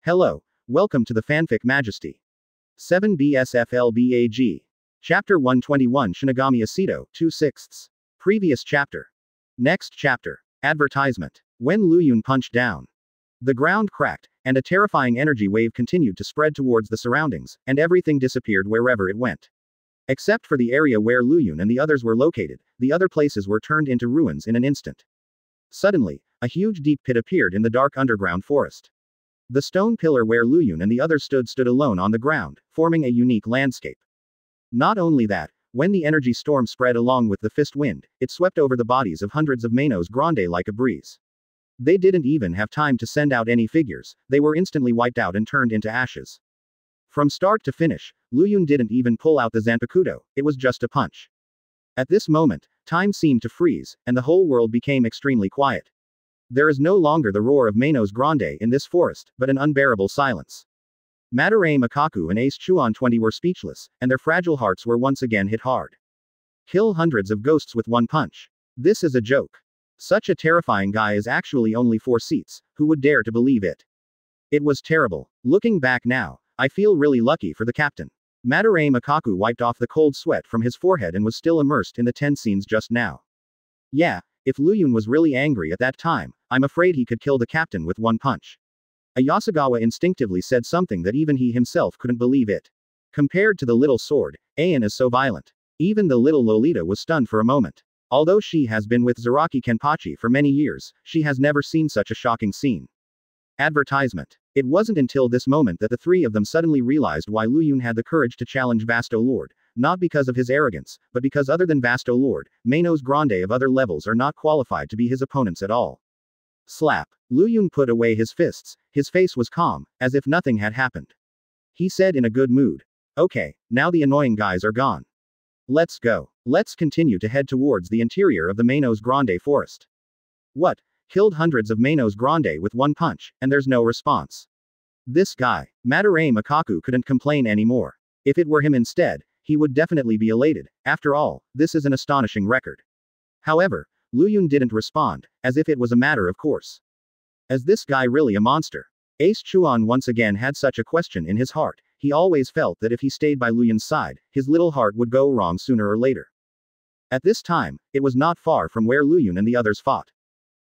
Hello, welcome to the Fanfic Majesty. 7 BSFLBAG. Chapter 121 Shinigami Aceto, 2/6. Previous chapter. Next chapter. Advertisement. When Luyun punched down, the ground cracked, and a terrifying energy wave continued to spread towards the surroundings, and everything disappeared wherever it went. Except for the area where Luyun and the others were located, the other places were turned into ruins in an instant. Suddenly, a huge deep pit appeared in the dark underground forest. The stone pillar where Luyun and the others stood alone on the ground, forming a unique landscape. Not only that, when the energy storm spread along with the fist wind, it swept over the bodies of hundreds of Manos Grande like a breeze. They didn't even have time to send out any figures, they were instantly wiped out and turned into ashes. From start to finish, Luyun didn't even pull out the Zanpakuto, it was just a punch. At this moment, time seemed to freeze, and the whole world became extremely quiet. There is no longer the roar of Manos Grande in this forest, but an unbearable silence. Madarame Makaku and Ace Chuan 20 were speechless, and their fragile hearts were once again hit hard. Kill hundreds of ghosts with one punch. This is a joke. Such a terrifying guy is actually only 4 seats, who would dare to believe it? It was terrible. Looking back now, I feel really lucky for the captain. Madarame Makaku wiped off the cold sweat from his forehead and was still immersed in the tense scenes just now. Yeah, if Luyun was really angry at that time, I'm afraid he could kill the captain with one punch. Ayasagawa instinctively said something that even he himself couldn't believe it. Compared to the little sword, Ayan is so violent. Even the little Lolita was stunned for a moment. Although she has been with Zaraki Kenpachi for many years, she has never seen such a shocking scene. Advertisement. It wasn't until this moment that the three of them suddenly realized why Luyun had the courage to challenge Vasto Lord, not because of his arrogance, but because other than Vasto Lord, Manos Grande of other levels are not qualified to be his opponents at all. Slap. Luyun put away his fists, his face was calm, as if nothing had happened. He said in a good mood. Okay, now the annoying guys are gone. Let's go. Let's continue to head towards the interior of the Manos Grande forest. What? Killed hundreds of Manos Grande with one punch, and there's no response. This guy. Madarame Makaku couldn't complain anymore. If it were him instead, he would definitely be elated. After all, this is an astonishing record. However, Luyun didn't respond, as if it was a matter of course. Is this guy really a monster? Ace Chuan once again had such a question in his heart. He always felt that if he stayed by Luyun's side, his little heart would go wrong sooner or later. At this time, it was not far from where Luyun and the others fought.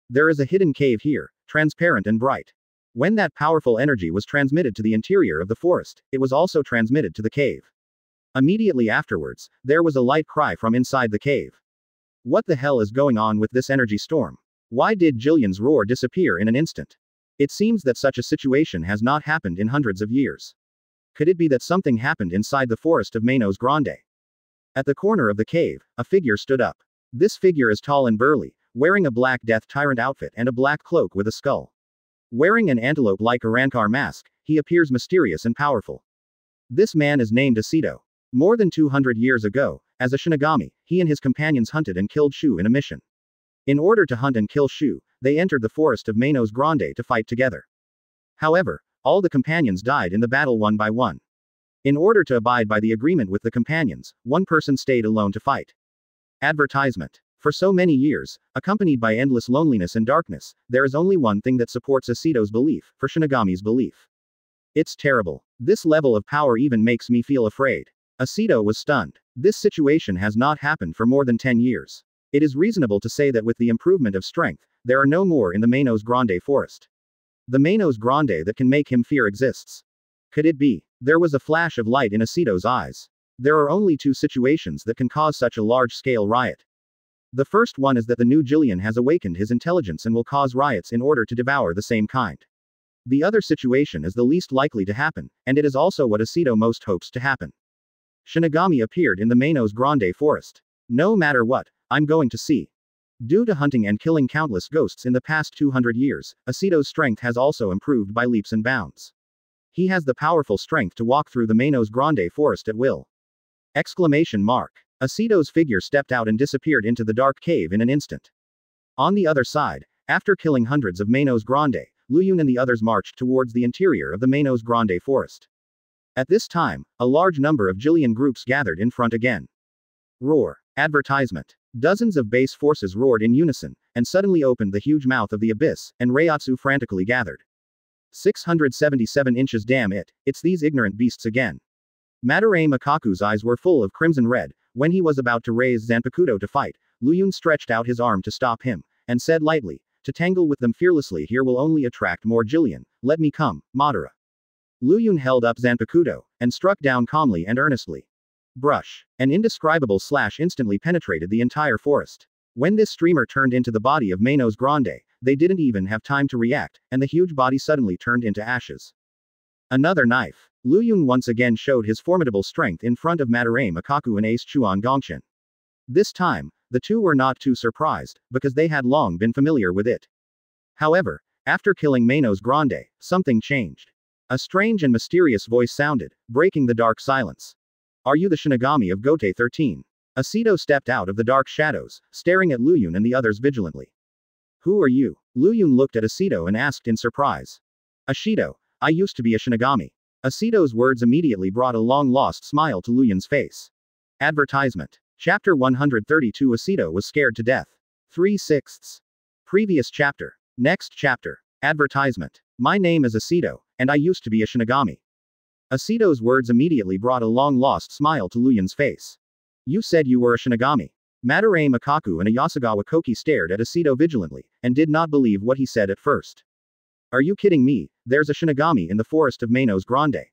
There is a hidden cave here, transparent and bright. When that powerful energy was transmitted to the interior of the forest, it was also transmitted to the cave. Immediately afterwards, there was a light cry from inside the cave. What the hell is going on with this energy storm? Why did Jillian's roar disappear in an instant? It seems that such a situation has not happened in hundreds of years. Could it be that something happened inside the forest of Manos Grande? At the corner of the cave, a figure stood up. This figure is tall and burly, wearing a black death tyrant outfit and a black cloak with a skull. Wearing an antelope-like Arankar mask, he appears mysterious and powerful. This man is named Aceto. More than 200 years ago, as a Shinigami, he and his companions hunted and killed Shu in a mission. In order to hunt and kill Shu, they entered the forest of Manos Grande to fight together. However, all the companions died in the battle one by one. In order to abide by the agreement with the companions, one person stayed alone to fight. Advertisement. For so many years, accompanied by endless loneliness and darkness, there is only one thing that supports Aceto's belief, for Shinigami's belief. It's terrible. This level of power even makes me feel afraid. Aceto was stunned. This situation has not happened for more than 10 years. It is reasonable to say that with the improvement of strength, there are no more in the Manos Grande forest. The Manos Grande that can make him fear exists. Could it be? There was a flash of light in Aceto's eyes. There are only 2 situations that can cause such a large-scale riot. The first one is that the new Jillian has awakened his intelligence and will cause riots in order to devour the same kind. The other situation is the least likely to happen, and it is also what Aceto most hopes to happen. Shinigami appeared in the Manos Grande forest. No matter what, I'm going to see. Due to hunting and killing countless ghosts in the past 200 years, Aceto's strength has also improved by leaps and bounds. He has the powerful strength to walk through the Manos Grande forest at will. Exclamation mark. Aceto's figure stepped out and disappeared into the dark cave in an instant. On the other side, after killing hundreds of Manos Grande, Luyun and the others marched towards the interior of the Manos Grande forest. At this time, a large number of Jillian groups gathered in front again. Roar. Advertisement. Dozens of base forces roared in unison, and suddenly opened the huge mouth of the abyss, and Reiatsu frantically gathered. 677 inches. Damn it, it's these ignorant beasts again. Madarame Makaku's eyes were full of crimson red. When he was about to raise Zanpakuto to fight, Luyun stretched out his arm to stop him, and said lightly, to tangle with them fearlessly here will only attract more Jillian. Let me come, Madara. Luyun held up Zanpakuto, and struck down calmly and earnestly. Brush. An indescribable slash instantly penetrated the entire forest. When this streamer turned into the body of Manos Grande, they didn't even have time to react, and the huge body suddenly turned into ashes. Another knife. Luyun once again showed his formidable strength in front of Madarame Makaku and Ace Chuan Gongchen. This time, the two were not too surprised, because they had long been familiar with it. However, after killing Manos Grande, something changed. A strange and mysterious voice sounded, breaking the dark silence. Are you the Shinigami of Gote 13? Asido stepped out of the dark shadows, staring at Luyun and the others vigilantly. Who are you? Luyun looked at Asido and asked in surprise. Ashido, I used to be a Shinigami. Asido's words immediately brought a long-lost smile to Luyun's face. Advertisement. Chapter 132. Asido was scared to death. 3/6. Previous chapter. Next chapter. Advertisement. My name is Asido, and I used to be a Shinigami. Asido's words immediately brought a long-lost smile to Luyun's face. You said you were a Shinigami. Madarame Makaku and Ayasagawa Koki stared at Asido vigilantly, and did not believe what he said at first. Are you kidding me? There's a Shinigami in the forest of Manos Grande.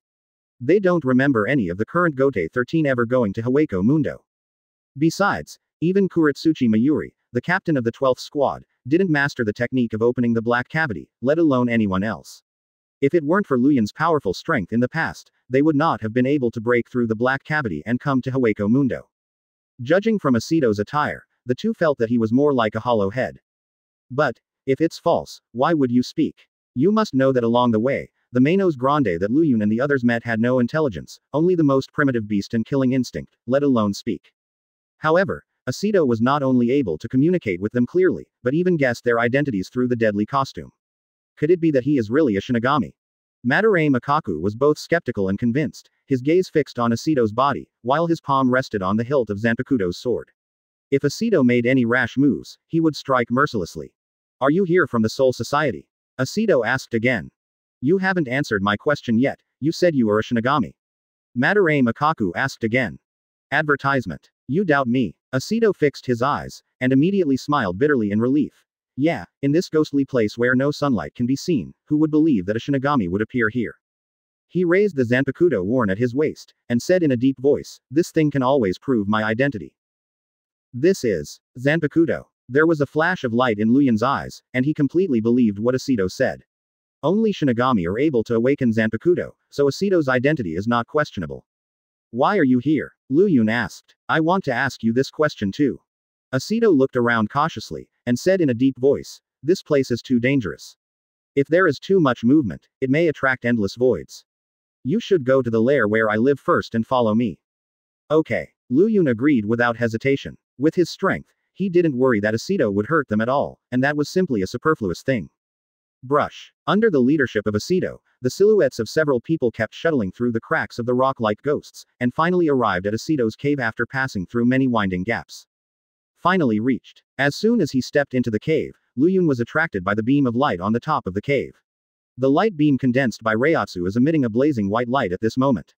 They don't remember any of the current Gote 13 ever going to Hueco Mundo. Besides, even Kuretsuchi Mayuri, the captain of the 12th squad, didn't master the technique of opening the black cavity, let alone anyone else. If it weren't for Luyun's powerful strength in the past, they would not have been able to break through the black cavity and come to Hueco Mundo. Judging from Asido's attire, the two felt that he was more like a hollow head. But, if it's false, why would you speak? You must know that along the way, the Manos Grande that Luyun and the others met had no intelligence, only the most primitive beast and killing instinct, let alone speak. However, Asido was not only able to communicate with them clearly, but even guessed their identities through the deadly costume. Could it be that he is really a Shinigami? Madarame Makaku was both skeptical and convinced, his gaze fixed on Asido's body, while his palm rested on the hilt of Zanpakuto's sword. If Asido made any rash moves, he would strike mercilessly. Are you here from the Soul Society? Asido asked again. You haven't answered my question yet, you said you were a Shinigami. Madarame Makaku asked again. Advertisement. You doubt me. Asido fixed his eyes, and immediately smiled bitterly in relief. Yeah, in this ghostly place where no sunlight can be seen, who would believe that a Shinigami would appear here? He raised the Zanpakuto worn at his waist, and said in a deep voice, this thing can always prove my identity. This is Zanpakuto. There was a flash of light in Luyun's eyes, and he completely believed what Asido said. Only Shinigami are able to awaken Zanpakuto, so Asido's identity is not questionable. Why are you here? Luyun asked. I want to ask you this question too. Asido looked around cautiously, and said in a deep voice, this place is too dangerous. If there is too much movement, it may attract endless voids. You should go to the lair where I live first and follow me. Okay. Luyun agreed without hesitation. With his strength, he didn't worry that Asido would hurt them at all, and that was simply a superfluous thing. Brush. Under the leadership of Asido, the silhouettes of several people kept shuttling through the cracks of the rock like ghosts, and finally arrived at Asido's cave after passing through many winding gaps. Finally reached. As soon as he stepped into the cave, Luyun was attracted by the beam of light on the top of the cave. The light beam condensed by Reiatsu is emitting a blazing white light at this moment.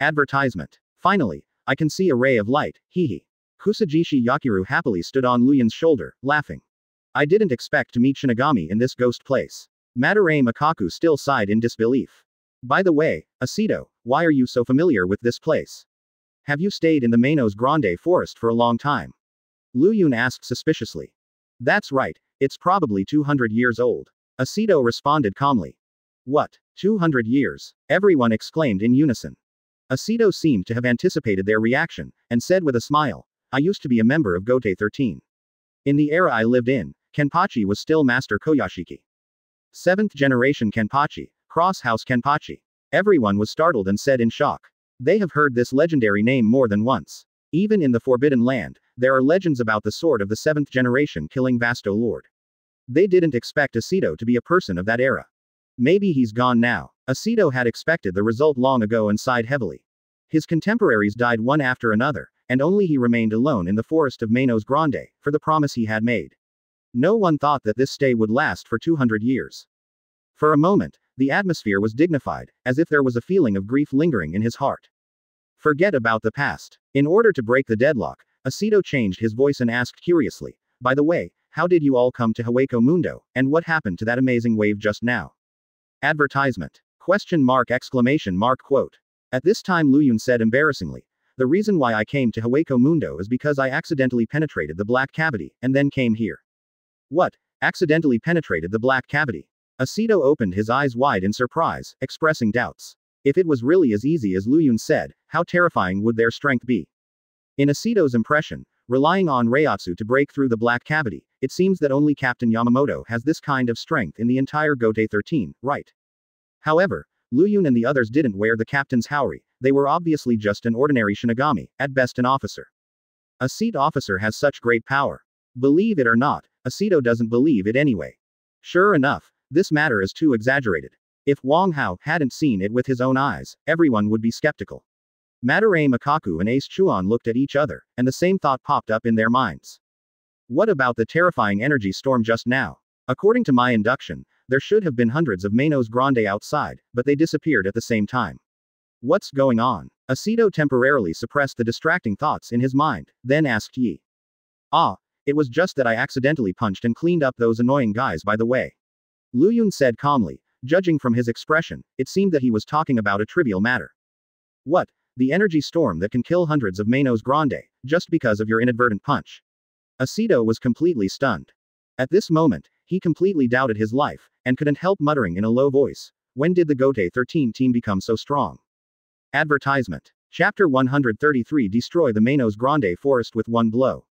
Advertisement. Finally, I can see a ray of light, hehe. Kusajishi Yakiru happily stood on Luyun's shoulder, laughing. I didn't expect to meet Shinigami in this ghost place. Madarame Makaku still sighed in disbelief. By the way, Asido, why are you so familiar with this place? Have you stayed in the Manos Grande forest for a long time? Luyun asked suspiciously. That's right, it's probably 200 years old. Asido responded calmly. What? 200 years? Everyone exclaimed in unison. Asido seemed to have anticipated their reaction, and said with a smile, I used to be a member of Gote 13. In the era I lived in, Kenpachi was still Master Koyashiki. 7th generation Kenpachi, Cross House Kenpachi. Everyone was startled and said in shock. They have heard this legendary name more than once. Even in the Forbidden Land, there are legends about the sword of the 7th generation killing Vasto Lord. They didn't expect Asido to be a person of that era. Maybe he's gone now. Asido had expected the result long ago and sighed heavily. His contemporaries died one after another, and only he remained alone in the forest of Manos Grande, for the promise he had made. No one thought that this stay would last for 200 years. For a moment, The atmosphere was dignified, as if there was a feeling of grief lingering in his heart. Forget about the past. In order to break the deadlock, Aceto changed his voice and asked curiously, by the way, how did you all come to Hueco Mundo, and what happened to that amazing wave just now? Advertisement. Question mark exclamation mark quote. At this time Luyun said embarrassingly, the reason why I came to Hueco Mundo is because I accidentally penetrated the black cavity, and then came here. What? Accidentally penetrated the black cavity? Aceto opened his eyes wide in surprise, expressing doubts. If it was really as easy as Luyun said, how terrifying would their strength be? In Aceto's impression, relying on Reiatsu to break through the black cavity, it seems that only Captain Yamamoto has this kind of strength in the entire Gotei 13, right? However, Luyun and the others didn't wear the captain's haori, they were obviously just an ordinary Shinigami, at best an officer. A seat officer has such great power. Believe it or not, Aceto doesn't believe it anyway. Sure enough, this matter is too exaggerated. If Wang Hao hadn't seen it with his own eyes, everyone would be skeptical. Madarame Makaku and Ace Chuan looked at each other, and the same thought popped up in their minds. What about the terrifying energy storm just now? According to my induction, there should have been hundreds of Manos Grande outside, but they disappeared at the same time. What's going on? Aceto temporarily suppressed the distracting thoughts in his mind, then asked Yi. Ah, it was just that I accidentally punched and cleaned up those annoying guys by the way. Luyun said calmly, judging from his expression, it seemed that he was talking about a trivial matter. What? The energy storm that can kill hundreds of Manos Grande, just because of your inadvertent punch. Aceto was completely stunned. At this moment, he completely doubted his life, and couldn't help muttering in a low voice, when did the Gotei 13 team become so strong? Advertisement. Chapter 133 Destroy the Manos Grande Forest with one blow.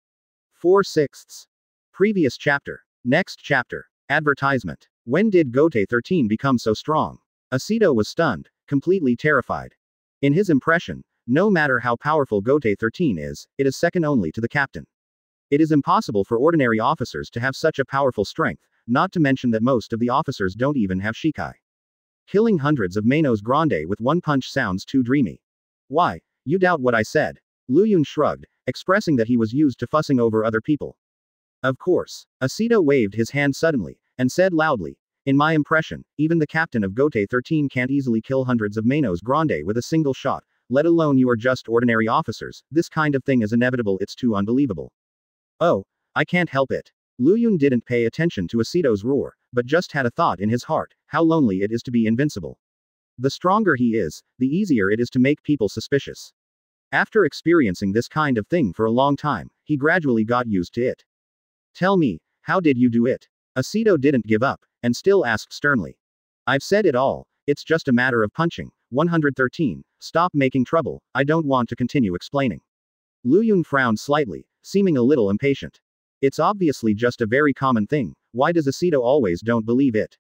4/6. Previous chapter. Next chapter. Advertisement. When did Gotei 13 become so strong? Aceto was stunned, completely terrified. In his impression, no matter how powerful Gotei 13 is, it is second only to the captain. It is impossible for ordinary officers to have such a powerful strength, not to mention that most of the officers don't even have Shikai. Killing hundreds of Manos Grande with one punch sounds too dreamy. Why, you doubt what I said? Luyun shrugged, expressing that he was used to fussing over other people. Of course. Aceto waved his hand suddenly, and said loudly, in my impression, even the captain of Gotei 13 can't easily kill hundreds of Manos Grande with a single shot, let alone you are just ordinary officers, this kind of thing is inevitable, it's too unbelievable. Oh, I can't help it. Luyun didn't pay attention to Aceto's roar, but just had a thought in his heart, how lonely it is to be invincible. The stronger he is, the easier it is to make people suspicious. After experiencing this kind of thing for a long time, he gradually got used to it. Tell me, how did you do it? Aceto didn't give up, and still asked sternly. I've said it all, it's just a matter of punching. 113, stop making trouble, I don't want to continue explaining. Luyun frowned slightly, seeming a little impatient. It's obviously just a very common thing, why does Aceto always don't believe it?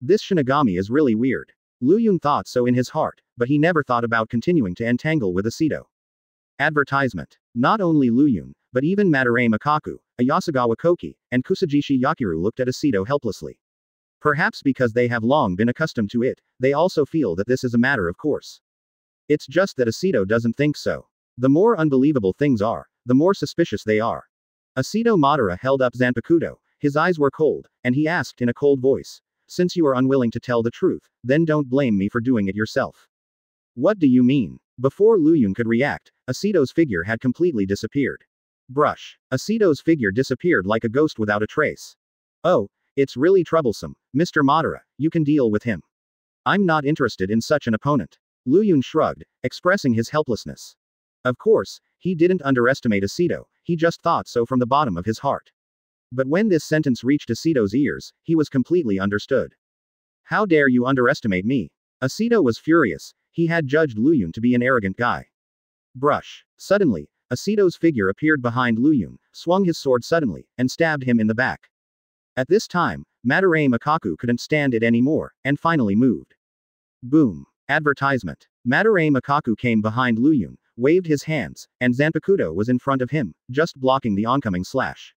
This Shinigami is really weird. Luyun thought so in his heart, but he never thought about continuing to entangle with Aceto. Advertisement. Not only Luyun, but even Madarame Makaku, Ayasagawa Koki, and Kusajishi Yakiru looked at Aceto helplessly. Perhaps because they have long been accustomed to it, they also feel that this is a matter of course. It's just that Aceto doesn't think so. The more unbelievable things are, the more suspicious they are. Aceto Madara held up Zanpakuto, his eyes were cold, and he asked in a cold voice, since you are unwilling to tell the truth, then don't blame me for doing it yourself. What do you mean? Before Luyun could react, Aceto's figure had completely disappeared. Brush. Aceto's figure disappeared like a ghost without a trace. Oh, it's really troublesome, Mr. Madara, you can deal with him. I'm not interested in such an opponent. Luyun shrugged, expressing his helplessness. Of course, he didn't underestimate Aceto, he just thought so from the bottom of his heart. But when this sentence reached Aceto's ears, he was completely understood. How dare you underestimate me? Aceto was furious, he had judged Luyun to be an arrogant guy. Brush. Suddenly, Aceto's figure appeared behind Luyun, swung his sword suddenly, and stabbed him in the back. At this time, Madarame Makaku couldn't stand it anymore, and finally moved. Boom. Advertisement. Madarame Makaku came behind Luyun, waved his hands, and Zanpakuto was in front of him, just blocking the oncoming slash.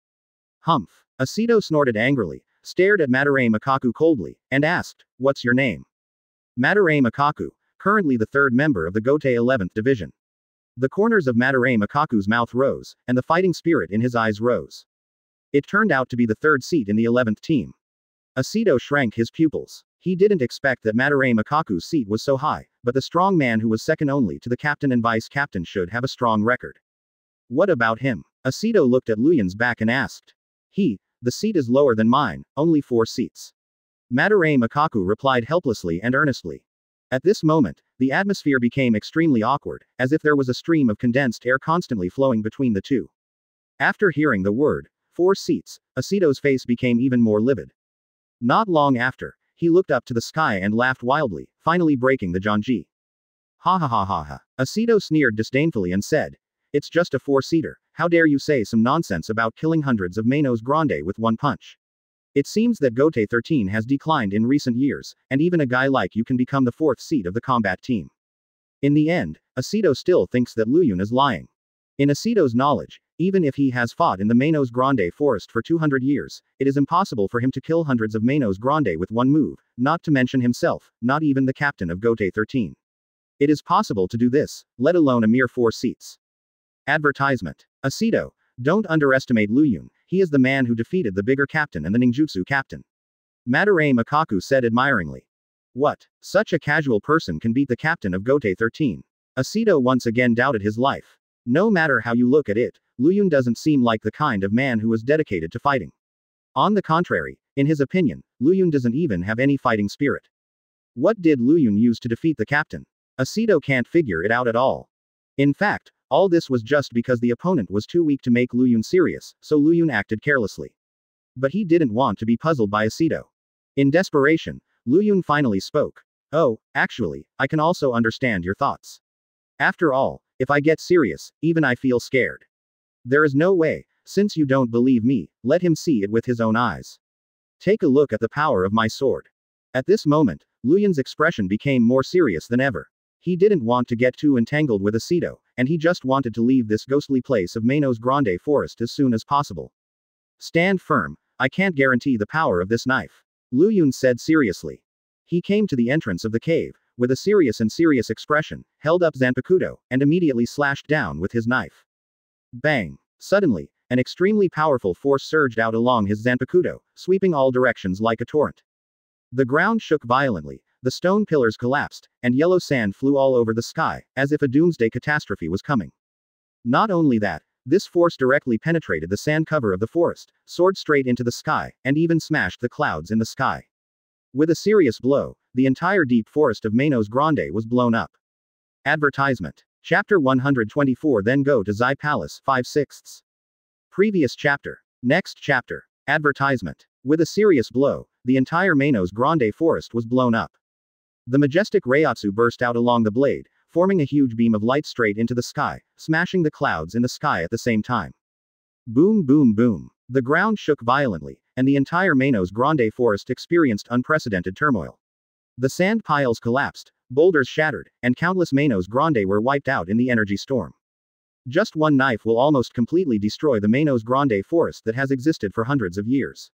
Humph. Aceto snorted angrily, stared at Madarame Makaku coldly, and asked, what's your name? Madarame Makaku, currently the third member of the Gotei 11th Division. The corners of Madarame Makaku's mouth rose, and the fighting spirit in his eyes rose. It turned out to be the third seat in the 11th team. Aceto shrank his pupils. He didn't expect that Madarame Makaku's seat was so high, but the strong man who was second only to the captain and vice-captain should have a strong record. What about him? Asido looked at Luyun's back and asked. The seat is lower than mine, only 4 seats. Madarame Makaku replied helplessly and earnestly. At this moment, the atmosphere became extremely awkward, as if there was a stream of condensed air constantly flowing between the two. After hearing the word, 4 seats, Asido's face became even more livid. Not long after, he looked up to the sky and laughed wildly, finally breaking the Janji. Ha ha ha ha ha. Asido sneered disdainfully and said, "It's just a 4-seater, how dare you say some nonsense about killing hundreds of Manos Grande with one punch. It seems that Gote 13 has declined in recent years, and even a guy like you can become the 4th seat of the combat team." In the end, Asido still thinks that Luyun is lying. In Asido's knowledge, even if he has fought in the Manos Grande forest for 200 years, it is impossible for him to kill hundreds of Manos Grande with one move, not to mention himself, not even the captain of Gote 13. It is possible to do this, let alone a mere 4 seats. Advertisement. Asido, don't underestimate Luyun, he is the man who defeated the bigger captain and the ninjutsu captain. Madarame Makaku said admiringly. What? Such a casual person can beat the captain of Gote 13. Asido once again doubted his life. No matter how you look at it, Luyun doesn't seem like the kind of man who is dedicated to fighting. On the contrary, in his opinion, Luyun doesn't even have any fighting spirit. What did Luyun use to defeat the captain? Asido can't figure it out at all. In fact, all this was just because the opponent was too weak to make Luyun serious, so Luyun acted carelessly. But he didn't want to be puzzled by Asido. In desperation, Luyun finally spoke. Oh, actually, I can also understand your thoughts. After all, if I get serious, even I feel scared. There is no way, since you don't believe me, let him see it with his own eyes. Take a look at the power of my sword. At this moment, Luyun's expression became more serious than ever. He didn't want to get too entangled with Asido, and he just wanted to leave this ghostly place of Manos Grande forest as soon as possible. Stand firm, I can't guarantee the power of this knife. Luyun said seriously. He came to the entrance of the cave, with a serious expression, held up Zanpakuto, and immediately slashed down with his knife. Bang! Suddenly, an extremely powerful force surged out along his Zanpakuto, sweeping all directions like a torrent. The ground shook violently, the stone pillars collapsed, and yellow sand flew all over the sky, as if a doomsday catastrophe was coming. Not only that, this force directly penetrated the sand cover of the forest, soared straight into the sky, and even smashed the clouds in the sky. With a serious blow, the entire deep forest of Manos Grande was blown up. Advertisement. Chapter 124. Then go to Zai Palace, 5/6. Previous chapter. Next chapter. Advertisement. With a serious blow, the entire Manos Grande forest was blown up. The majestic Reiatsu burst out along the blade, forming a huge beam of light straight into the sky, smashing the clouds in the sky at the same time. Boom boom boom. The ground shook violently, and the entire Manos Grande forest experienced unprecedented turmoil. The sand piles collapsed, boulders shattered, and countless Manos Grande were wiped out in the energy storm. Just one knife will almost completely destroy the Manos Grande forest that has existed for hundreds of years.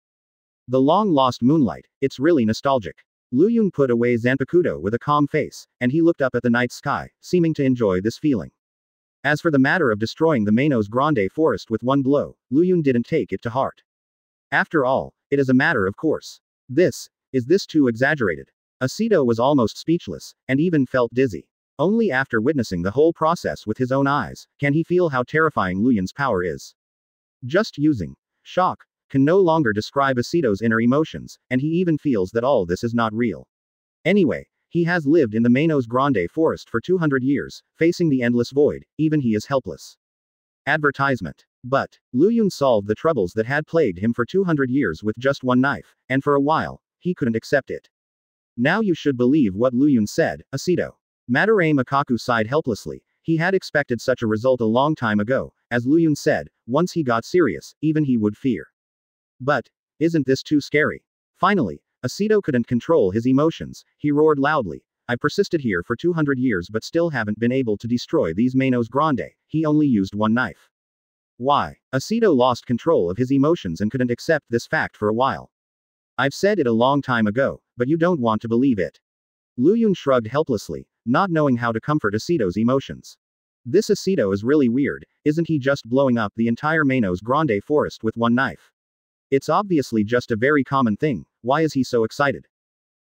The long-lost moonlight, it's really nostalgic. Luyun put away Zanpakuto with a calm face, and he looked up at the night sky, seeming to enjoy this feeling. As for the matter of destroying the Manos Grande forest with one blow, Luyun didn't take it to heart. After all, it is a matter of course. Is this too exaggerated? Asido was almost speechless, and even felt dizzy. Only after witnessing the whole process with his own eyes, can he feel how terrifying Luyun's power is. Just using shock can no longer describe Asido's inner emotions, and he even feels that all this is not real. Anyway, he has lived in the Manos Grande forest for 200 years, facing the endless void, even he is helpless. Advertisement. But Luyun solved the troubles that had plagued him for 200 years with just one knife, and for a while, he couldn't accept it. Now you should believe what Luyun said, Asido. Madarame Makaku sighed helplessly. He had expected such a result a long time ago, as Luyun said, once he got serious, even he would fear. But isn't this too scary? Finally, Asido couldn't control his emotions. He roared loudly. I persisted here for 200 years but still haven't been able to destroy these Manos Grande. He only used one knife. Why? Asido lost control of his emotions and couldn't accept this fact for a while. I've said it a long time ago, but you don't want to believe it. Luyun shrugged helplessly, not knowing how to comfort Asido's emotions. This Asido is really weird, isn't he just blowing up the entire Manos Grande forest with one knife? It's obviously just a very common thing, why is he so excited?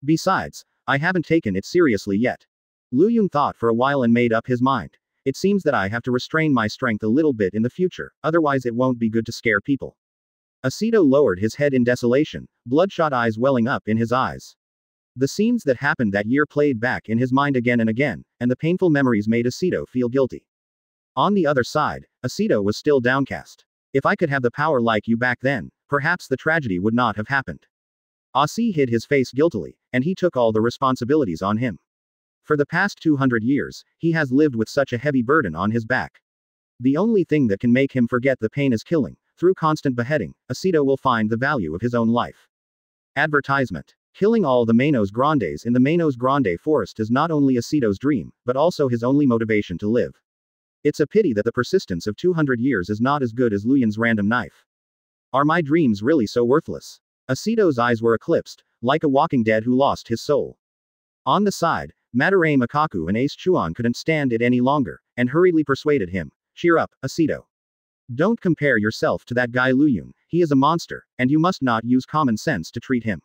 Besides, I haven't taken it seriously yet. Lu Yun thought for a while and made up his mind. It seems that I have to restrain my strength a little bit in the future, otherwise it won't be good to scare people. Aceto lowered his head in desolation, bloodshot eyes welling up in his eyes. The scenes that happened that year played back in his mind again and again, and the painful memories made Aceto feel guilty. On the other side, Aceto was still downcast. If I could have the power like you back then, perhaps the tragedy would not have happened. Asi hid his face guiltily, and he took all the responsibilities on him. For the past 200 years, he has lived with such a heavy burden on his back. The only thing that can make him forget the pain is killing. Through constant beheading, Aceto will find the value of his own life. Advertisement. Killing all the Manos Grandes in the Manos Grande forest is not only Aceto's dream, but also his only motivation to live. It's a pity that the persistence of 200 years is not as good as Lu Yun's random knife. Are my dreams really so worthless? Aceto's eyes were eclipsed, like a walking dead who lost his soul. On the side, Madarame Makaku and Ace Chuan couldn't stand it any longer, and hurriedly persuaded him. Cheer up, Aceto. Don't compare yourself to that guy Lu Yun, he is a monster, and you must not use common sense to treat him.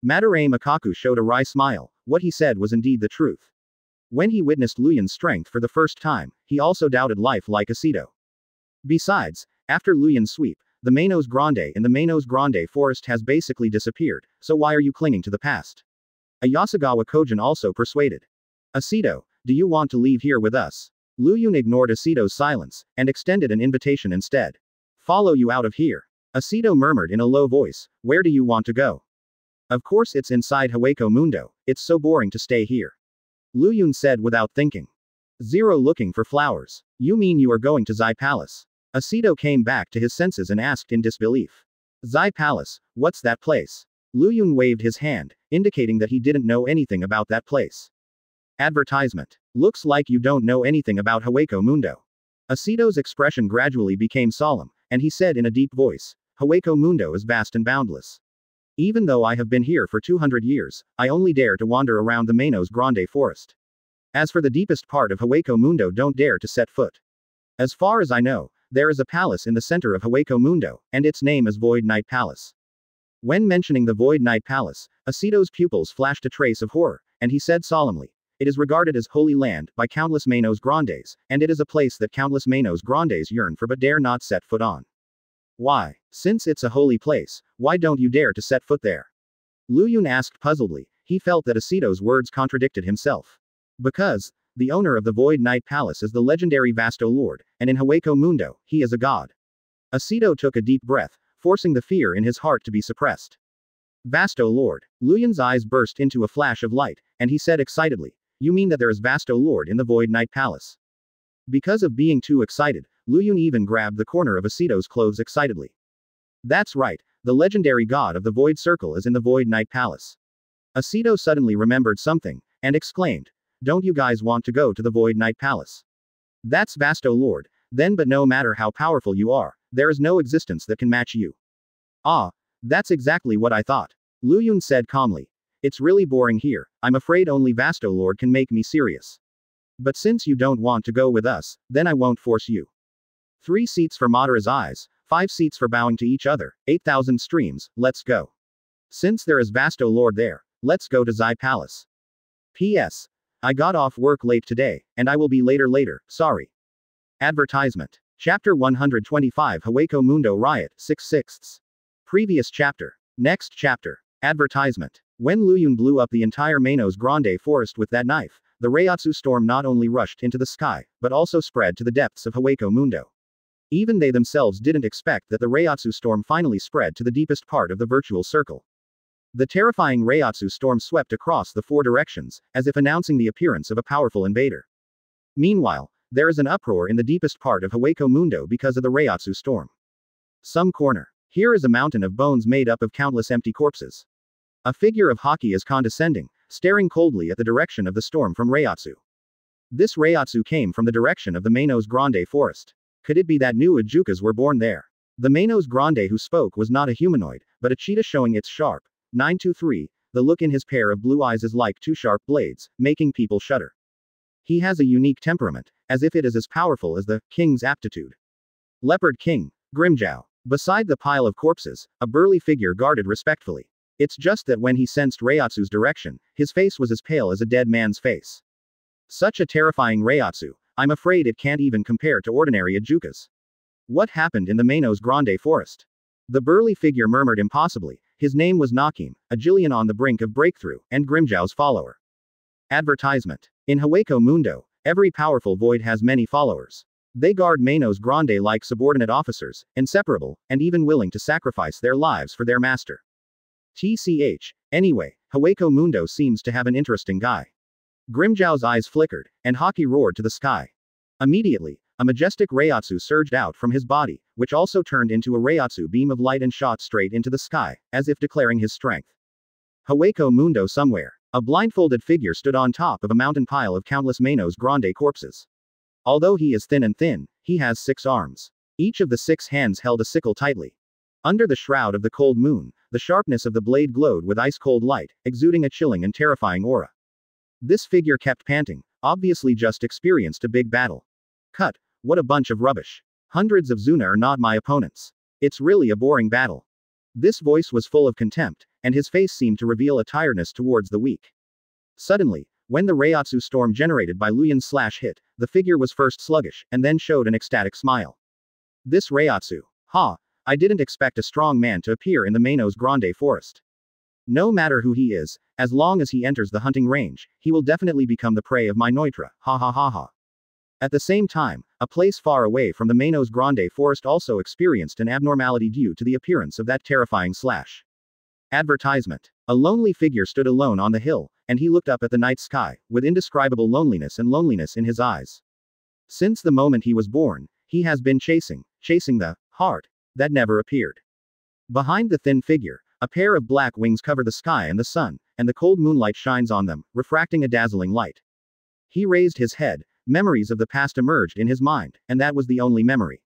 Madarame Makaku showed a wry smile. What he said was indeed the truth. When he witnessed Lu Yun's strength for the first time, he also doubted life like Aceto. Besides, after Lu Yun's sweep, the Manos Grande in the Manos Grande forest has basically disappeared, so why are you clinging to the past? A Yasugawa Kojin also persuaded. Aceto, do you want to leave here with us? Lu Yun ignored Aceto's silence, and extended an invitation instead. Follow you out of here. Aceto murmured in a low voice, where do you want to go? Of course it's inside Hueco Mundo, it's so boring to stay here. Lu Yun said without thinking. Zero looking for flowers. You mean you are going to Zai Palace? Aceto came back to his senses and asked in disbelief. Zai Palace, what's that place? Lu Yun waved his hand, indicating that he didn't know anything about that place. Advertisement. Looks like you don't know anything about Hueco Mundo. Aceto's expression gradually became solemn, and he said in a deep voice, Hueco Mundo is vast and boundless. Even though I have been here for 200 years, I only dare to wander around the Manos Grande forest. As for the deepest part of Hueco Mundo, don't dare to set foot. As far as I know, there is a palace in the center of Hueco Mundo, and its name is Void Night Palace. When mentioning the Void Night Palace, Aceto's pupils flashed a trace of horror, and he said solemnly, it is regarded as holy land by countless Manos Grandes, and it is a place that countless Manos Grandes yearn for but dare not set foot on. Why? Since it's a holy place, why don't you dare to set foot there? Lu Yun asked puzzledly. He felt that Aceto's words contradicted himself. Because, the owner of the Void Night Palace is the legendary Vasto Lord, and in Hueco Mundo, he is a god. Aceto took a deep breath, forcing the fear in his heart to be suppressed. Vasto Lord. Lu Yun's eyes burst into a flash of light, and he said excitedly, you mean that there is Vasto Lord in the Void Night Palace? Because of being too excited, Lu Yun even grabbed the corner of Aceto's clothes excitedly. That's right, the legendary god of the Void Circle is in the Void Night Palace. Aceto suddenly remembered something, and exclaimed, don't you guys want to go to the Void Night Palace? That's Vasto Lord, then but no matter how powerful you are, there is no existence that can match you. Ah, that's exactly what I thought. Lu Yun said calmly. It's really boring here, I'm afraid only Vasto Lord can make me serious. But since you don't want to go with us, then I won't force you. 3 seats for Madara's eyes, 5 seats for bowing to each other, 8,000 streams, let's go. Since there is Vasto Lord there, let's go to Zai Palace. P.S. I got off work late today, and I will be later, sorry. Advertisement. Chapter 125 Hueco Mundo Riot, 6/6. Previous chapter. Next chapter. Advertisement. When Lu Yun blew up the entire Manos Grande forest with that knife, the Reiatsu storm not only rushed into the sky, but also spread to the depths of Hueco Mundo. Even they themselves didn't expect that the Reiatsu storm finally spread to the deepest part of the virtual circle. The terrifying Reiatsu storm swept across the 4 directions, as if announcing the appearance of a powerful invader. Meanwhile, there is an uproar in the deepest part of Hueco Mundo because of the Reiatsu storm. Some corner. Here is a mountain of bones made up of countless empty corpses. A figure of Haki is condescending, staring coldly at the direction of the storm from Reiatsu. This Reiatsu came from the direction of the Manos Grande forest. Could it be that new Ajukas were born there? The Manos Grande who spoke was not a humanoid, but a cheetah showing its sharp 923, the look in his pair of blue eyes is like 2 sharp blades, making people shudder. He has a unique temperament, as if it is as powerful as the king's aptitude. Leopard King, Grimjow. Beside the pile of corpses, a burly figure guarded respectfully. It's just that when he sensed Reiatsu's direction, his face was as pale as a dead man's face. Such a terrifying Reiatsu, I'm afraid it can't even compare to ordinary Ajukas. What happened in the Manos Grande forest? The burly figure murmured impossibly. His name was Nakim, a Jillian on the brink of breakthrough, and Grimjow's follower. Advertisement. In Hueco Mundo, every powerful void has many followers. They guard Manos Grande like subordinate officers, inseparable, and even willing to sacrifice their lives for their master. TCH. Anyway, Hueco Mundo seems to have an interesting guy. Grimjow's eyes flickered, and Haki roared to the sky. Immediately, a majestic Reiatsu surged out from his body, which also turned into a Reiatsu beam of light and shot straight into the sky, as if declaring his strength. Hueco Mundo somewhere. A blindfolded figure stood on top of a mountain pile of countless Manos Grande corpses. Although he is thin, he has 6 arms. Each of the 6 hands held a sickle tightly. Under the shroud of the cold moon, the sharpness of the blade glowed with ice-cold light, exuding a chilling and terrifying aura. This figure kept panting, obviously just experienced a big battle. Cut. What a bunch of rubbish. Hundreds of Zuna are not my opponents. It's really a boring battle. This voice was full of contempt, and his face seemed to reveal a tiredness towards the weak. Suddenly, when the Reiatsu storm generated by Luyan's slash hit, the figure was first sluggish, and then showed an ecstatic smile. This Reiatsu. Ha! I didn't expect a strong man to appear in the Manos Grande forest. No matter who he is, as long as he enters the hunting range, he will definitely become the prey of my Neutra, ha ha ha ha. At the same time, a place far away from the Manos Grande forest also experienced an abnormality due to the appearance of that terrifying slash. Advertisement. A lonely figure stood alone on the hill, and he looked up at the night sky, with indescribable loneliness in his eyes. Since the moment he was born, he has been chasing the heart that never appeared. Behind the thin figure, a pair of black wings cover the sky and the sun, and the cold moonlight shines on them, refracting a dazzling light. He raised his head. Memories of the past emerged in his mind, and that was the only memory.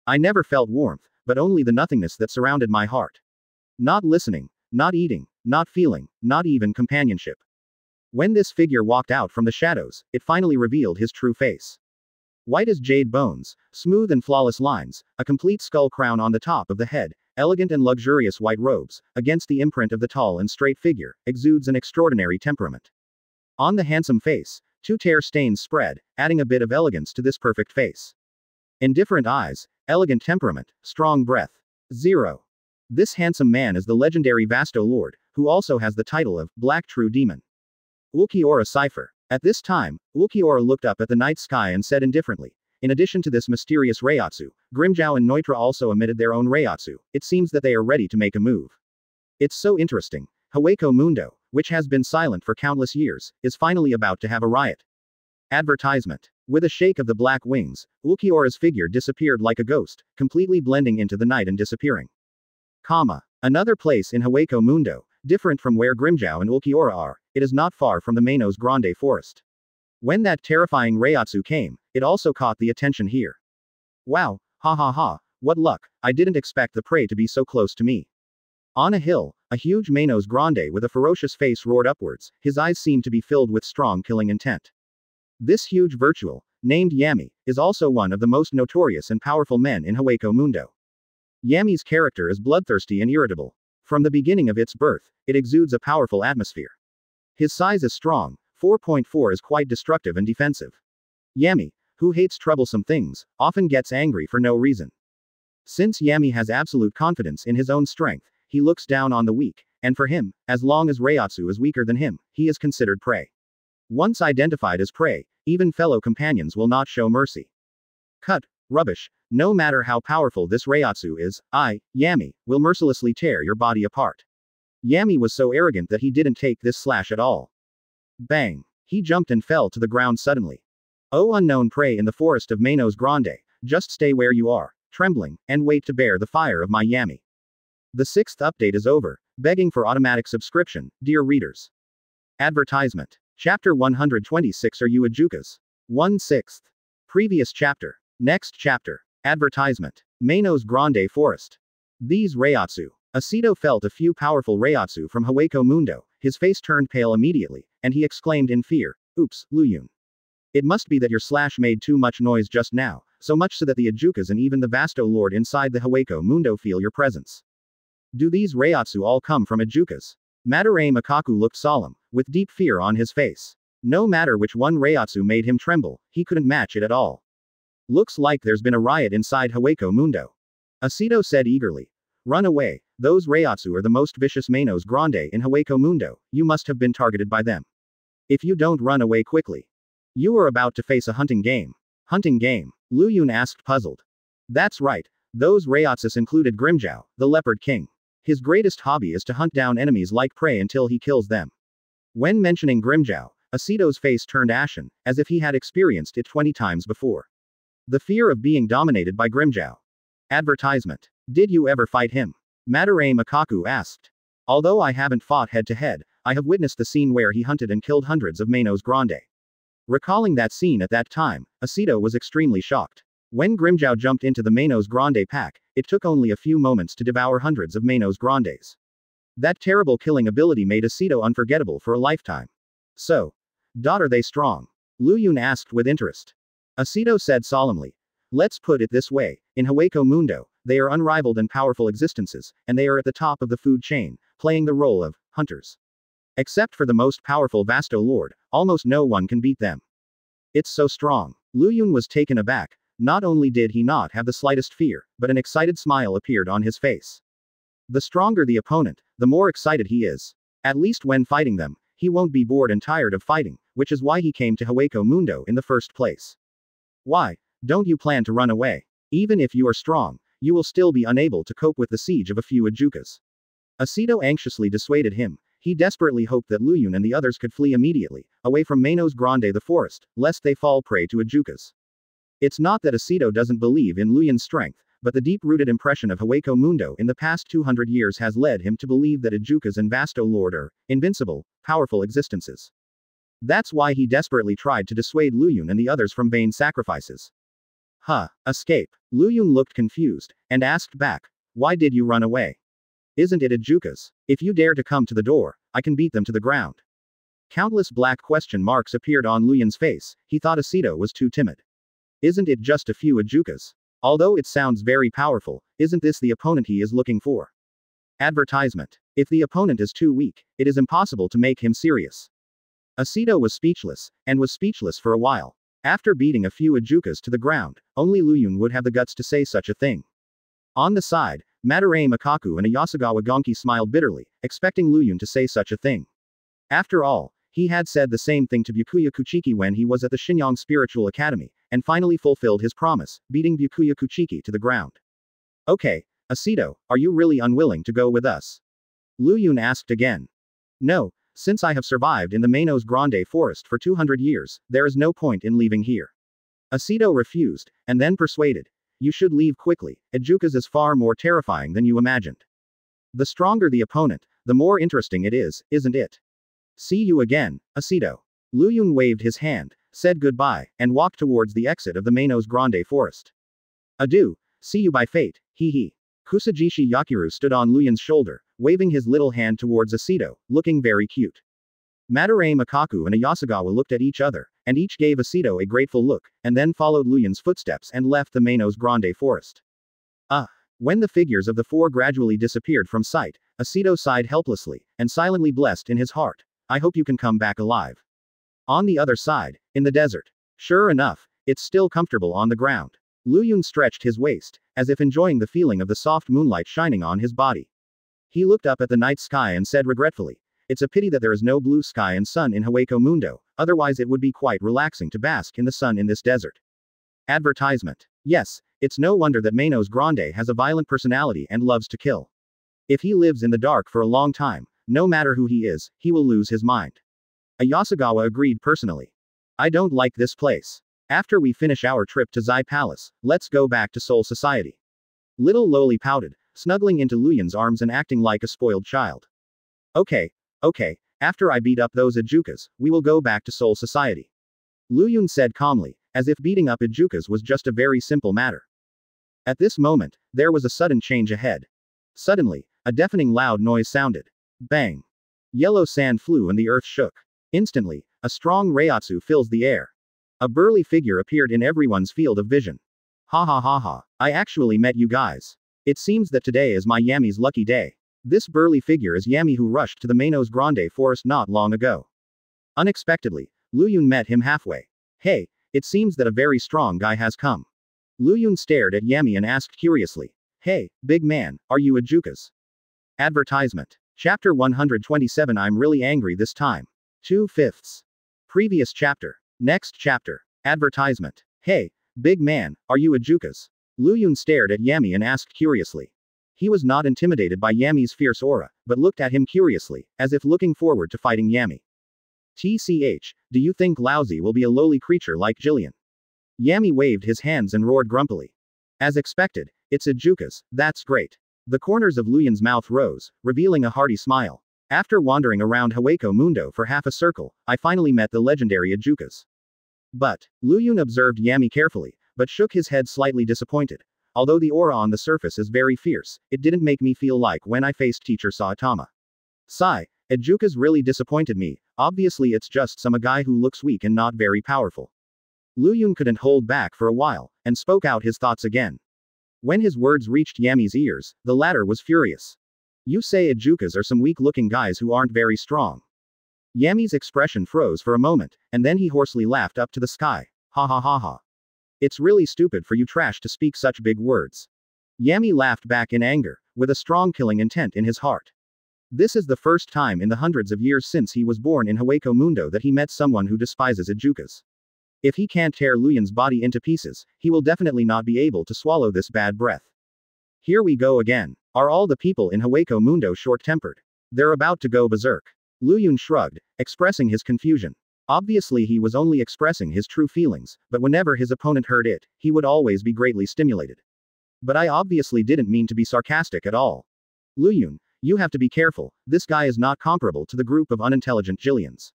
I never felt warmth, but only the nothingness that surrounded my heart. Not listening, not eating, not feeling, not even companionship. When this figure walked out from the shadows, it finally revealed his true face. White as jade bones, smooth and flawless lines, a complete skull crown on the top of the head, elegant and luxurious white robes, against the imprint of the tall and straight figure, exudes an extraordinary temperament. On the handsome face, 2 tear stains spread, adding a bit of elegance to this perfect face. Indifferent eyes, elegant temperament, strong breath. 0. This handsome man is the legendary Vasto Lord, who also has the title of Black True Demon. Ulquiorra Cipher. At this time, Ulquiorra looked up at the night sky and said indifferently, in addition to this mysterious Reiatsu, Grimjow and Neutra also emitted their own Reiatsu. It seems that they are ready to make a move. It's so interesting. Hueco Mundo, which has been silent for countless years, is finally about to have a riot. Advertisement. With a shake of the black wings, Ulquiorra's figure disappeared like a ghost, completely blending into the night and disappearing. Another place in Hueco Mundo, different from where Grimjow and Ulquiorra are, it is not far from the Manos Grande forest. When that terrifying Reiatsu came, it also caught the attention here. Wow, ha ha ha, what luck, I didn't expect the prey to be so close to me. On a hill, a huge Manos Grande with a ferocious face roared upwards, his eyes seemed to be filled with strong killing intent. This huge virtual, named Yami, is also one of the most notorious and powerful men in Hueco Mundo. Yami's character is bloodthirsty and irritable. From the beginning of its birth, it exudes a powerful atmosphere. His size is strong, 4.4 is quite destructive and defensive. Yami, who hates troublesome things, often gets angry for no reason. Since Yami has absolute confidence in his own strength, he looks down on the weak, and for him, as long as Reiatsu is weaker than him, he is considered prey. Once identified as prey, even fellow companions will not show mercy. Cut. Rubbish. No matter how powerful this Reiatsu is, I, Yami, will mercilessly tear your body apart. Yami was so arrogant that he didn't take this slash at all. Bang. He jumped and fell to the ground suddenly. Oh unknown prey in the forest of Manos Grande, just stay where you are, trembling, and wait to bear the fire of my Yami. The 6th update is over, begging for automatic subscription, dear readers. Advertisement. Chapter 126 Are You Ajukas? 1/6. Previous chapter. Next chapter. Advertisement. Manos Grande Forest. These Reiatsu. Aceto felt a few powerful Reiatsu from Hueco Mundo, his face turned pale immediately, and he exclaimed in fear, Oops, Luyun. It must be that your slash made too much noise just now, so much so that the Ajukas and even the Vasto Lord inside the Hueco Mundo feel your presence. Do these Reiatsu all come from Ijukas? Madarame Makaku looked solemn, with deep fear on his face. No matter which one Reiatsu made him tremble, he couldn't match it at all. Looks like there's been a riot inside Hueco Mundo. Aceto said eagerly. Run away. Those Reiatsu are the most vicious Manos Grande in Hueco Mundo. You must have been targeted by them. If you don't run away quickly, you are about to face a hunting game. Hunting game? Lu Yun asked, puzzled. That's right. Those Reiatsus included Grimjow, the Leopard King. His greatest hobby is to hunt down enemies like prey until he kills them. When mentioning Grimjow, Aceto's face turned ashen, as if he had experienced it 20 times before. The fear of being dominated by Grimjow. Advertisement. Did you ever fight him? Madarame Makaku asked. Although I haven't fought head-to-head, I have witnessed the scene where he hunted and killed hundreds of Manos Grande. Recalling that scene at that time, Aceto was extremely shocked. When Grimjow jumped into the Manos Grande pack, it took only a few moments to devour hundreds of Manos Grandes. That terrible killing ability made Aceto unforgettable for a lifetime. So, are they strong? Lu Yun asked with interest. Aceto said solemnly. Let's put it this way, in Hueco Mundo, they are unrivaled and powerful existences, and they are at the top of the food chain, playing the role of hunters. Except for the most powerful Vasto Lord, almost no one can beat them. It's so strong. Lu Yun was taken aback. Not only did he not have the slightest fear, but an excited smile appeared on his face. The stronger the opponent, the more excited he is. At least when fighting them, he won't be bored and tired of fighting, which is why he came to Hueco Mundo in the first place. Why don't you plan to run away? Even if you are strong, you will still be unable to cope with the siege of a few Ijukas. Aceto anxiously dissuaded him. He desperately hoped that Lu Yun and the others could flee immediately, away from Manos Grande the forest, lest they fall prey to Ijukas. It's not that Aceto doesn't believe in Lu Yun's strength, but the deep-rooted impression of Hueco Mundo in the past 200 years has led him to believe that Ijukas and Vasto Lord are invincible, powerful existences. That's why he desperately tried to dissuade Lu Yun and the others from vain sacrifices. Escape. Lu Yun looked confused, and asked back, why did you run away? Isn't it Ijukas? If you dare to come to the door, I can beat them to the ground. Countless black question marks appeared on Lu Yun's face. He thought Aceto was too timid. Isn't it just a few Ijukas? Although it sounds very powerful, isn't this the opponent he is looking for? Advertisement. If the opponent is too weak, it is impossible to make him serious. Aceto was speechless, and was speechless for a while. After beating a few Ijukas to the ground, only Lu Yun would have the guts to say such a thing. On the side, Madarame Makaku and Yasugawa Gonki smiled bitterly, expecting Lu Yun to say such a thing. After all, he had said the same thing to Byakuya Kuchiki when he was at the Shinyang Spiritual Academy, and finally fulfilled his promise, beating Byakuya Kuchiki to the ground. Okay, Aceto, are you really unwilling to go with us? Lu Yun asked again. No, since I have survived in the Manos Grande forest for 200 years, there is no point in leaving here. Aceto refused, and then persuaded. You should leave quickly. Ijukas is far more terrifying than you imagined. The stronger the opponent, the more interesting it is, isn't it? See you again, Aceto. Lu Yun waved his hand, said goodbye, and walked towards the exit of the Manos Grande forest. Adieu, see you by fate, hee hee. Kusajishi Yakiru stood on Lu Yun's shoulder, waving his little hand towards Aceto, looking very cute. Madarame Makaku and Yasugawa looked at each other, and each gave Aceto a grateful look, and then followed Lu Yun's footsteps and left the Manos Grande forest. When the figures of the four gradually disappeared from sight, Aceto sighed helplessly, and silently blessed in his heart. I hope you can come back alive. On the other side, in the desert. Sure enough, it's still comfortable on the ground. Lu Yun stretched his waist, as if enjoying the feeling of the soft moonlight shining on his body. He looked up at the night sky and said regretfully, it's a pity that there is no blue sky and sun in Hueco Mundo, otherwise it would be quite relaxing to bask in the sun in this desert. Advertisement. Yes, it's no wonder that Manos Grande has a violent personality and loves to kill. If he lives in the dark for a long time, no matter who he is, he will lose his mind. Yasugawa agreed personally. I don't like this place. After we finish our trip to Zai Palace, let's go back to Soul Society. Little Loli pouted, snuggling into Lu Yun's arms and acting like a spoiled child. Okay, after I beat up those Ijukas, we will go back to Soul Society. Lu Yun said calmly, as if beating up Ijukas was just a very simple matter. At this moment, there was a sudden change ahead. Suddenly, a deafening loud noise sounded. Bang! Yellow sand flew and the earth shook. Instantly, a strong Reiatsu fills the air. A burly figure appeared in everyone's field of vision. Ha ha ha ha, I actually met you guys. It seems that today is my Yami's lucky day. This burly figure is Yami, who rushed to the Manos Grande forest not long ago. Unexpectedly, Lu Yun met him halfway. Hey, it seems that a very strong guy has come. Lu Yun stared at Yami and asked curiously. Hey, big man, are you a Jukas? Advertisement. Chapter 127. I'm really angry this time. 2/5. Previous chapter. Next chapter. Advertisement. Hey, big man, are you a Jukas? Lu Yun stared at Yami and asked curiously. He was not intimidated by Yami's fierce aura, but looked at him curiously, as if looking forward to fighting Yami. TCH, do you think Lousy will be a lowly creature like Jillian? Yami waved his hands and roared grumpily. As expected, it's a Jukas, that's great. The corners of Lu Yun's mouth rose, revealing a hearty smile. After wandering around Hueco Mundo for half a circle, I finally met the legendary Ajukas. But, Lu Yun observed Yami carefully, but shook his head slightly disappointed. Although the aura on the surface is very fierce, it didn't make me feel like when I faced Teacher Saitama. Sigh, Ajukas really disappointed me, obviously it's just some guy who looks weak and not very powerful. Lu Yun couldn't hold back for a while, and spoke out his thoughts again. When his words reached Yami's ears, the latter was furious. You say Ajukas are some weak-looking guys who aren't very strong. Yami's expression froze for a moment, and then he hoarsely laughed up to the sky. Ha ha ha ha. It's really stupid for you trash to speak such big words. Yami laughed back in anger, with a strong killing intent in his heart. This is the first time in the hundreds of years since he was born in Hueco Mundo that he met someone who despises Ajukas. If he can't tear Lu Yun's body into pieces, he will definitely not be able to swallow this bad breath. Here we go again. Are all the people in Hueco Mundo short-tempered? They're about to go berserk. Lu Yun shrugged, expressing his confusion. Obviously he was only expressing his true feelings, but whenever his opponent heard it, he would always be greatly stimulated. But I obviously didn't mean to be sarcastic at all. Lu Yun, you have to be careful, this guy is not comparable to the group of unintelligent Jillians.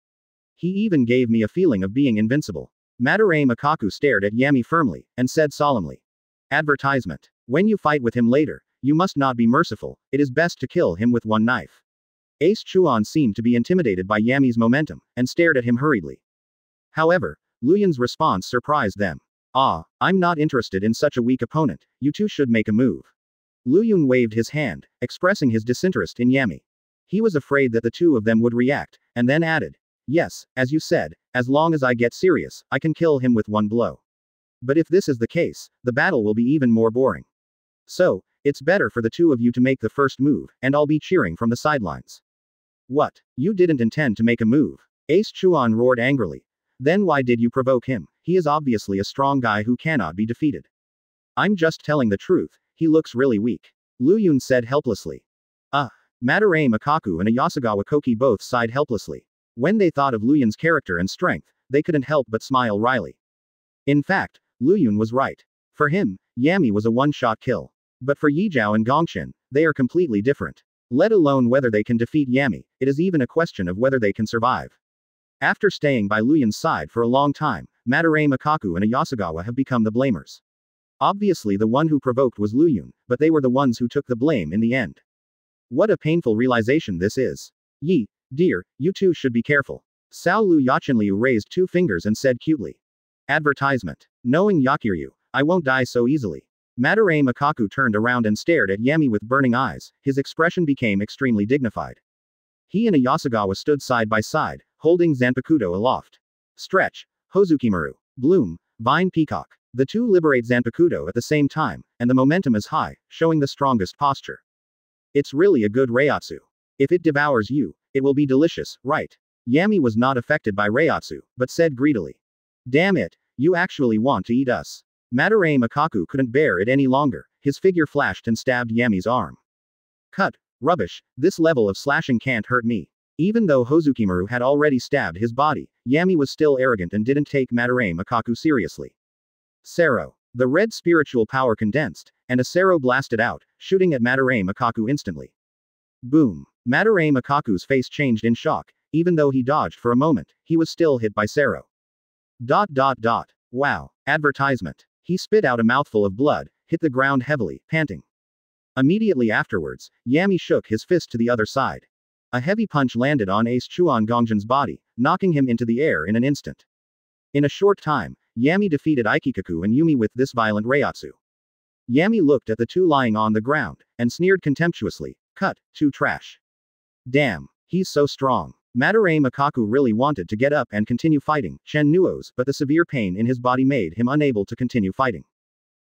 He even gave me a feeling of being invincible. Madarame Makaku stared at Yami firmly, and said solemnly. Advertisement. When you fight with him later, you must not be merciful, it is best to kill him with one knife. Ace Chuan seemed to be intimidated by Yami's momentum, and stared at him hurriedly. However, Lu Yun's response surprised them. Ah, I'm not interested in such a weak opponent, you two should make a move. Lu Yun waved his hand, expressing his disinterest in Yami. He was afraid that the two of them would react, and then added. Yes, as you said, as long as I get serious, I can kill him with one blow. But if this is the case, the battle will be even more boring. So, it's better for the two of you to make the first move, and I'll be cheering from the sidelines. What? You didn't intend to make a move? Ace Chuan roared angrily. Then why did you provoke him? He is obviously a strong guy who cannot be defeated. I'm just telling the truth, he looks really weak. Lu Yun said helplessly. Madarame Makaku and Ayasagawa Koki both sighed helplessly. When they thought of Lu Yun's character and strength, they couldn't help but smile wryly. In fact, Lu Yun was right. For him, Yami was a one-shot kill. But for Yizhao and Gongshin, they are completely different. Let alone whether they can defeat Yami, it is even a question of whether they can survive. After staying by Lu Yun's side for a long time, Madarame Makaku and Ayasagawa have become the blamers. Obviously the one who provoked was Lu Yun, but they were the ones who took the blame in the end. What a painful realization this is. Yi, dear, you two should be careful. Sao Lu Yachinliu raised two fingers and said cutely. Advertisement. Knowing Yakiryu, I won't die so easily. Madarame Makaku turned around and stared at Yami with burning eyes, his expression became extremely dignified. He and Ayasagawa stood side by side, holding Zanpakuto aloft. Stretch, Hozukimaru, Bloom, Vine Peacock. The two liberate Zanpakuto at the same time, and the momentum is high, showing the strongest posture. It's really a good Reiatsu. If it devours you, it will be delicious, right? Yami was not affected by Reiatsu, but said greedily. Damn it, you actually want to eat us. Madarame Makaku couldn't bear it any longer, his figure flashed and stabbed Yami's arm. Cut, rubbish, this level of slashing can't hurt me. Even though Hozukimaru had already stabbed his body, Yami was still arrogant and didn't take Madarame Makaku seriously. Sero. The red spiritual power condensed, and a Sero blasted out, shooting at Madarame Makaku instantly. Boom. Madarame Makaku's face changed in shock, even though he dodged for a moment, he was still hit by Sero. Wow. Advertisement. He spit out a mouthful of blood, hit the ground heavily, panting. Immediately afterwards, Yami shook his fist to the other side. A heavy punch landed on Ace Chuan Gongshin's body, knocking him into the air in an instant. In a short time, Yami defeated Aikikaku and Yumi with this violent Reiatsu. Yami looked at the two lying on the ground, and sneered contemptuously. Cut to trash. Damn, he's so strong. Madarame Makaku really wanted to get up and continue fighting Chen Nuos, but the severe pain in his body made him unable to continue fighting.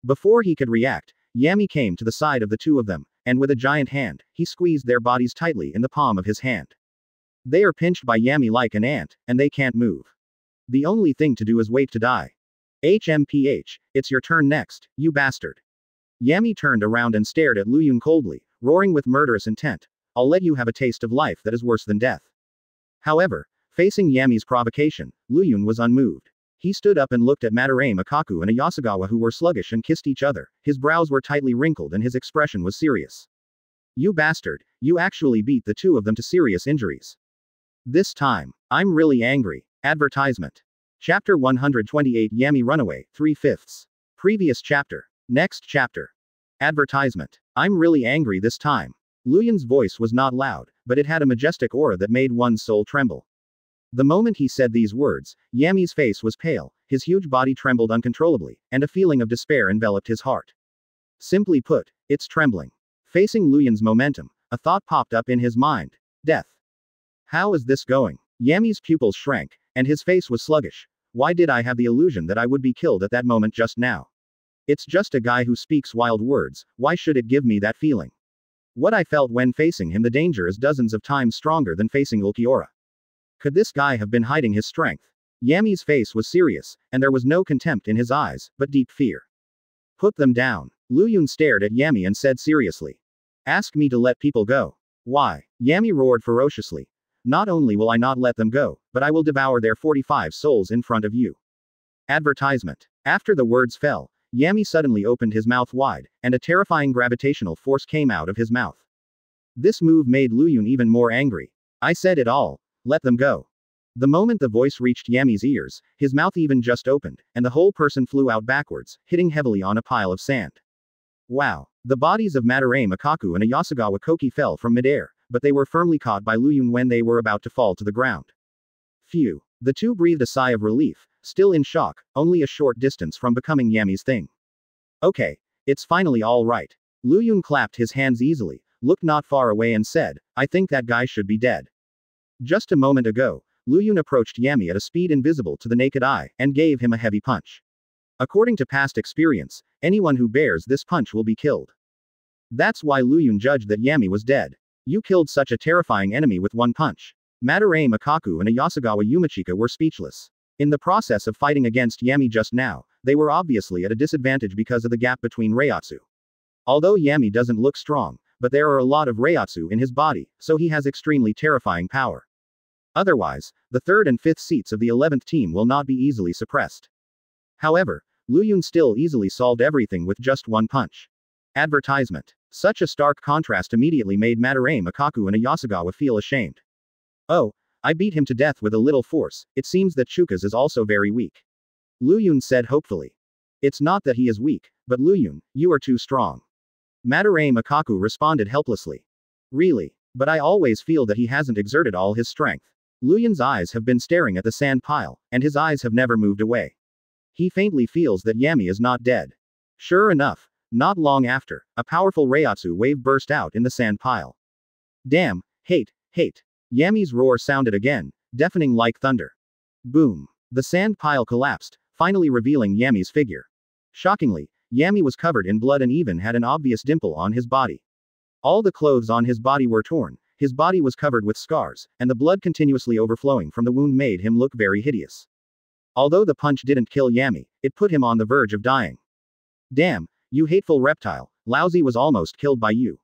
Before he could react, Yami came to the side of the two of them, and with a giant hand, he squeezed their bodies tightly in the palm of his hand. They are pinched by Yami like an ant, and they can't move. The only thing to do is wait to die. HMPH, it's your turn next, you bastard. Yami turned around and stared at Luyun coldly, roaring with murderous intent. I'll let you have a taste of life that is worse than death. However, facing Yami's provocation, Luyun was unmoved. He stood up and looked at Madarame Makaku and Ayasagawa, who were sluggish and kissed each other. His brows were tightly wrinkled and his expression was serious. You bastard, you actually beat the two of them to serious injuries. This time, I'm really angry. Advertisement. Chapter 128 Yami Runaway, 3/5. Previous chapter. Next chapter. Advertisement. I'm really angry this time. Luyun's voice was not loud, but it had a majestic aura that made one's soul tremble. The moment he said these words, Yami's face was pale, his huge body trembled uncontrollably, and a feeling of despair enveloped his heart. Simply put, it's trembling. Facing Luyun's momentum, a thought popped up in his mind. Death. How is this going? Yami's pupils shrank, and his face was sluggish. Why did I have the illusion that I would be killed at that moment just now? It's just a guy who speaks wild words, why should it give me that feeling? What I felt when facing him, the danger is dozens of times stronger than facing Ulquiorra. Could this guy have been hiding his strength? Yami's face was serious, and there was no contempt in his eyes, but deep fear. Put them down. Luyun stared at Yami and said seriously. Ask me to let people go. Why? Yami roared ferociously. Not only will I not let them go, but I will devour their 45 souls in front of you. Advertisement. After the words fell, Yami suddenly opened his mouth wide, and a terrifying gravitational force came out of his mouth. This move made Luyun even more angry. I said it all. Let them go. The moment the voice reached Yami's ears, his mouth even just opened, and the whole person flew out backwards, hitting heavily on a pile of sand. Wow. The bodies of Madarame Makaku and Ayasagawa Koki fell from midair, but they were firmly caught by Luyun when they were about to fall to the ground. Phew. The two breathed a sigh of relief, still in shock, only a short distance from becoming Yami's thing. Okay. It's finally all right. Luyun clapped his hands easily, looked not far away and said, I think that guy should be dead. Just a moment ago, Luyun approached Yami at a speed invisible to the naked eye, and gave him a heavy punch. According to past experience, anyone who bears this punch will be killed. That's why Luyun judged that Yami was dead. You killed such a terrifying enemy with one punch. Madarame Makaku and Ayasagawa Yumachika were speechless. In the process of fighting against Yami just now, they were obviously at a disadvantage because of the gap between Reiatsu. Although Yami doesn't look strong, but there are a lot of Reiatsu in his body, so he has extremely terrifying power. Otherwise, the 3rd and 5th seats of the 11th team will not be easily suppressed. However, Luyun still easily solved everything with just one punch. Advertisement. Such a stark contrast immediately made Madarame Makaku and Ayasagawa feel ashamed. Oh, I beat him to death with a little force, it seems that Chuka's is also very weak. Luyun said hopefully. It's not that he is weak, but Luyun, you are too strong. Madarame Makaku responded helplessly. Really? But I always feel that he hasn't exerted all his strength. Luyun's eyes have been staring at the sand pile, and his eyes have never moved away. He faintly feels that Yami is not dead. Sure enough, not long after, a powerful Reiatsu wave burst out in the sand pile. Damn, hate. Yami's roar sounded again, deafening like thunder. Boom. The sand pile collapsed, finally revealing Yami's figure. Shockingly, Yami was covered in blood and even had an obvious dimple on his body. All the clothes on his body were torn, his body was covered with scars, and the blood continuously overflowing from the wound made him look very hideous. Although the punch didn't kill Yami, it put him on the verge of dying. Damn, you hateful reptile, Laozi was almost killed by you.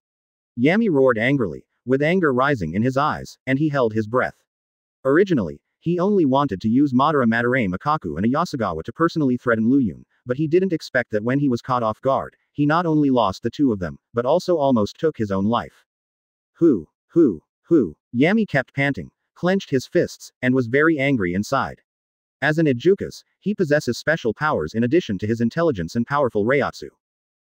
Yami roared angrily, with anger rising in his eyes, and he held his breath. Originally, he only wanted to use Madarame Makaku and Ayasagawa to personally threaten Luyun, but he didn't expect that when he was caught off guard, he not only lost the two of them, but also almost took his own life. Who? Yami kept panting, clenched his fists, and was very angry inside. As an Ijukas, he possesses special powers in addition to his intelligence and powerful Reiatsu.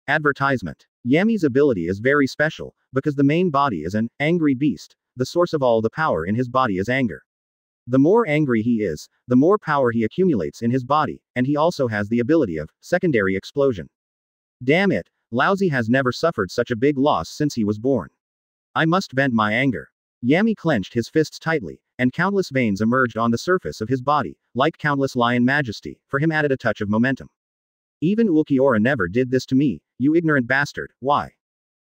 Advertisement. Yami's ability is very special, because the main body is an angry beast, the source of all the power in his body is anger. The more angry he is, the more power he accumulates in his body, and he also has the ability of secondary explosion. Damn it, Laozi has never suffered such a big loss since he was born. I must vent my anger. Yami clenched his fists tightly, and countless veins emerged on the surface of his body, like countless lion majesty, for him added a touch of momentum. Even Ulquiorra never did this to me, you ignorant bastard, why?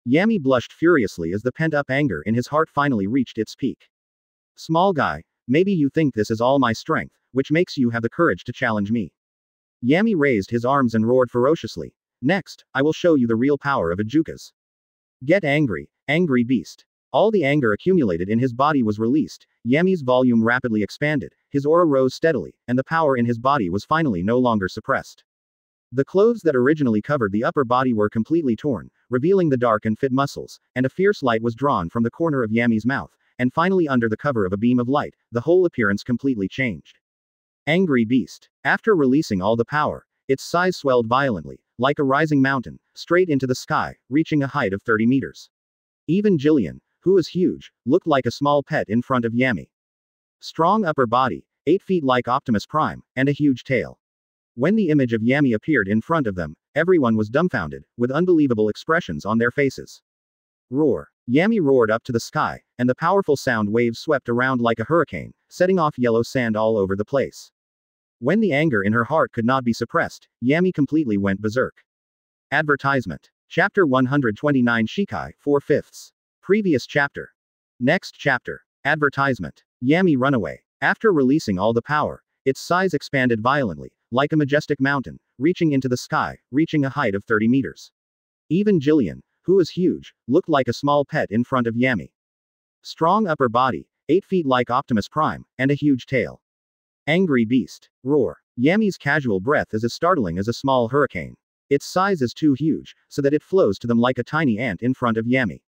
Yami blushed furiously as the pent-up anger in his heart finally reached its peak. Small guy, maybe you think this is all my strength, which makes you have the courage to challenge me. Yami raised his arms and roared ferociously. Next, I will show you the real power of Ajukas. Get angry, angry beast. All the anger accumulated in his body was released, Yami's volume rapidly expanded, his aura rose steadily, and the power in his body was finally no longer suppressed. The clothes that originally covered the upper body were completely torn, revealing the dark and fit muscles, and a fierce light was drawn from the corner of Yami's mouth, and finally under the cover of a beam of light, the whole appearance completely changed. Angry beast. After releasing all the power, its size swelled violently, like a rising mountain, straight into the sky, reaching a height of 30 meters. Even Jillian, who was huge, looked like a small pet in front of Yami. Strong upper body, 8 feet like Optimus Prime, and a huge tail. When the image of Yami appeared in front of them, everyone was dumbfounded, with unbelievable expressions on their faces. Roar. Yami roared up to the sky, and the powerful sound waves swept around like a hurricane, setting off yellow sand all over the place. When the anger in her heart could not be suppressed, Yami completely went berserk. Advertisement. Chapter 129 Shikai, 4/5. Previous chapter. Next chapter. Advertisement. Yami runaway. After releasing all the power, its size expanded violently, like a majestic mountain, reaching into the sky, reaching a height of 30 meters. Even Jillian, who was huge, looked like a small pet in front of Yami. Strong upper body, 8 feet like Optimus Prime, and a huge tail. Angry beast. Roar. Yami's casual breath is as startling as a small hurricane. Its size is too huge, so that it flows to them like a tiny ant in front of Yami.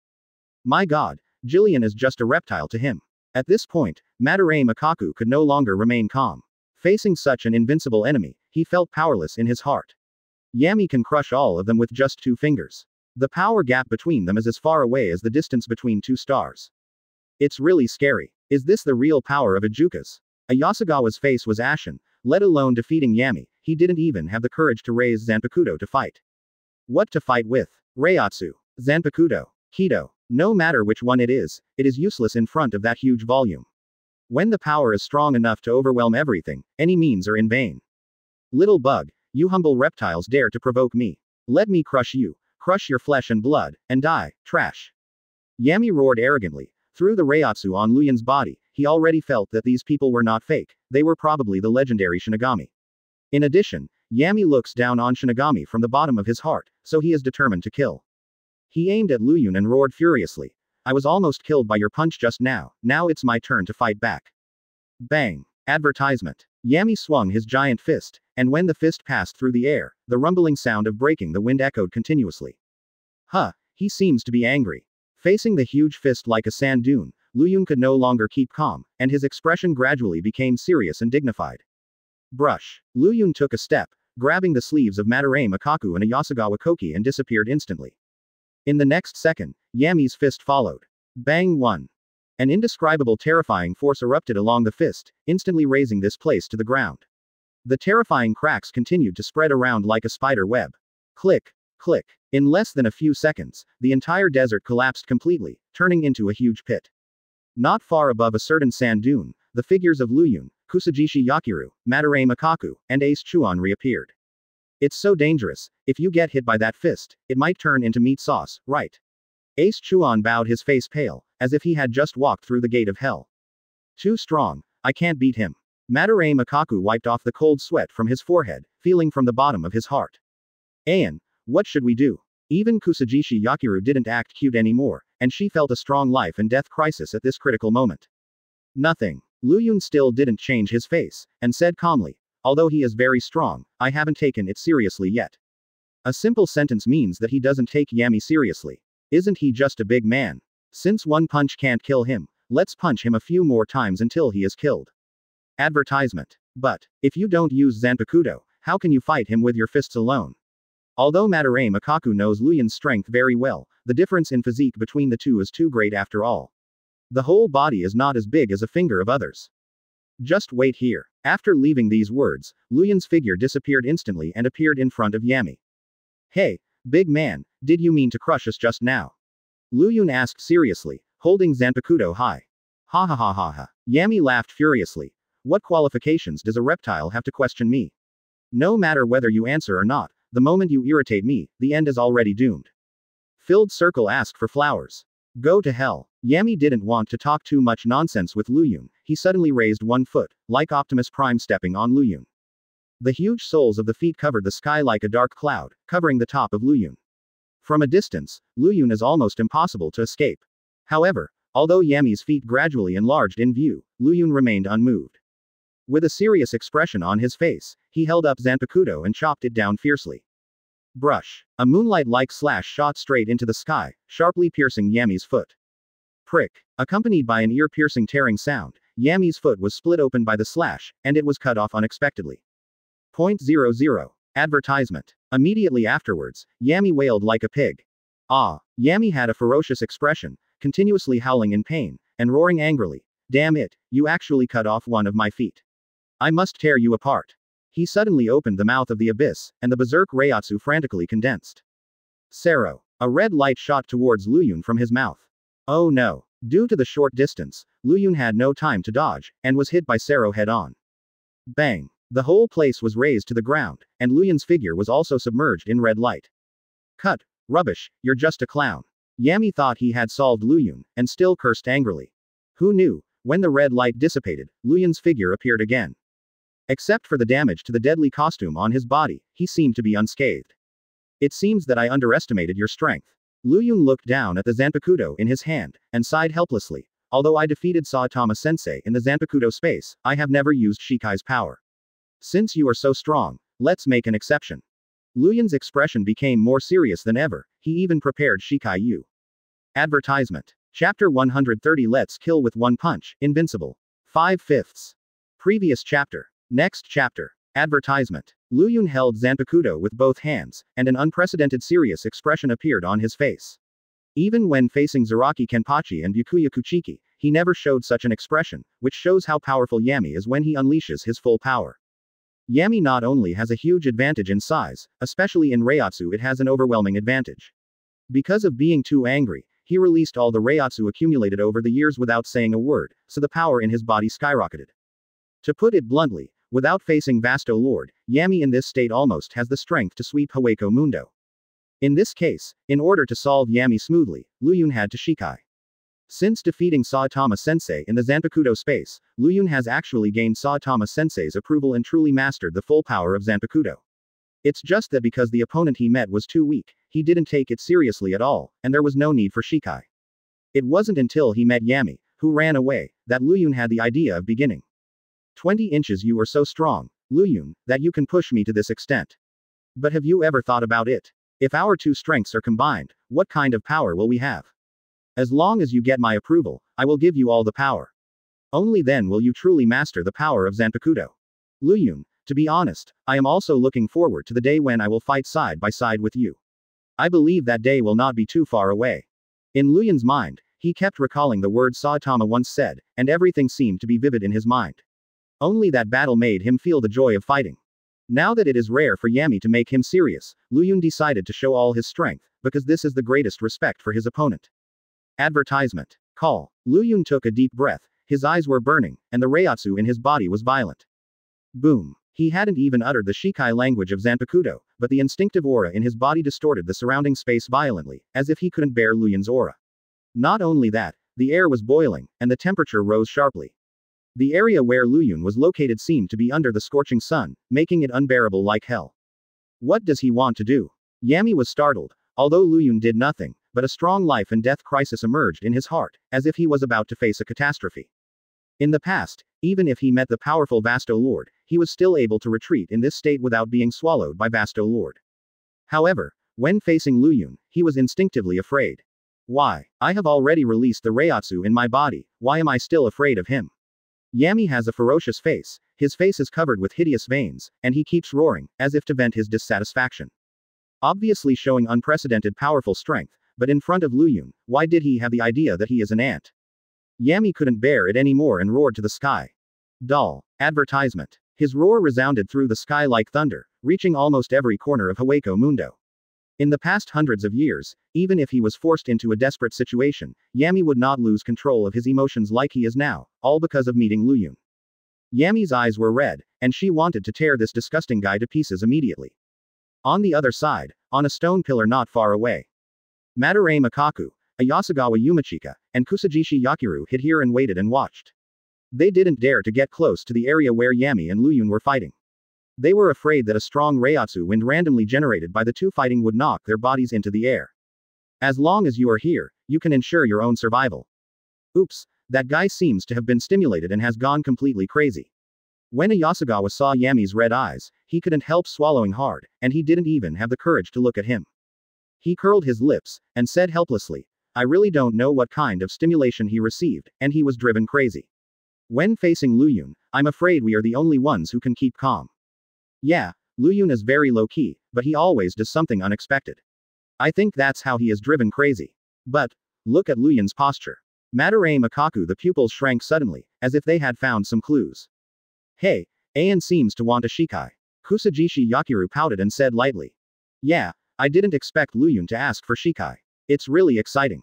My god, Jillian is just a reptile to him. At this point, Madarame Makaku could no longer remain calm. Facing such an invincible enemy, he felt powerless in his heart. Yami can crush all of them with just 2 fingers. The power gap between them is as far away as the distance between 2 stars. It's really scary. Is this the real power of Ajukas? Yasugawa's face was ashen, let alone defeating Yami, he didn't even have the courage to raise Zanpakuto to fight. What to fight with? Reiatsu. Zanpakuto. Kido. No matter which one it is useless in front of that huge volume. When the power is strong enough to overwhelm everything, any means are in vain. Little bug, you humble reptiles dare to provoke me. Let me crush you, crush your flesh and blood, and die, trash. Yami roared arrogantly. Through the Reiatsu on Luyan's body, he already felt that these people were not fake, they were probably the legendary Shinigami. In addition, Yami looks down on Shinigami from the bottom of his heart, so he is determined to kill. He aimed at Luyan and roared furiously. I was almost killed by your punch just now it's my turn to fight back. Bang. Advertisement. Yami swung his giant fist, and when the fist passed through the air, the rumbling sound of breaking the wind echoed continuously. Huh, he seems to be angry. Facing the huge fist like a sand dune, Luyan could no longer keep calm, and his expression gradually became serious and dignified. Brush. Luyan took a step, grabbing the sleeves of Madarame Makaku and a Yasugawa Koki and disappeared instantly. In the next second, Yami's fist followed. Bang 1. An indescribable terrifying force erupted along the fist, instantly raising this place to the ground. The terrifying cracks continued to spread around like a spider web. Click, click. In less than a few seconds, the entire desert collapsed completely, turning into a huge pit. Not far above a certain sand dune, the figures of Luyan, Kusajishi Yakiru, Madarame Makaku, and Ace Chuan reappeared. It's so dangerous, if you get hit by that fist, it might turn into meat sauce, right? Ace Chuan bowed, his face pale, as if he had just walked through the gate of hell. Too strong, I can't beat him. Madarame Makaku wiped off the cold sweat from his forehead, feeling from the bottom of his heart. Ayan, what should we do? Even Kusajishi Yakiru didn't act cute anymore, and she felt a strong life and death crisis at this critical moment. Nothing. Luyan still didn't change his face, and said calmly, although he is very strong, I haven't taken it seriously yet. A simple sentence means that he doesn't take Yami seriously. Isn't he just a big man? Since one punch can't kill him, let's punch him a few more times until he is killed. Advertisement. But, if you don't use Zanpakuto, how can you fight him with your fists alone? Although Madarame Makaku knows Luyan's strength very well, the difference in physique between the two is too great after all. The whole body is not as big as a finger of others. Just wait here. After leaving these words, Luyan's figure disappeared instantly and appeared in front of Yami. Hey, big man, did you mean to crush us just now? Luyan asked seriously, holding Zanpakuto high. Ha ha ha ha ha. Yami laughed furiously. What qualifications does a reptile have to question me? No matter whether you answer or not, the moment you irritate me, the end is already doomed. Filled circle ask for flowers. Go to hell. Yami didn't want to talk too much nonsense with Luyun. He suddenly raised one foot, like Optimus Prime stepping on Luyun. The huge soles of the feet covered the sky like a dark cloud, covering the top of Luyun. From a distance, Luyun is almost impossible to escape. However, although Yami's feet gradually enlarged in view, Luyun remained unmoved. With a serious expression on his face, he held up Zanpakuto and chopped it down fiercely. Brush. A moonlight-like slash shot straight into the sky, sharply piercing Yami's foot. Prick. Accompanied by an ear-piercing tearing sound, Yami's foot was split open by the slash, and it was cut off unexpectedly. 0.00. Advertisement. Immediately afterwards, Yami wailed like a pig. Ah. Yami had a ferocious expression, continuously howling in pain, and roaring angrily. Damn it, you actually cut off one of my feet. I must tear you apart. He suddenly opened the mouth of the abyss, and the berserk Reiatsu frantically condensed. Sero. A red light shot towards Luyun from his mouth. Oh no. Due to the short distance, Luyun had no time to dodge, and was hit by Sero head-on. Bang. The whole place was razed to the ground, and Luyun's figure was also submerged in red light. Cut. Rubbish, you're just a clown. Yami thought he had solved Luyun, and still cursed angrily. Who knew? When the red light dissipated, Luyun's figure appeared again. Except for the damage to the deadly costume on his body, he seemed to be unscathed. It seems that I underestimated your strength. Luyun looked down at the Zanpakuto in his hand, and sighed helplessly. Although I defeated Saitama-sensei in the Zanpakuto space, I have never used Shikai's power. Since you are so strong, let's make an exception. Luyun's expression became more serious than ever. He even prepared Shikai Yu. Advertisement. Chapter 130. Let's kill with one punch, invincible. 5/5. Previous chapter. Next chapter. Advertisement. Luyun held Zanpakuto with both hands, and an unprecedented serious expression appeared on his face. Even when facing Zaraki Kenpachi and Byakuya Kuchiki, he never showed such an expression, which shows how powerful Yami is when he unleashes his full power. Yami not only has a huge advantage in size, especially in Reiatsu, it has an overwhelming advantage. Because of being too angry, he released all the Reiatsu accumulated over the years without saying a word, so the power in his body skyrocketed. To put it bluntly, without facing Vasto Lord, Yami in this state almost has the strength to sweep Hueco Mundo. In this case, in order to solve Yami smoothly, Luyun had to Shikai. Since defeating Saitama-sensei in the Zanpakuto space, Luyun has actually gained Saitama-sensei's approval and truly mastered the full power of Zanpakuto. It's just that because the opponent he met was too weak, he didn't take it seriously at all, and there was no need for Shikai. It wasn't until he met Yami, who ran away, that Luyun had the idea of beginning. 20 inches. You are so strong, Luyun, that you can push me to this extent. But have you ever thought about it? If our two strengths are combined, what kind of power will we have? As long as you get my approval, I will give you all the power. Only then will you truly master the power of Zanpakuto. Luyun, to be honest, I am also looking forward to the day when I will fight side by side with you. I believe that day will not be too far away. In Luyun's mind, he kept recalling the words Saitama once said, and everything seemed to be vivid in his mind. Only that battle made him feel the joy of fighting. Now that it is rare for Yami to make him serious, Luyun decided to show all his strength, because this is the greatest respect for his opponent. Advertisement. Call. Luyun took a deep breath, his eyes were burning, and the Reiatsu in his body was violent. Boom. He hadn't even uttered the Shikai language of Zanpakuto, but the instinctive aura in his body distorted the surrounding space violently, as if he couldn't bear Luyun's aura. Not only that, the air was boiling, and the temperature rose sharply. The area where Luyun was located seemed to be under the scorching sun, making it unbearable like hell. What does he want to do? Yami was startled, although Luyun did nothing, but a strong life and death crisis emerged in his heart, as if he was about to face a catastrophe. In the past, even if he met the powerful Vasto Lord, he was still able to retreat in this state without being swallowed by Vasto Lord. However, when facing Luyun, he was instinctively afraid. Why? I have already released the Reiatsu in my body, why am I still afraid of him? Yami has a ferocious face, his face is covered with hideous veins, and he keeps roaring, as if to vent his dissatisfaction. Obviously showing unprecedented powerful strength, but in front of Luyun, why did he have the idea that he is an ant? Yami couldn't bear it anymore and roared to the sky. Dull. Advertisement. His roar resounded through the sky like thunder, reaching almost every corner of Hueco Mundo. In the past hundreds of years, even if he was forced into a desperate situation, Yami would not lose control of his emotions like he is now, all because of meeting Luyun. Yami's eyes were red, and she wanted to tear this disgusting guy to pieces immediately. On the other side, on a stone pillar not far away, Madarame Makaku, Ayasagawa Yumachika, and Kusajishi Yakiru hid here and waited and watched. They didn't dare to get close to the area where Yami and Luyun were fighting. They were afraid that a strong Reiatsu wind randomly generated by the two fighting would knock their bodies into the air. As long as you are here, you can ensure your own survival. Oops, that guy seems to have been stimulated and has gone completely crazy. When Ayasagawa saw Yami's red eyes, he couldn't help swallowing hard, and he didn't even have the courage to look at him. He curled his lips, and said helplessly, I really don't know what kind of stimulation he received, and he was driven crazy. When facing Luyun, I'm afraid we are the only ones who can keep calm. Yeah, Luyun is very low-key, but he always does something unexpected. I think that's how he is driven crazy. But, look at Luyun's posture. Madarame Makaku, the pupils shrank suddenly, as if they had found some clues. Hey, Ayan seems to want a Shikai. Kusajishi Yakiru pouted and said lightly. Yeah, I didn't expect Luyun to ask for Shikai. It's really exciting.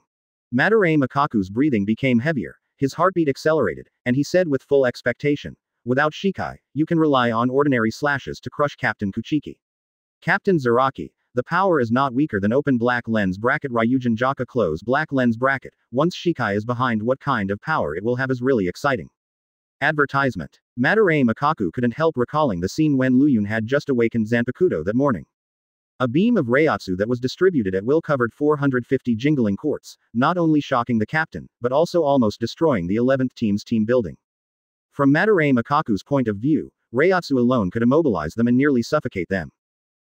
Madarame Makaku's breathing became heavier, his heartbeat accelerated, and he said with full expectation, without Shikai, you can rely on ordinary slashes to crush Captain Kuchiki. Captain Zaraki, the power is not weaker than open black lens bracket Ryujin Jaka close black lens bracket. Once Shikai is behind, what kind of power it will have is really exciting. Advertisement. Madarame Makaku couldn't help recalling the scene when Luyun had just awakened Zanpakuto that morning. A beam of Reiatsu that was distributed at will covered 450 jingling quartz, not only shocking the captain, but also almost destroying the 11th team's team building. From Madarame Makaku's point of view, Reiatsu alone could immobilize them and nearly suffocate them.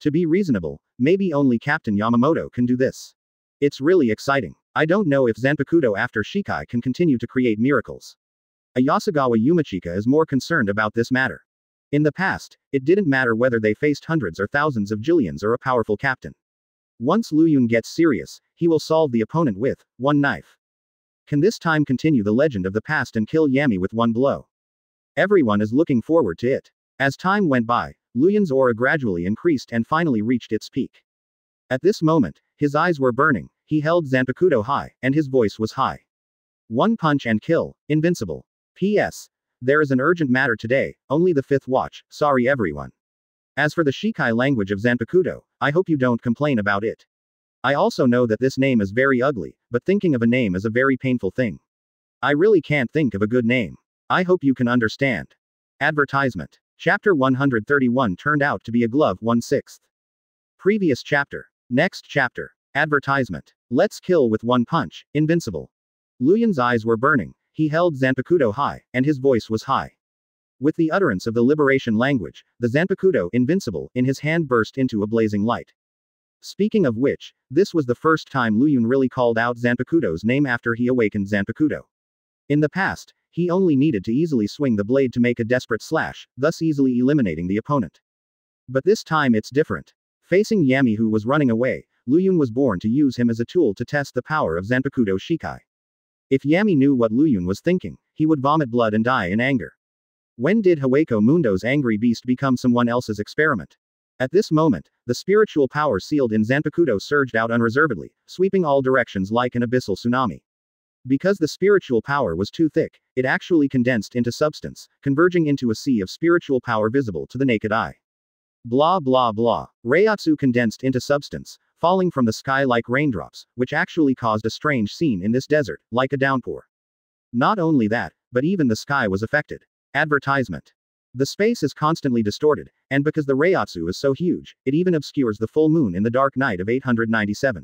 To be reasonable, maybe only Captain Yamamoto can do this. It's really exciting. I don't know if Zanpakuto after Shikai can continue to create miracles. Ayasagawa Yumachika is more concerned about this matter. In the past, it didn't matter whether they faced hundreds or thousands of Jillians or a powerful captain. Once Luyun gets serious, he will solve the opponent with one knife. Can this time continue the legend of the past and kill Yami with one blow? Everyone is looking forward to it. As time went by, Luyun's aura gradually increased and finally reached its peak. At this moment, his eyes were burning, he held Zanpakuto high, and his voice was high. One punch and kill, invincible. P.S. There is an urgent matter today, only the 5th watch, sorry everyone. As for the Shikai language of Zanpakuto, I hope you don't complain about it. I also know that this name is very ugly, but thinking of a name is a very painful thing. I really can't think of a good name. I hope you can understand. Advertisement. Chapter 131 turned out to be a glove 1/6. Previous chapter. Next chapter. Advertisement. Let's kill with one punch, invincible. Luyun's eyes were burning. He held Zanpakuto high, and his voice was high. With the utterance of the liberation language, the Zanpakuto, invincible, in his hand burst into a blazing light. Speaking of which, this was the first time Luyun really called out Zanpakuto's name after he awakened Zanpakuto. In the past, he only needed to easily swing the blade to make a desperate slash, thus easily eliminating the opponent. But this time it's different. Facing Yami who was running away, Luyun was born to use him as a tool to test the power of Zanpakuto Shikai. If Yami knew what Luyun was thinking, he would vomit blood and die in anger. When did Hueco Mundo's angry beast become someone else's experiment? At this moment, the spiritual power sealed in Zanpakuto surged out unreservedly, sweeping all directions like an abyssal tsunami. Because the spiritual power was too thick, it actually condensed into substance, converging into a sea of spiritual power visible to the naked eye. Blah blah blah. Reiatsu condensed into substance, falling from the sky like raindrops, which actually caused a strange scene in this desert, like a downpour. Not only that, but even the sky was affected. Advertisement. The space is constantly distorted, and because the Reiatsu is so huge, it even obscures the full moon in the dark night of 897.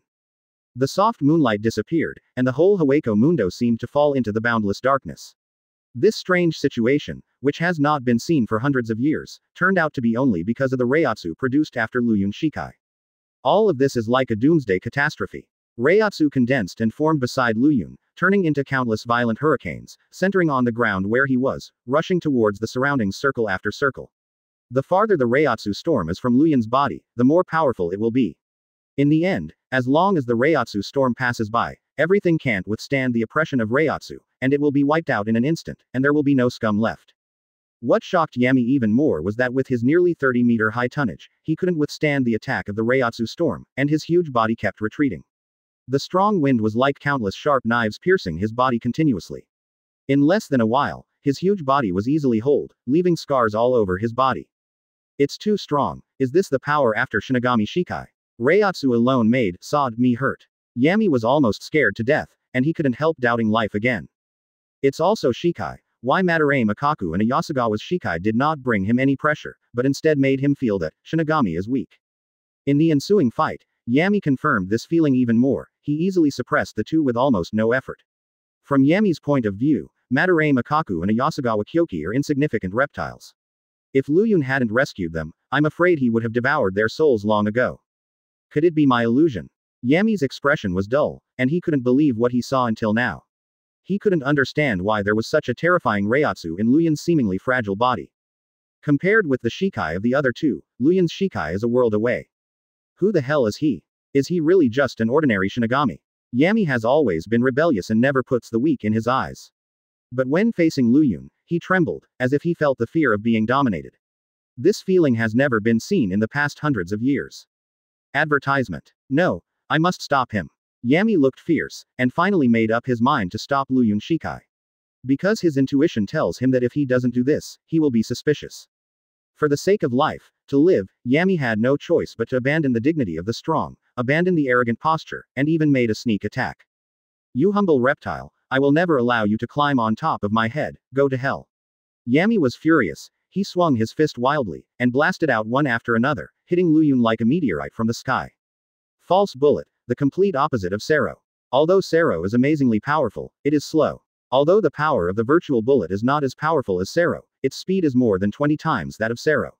The soft moonlight disappeared, and the whole Hueco Mundo seemed to fall into the boundless darkness. This strange situation, which has not been seen for hundreds of years, turned out to be only because of the Reiatsu produced after Luyun Shikai. All of this is like a doomsday catastrophe. Reiatsu condensed and formed beside Luyun, turning into countless violent hurricanes, centering on the ground where he was, rushing towards the surroundings circle after circle. The farther the Reiatsu storm is from Luyun's body, the more powerful it will be. In the end, as long as the Reiatsu storm passes by, everything can't withstand the oppression of Reiatsu, and it will be wiped out in an instant, and there will be no scum left. What shocked Yami even more was that with his nearly 30-meter high tonnage, he couldn't withstand the attack of the Reiatsu storm, and his huge body kept retreating. The strong wind was like countless sharp knives piercing his body continuously. In less than a while, his huge body was easily holed, leaving scars all over his body. It's too strong. Is this the power after Shinigami Shikai? Reiatsu alone made me hurt. Yami was almost scared to death, and he couldn't help doubting life again. It's also Shikai. Why Madarame Makaku and Yasugawa's Shikai did not bring him any pressure, but instead made him feel that Shinigami is weak. In the ensuing fight, Yami confirmed this feeling even more. He easily suppressed the two with almost no effort. From Yami's point of view, Madarame Makaku and Yasugawa Kyoki are insignificant reptiles. If Luyun hadn't rescued them, I'm afraid he would have devoured their souls long ago. Could it be my illusion? Yami's expression was dull, and he couldn't believe what he saw until now. He couldn't understand why there was such a terrifying Reiatsu in Luyun's seemingly fragile body. Compared with the Shikai of the other two, Luyun's Shikai is a world away. Who the hell is he? Is he really just an ordinary Shinigami? Yami has always been rebellious and never puts the weak in his eyes. But when facing Luyun, he trembled, as if he felt the fear of being dominated. This feeling has never been seen in the past hundreds of years. Advertisement. No, I must stop him. Yami looked fierce, and finally made up his mind to stop Luyun Shikai. Because his intuition tells him that if he doesn't do this, he will be suspicious. For the sake of life, to live, Yami had no choice but to abandon the dignity of the strong, abandon the arrogant posture, and even made a sneak attack. You humble reptile, I will never allow you to climb on top of my head, go to hell. Yami was furious, he swung his fist wildly, and blasted out one after another, hitting Luyun like a meteorite from the sky. False bullet, the complete opposite of Sero. Although Sero is amazingly powerful, it is slow. Although the power of the virtual bullet is not as powerful as Sero, its speed is more than 20 times that of Sero.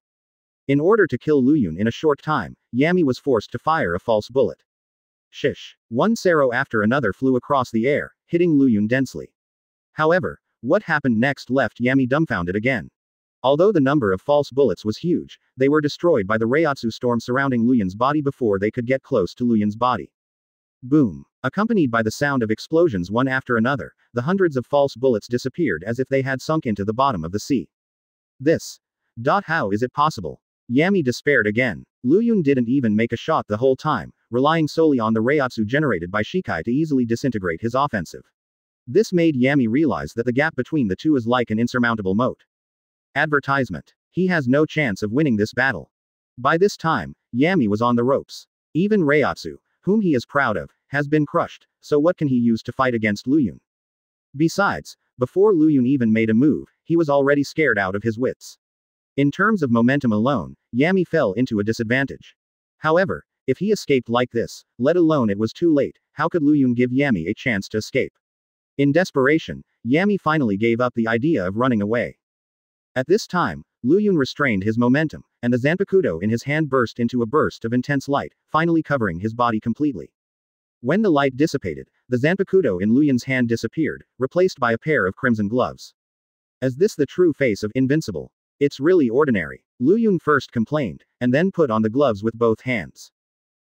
In order to kill Luyun in a short time, Yami was forced to fire a false bullet. Shish. One Sero after another flew across the air, hitting Luyun densely. However, what happened next left Yami dumbfounded again. Although the number of false bullets was huge, they were destroyed by the Reiatsu storm surrounding Luyun's body before they could get close to Luyun's body. Boom. Accompanied by the sound of explosions one after another, the hundreds of false bullets disappeared as if they had sunk into the bottom of the sea. How is it possible? Yami despaired again. Luyun didn't even make a shot the whole time, relying solely on the Reiatsu generated by Shikai to easily disintegrate his offensive. This made Yami realize that the gap between the two is like an insurmountable moat. Advertisement. He has no chance of winning this battle. By this time, Yami was on the ropes. Even Reiatsu, whom he is proud of, has been crushed, so what can he use to fight against Luyun? Besides, before Luyun even made a move, he was already scared out of his wits. In terms of momentum alone, Yami fell into a disadvantage. However, if he escaped like this, let alone it was too late, how could Luyun give Yami a chance to escape? In desperation, Yami finally gave up the idea of running away. At this time, Luyun restrained his momentum, and the Zanpakuto in his hand burst into a burst of intense light, finally covering his body completely. When the light dissipated, the Zanpakuto in Luyun's hand disappeared, replaced by a pair of crimson gloves. Is this the true face of invincible? It's really ordinary. Luyun first complained, and then put on the gloves with both hands.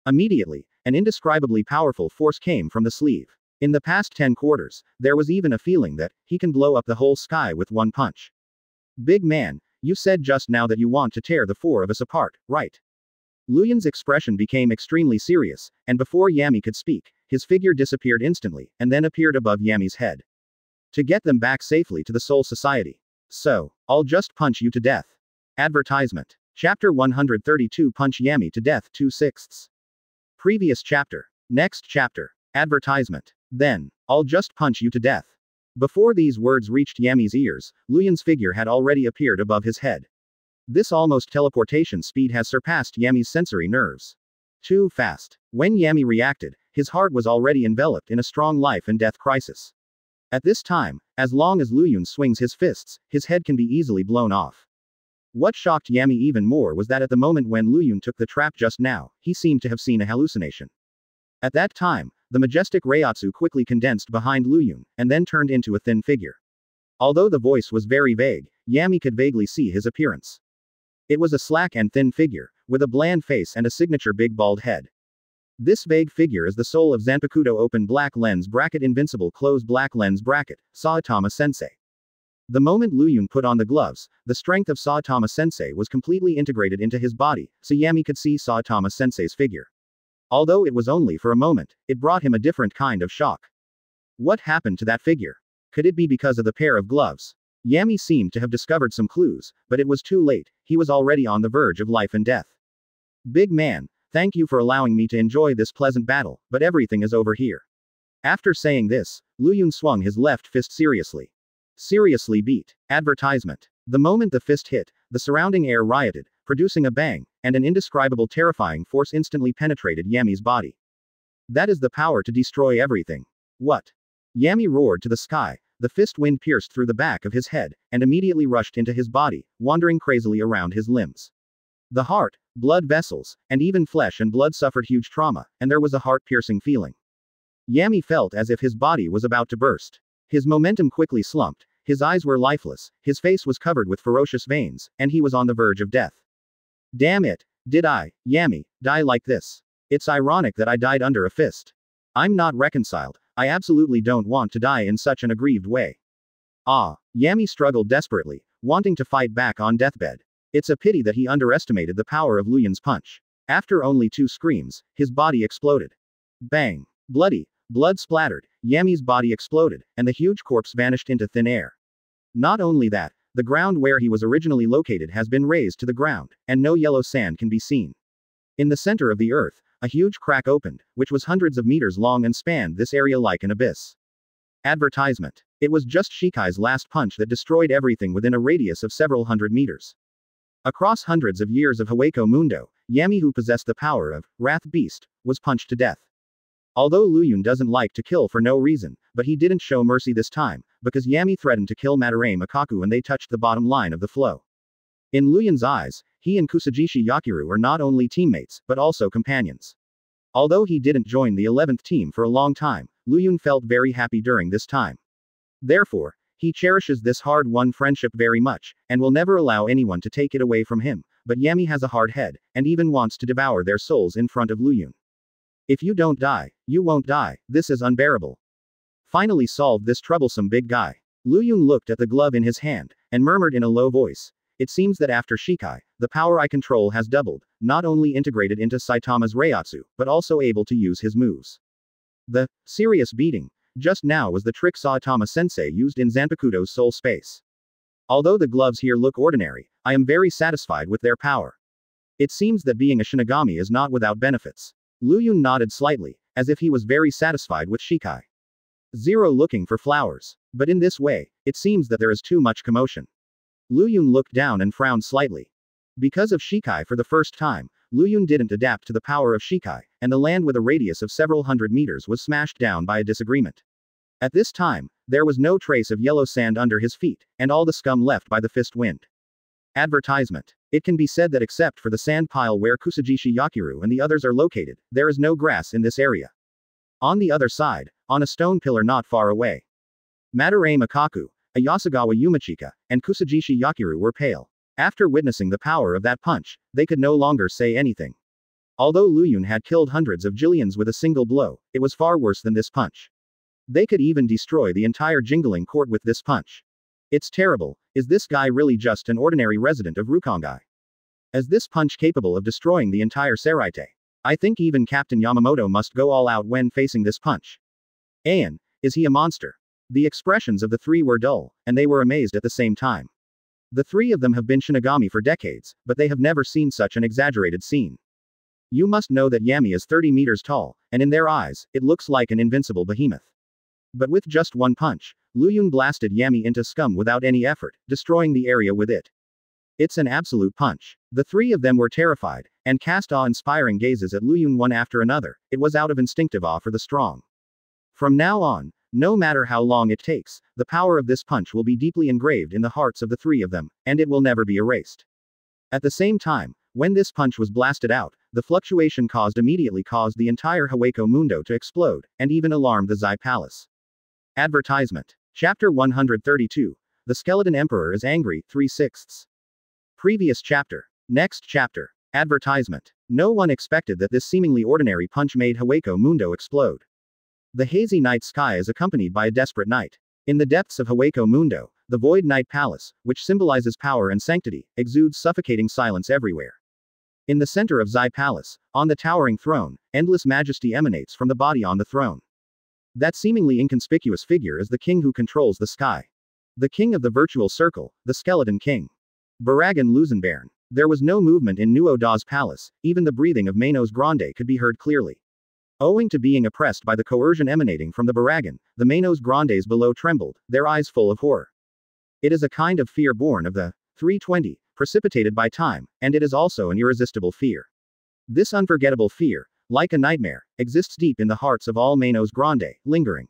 Immediately, an indescribably powerful force came from the sleeve. In the past 10 quarters, there was even a feeling that he can blow up the whole sky with one punch. Big man, you said just now that you want to tear the four of us apart, right? Luyun's expression became extremely serious, and before Yami could speak, his figure disappeared instantly, and then appeared above Yami's head. To get them back safely to the Soul Society. So, I'll just punch you to death. Advertisement. Chapter 132 Punch Yami to Death 2/6. Previous chapter. Next chapter. Advertisement. Then, I'll just punch you to death. Before these words reached Yami's ears, Luyun's figure had already appeared above his head. This almost teleportation speed has surpassed Yami's sensory nerves. Too fast. When Yami reacted, his heart was already enveloped in a strong life and death crisis. At this time, as long as Luyun swings his fists, his head can be easily blown off. What shocked Yami even more was that at the moment when Luyun took the trap just now, he seemed to have seen a hallucination. At that time, the majestic Reiatsu quickly condensed behind Luyun, and then turned into a thin figure. Although the voice was very vague, Yami could vaguely see his appearance. It was a slack and thin figure, with a bland face and a signature big bald head. This vague figure is the soul of Zanpakuto open black lens bracket invincible close black lens bracket, Saitama Sensei. The moment Lu Yun put on the gloves, the strength of Saitama-sensei was completely integrated into his body, so Yami could see Saitama-sensei's figure. Although it was only for a moment, it brought him a different kind of shock. What happened to that figure? Could it be because of the pair of gloves? Yami seemed to have discovered some clues, but it was too late, he was already on the verge of life and death. Big man, thank you for allowing me to enjoy this pleasant battle, but everything is over here. After saying this, Lu Yun swung his left fist seriously. Seriously beat. Advertisement. The moment the fist hit, the surrounding air rioted, producing a bang, and an indescribable terrifying force instantly penetrated Yami's body. That is the power to destroy everything. What? Yami roared to the sky, the fist wind pierced through the back of his head, and immediately rushed into his body, wandering crazily around his limbs. The heart, blood vessels, and even flesh and blood suffered huge trauma, and there was a heart-piercing feeling. Yami felt as if his body was about to burst. His momentum quickly slumped, his eyes were lifeless, his face was covered with ferocious veins, and he was on the verge of death. Damn it, did I, Yami, die like this? It's ironic that I died under a fist. I'm not reconciled, I absolutely don't want to die in such an aggrieved way. Ah, Yami struggled desperately, wanting to fight back on deathbed. It's a pity that he underestimated the power of Lu Yun's punch. After only 2 screams, his body exploded. Bang. Bloody, blood splattered, Yami's body exploded, and the huge corpse vanished into thin air. Not only that, the ground where he was originally located has been razed to the ground, and no yellow sand can be seen. In the center of the earth, a huge crack opened, which was hundreds of meters long and spanned this area like an abyss. Advertisement. It was just Shikai's last punch that destroyed everything within a radius of several hundred meters. Across hundreds of years of Hueco Mundo, Yami, who possessed the power of Wrath Beast, was punched to death. Although Lu Yun doesn't like to kill for no reason, but he didn't show mercy this time, because Yami threatened to kill Madarame Makaku and they touched the bottom line of the flow. In Lu Yun's eyes, he and Kusajishi Yakiru are not only teammates, but also companions. Although he didn't join the 11th team for a long time, Lu Yun felt very happy during this time. Therefore, he cherishes this hard-won friendship very much, and will never allow anyone to take it away from him, but Yami has a hard head, and even wants to devour their souls in front of Lu Yun. If you don't die, you won't die, this is unbearable. Finally solve this troublesome big guy. Lu Yun looked at the glove in his hand, and murmured in a low voice. It seems that after Shikai, the power I control has doubled, not only integrated into Saitama's Reiatsu, but also able to use his moves. The serious beating just now was the trick Saitama-sensei used in Zanpakuto's soul space. Although the gloves here look ordinary, I am very satisfied with their power. It seems that being a Shinigami is not without benefits. Lu Yun nodded slightly, as if he was very satisfied with Shikai. Zero looking for flowers. But in this way, it seems that there is too much commotion. Lu Yun looked down and frowned slightly. Because of Shikai for the first time, Lu Yun didn't adapt to the power of Shikai, and the land with a radius of several hundred meters was smashed down by a disagreement. At this time, there was no trace of yellow sand under his feet, and all the scum left by the fist wind. Advertisement. It can be said that except for the sand pile where Kusajishi Yakiru and the others are located, there is no grass in this area. On the other side, on a stone pillar not far away, Madarame Makaku, Ayasagawa Yumachika, and Kusajishi Yakiru were pale. After witnessing the power of that punch, they could no longer say anything. Although Lu Yun had killed hundreds of Jillians with a single blow, it was far worse than this punch. They could even destroy the entire jingling court with this punch. It's terrible. Is this guy really just an ordinary resident of Rukongai? Is this punch capable of destroying the entire Seraite? I think even Captain Yamamoto must go all out when facing this punch. Ayan, is he a monster? The expressions of the three were dull, and they were amazed at the same time. The three of them have been Shinigami for decades, but they have never seen such an exaggerated scene. You must know that Yami is 30 meters tall, and in their eyes, it looks like an invincible behemoth. But with just one punch, Lu Yun blasted Yami into scum without any effort, destroying the area with it. It's an absolute punch. The three of them were terrified, and cast awe-inspiring gazes at Lu Yun one after another. It was out of instinctive awe for the strong. From now on, no matter how long it takes, the power of this punch will be deeply engraved in the hearts of the three of them, and it will never be erased. At the same time, when this punch was blasted out, the fluctuation immediately caused the entire Hueco Mundo to explode, and even alarmed the Zai Palace. Advertisement. Chapter 132. The Skeleton Emperor is angry, 3/6. Previous chapter. Next chapter. Advertisement. No one expected that this seemingly ordinary punch made Hueco Mundo explode. The hazy night sky is accompanied by a desperate night. In the depths of Hueco Mundo, The Void Knight Palace, which symbolizes power and sanctity, exudes suffocating silence everywhere. In the center of Zai Palace, on the towering throne, endless majesty emanates from the body on the throne. That seemingly inconspicuous figure is the king who controls the sky. The king of the virtual circle, the Skeleton King. Baragan Luzenbairn. There was no movement in Nuo Da's palace, even the breathing of Manos Grande could be heard clearly. Owing to being oppressed by the coercion emanating from the Baragan, the Manos Grandes below trembled, their eyes full of horror. It is a kind of fear born of the 320, precipitated by time, and it is also an irresistible fear. This unforgettable fear, like a nightmare, exists deep in the hearts of all Manos Grande, lingering.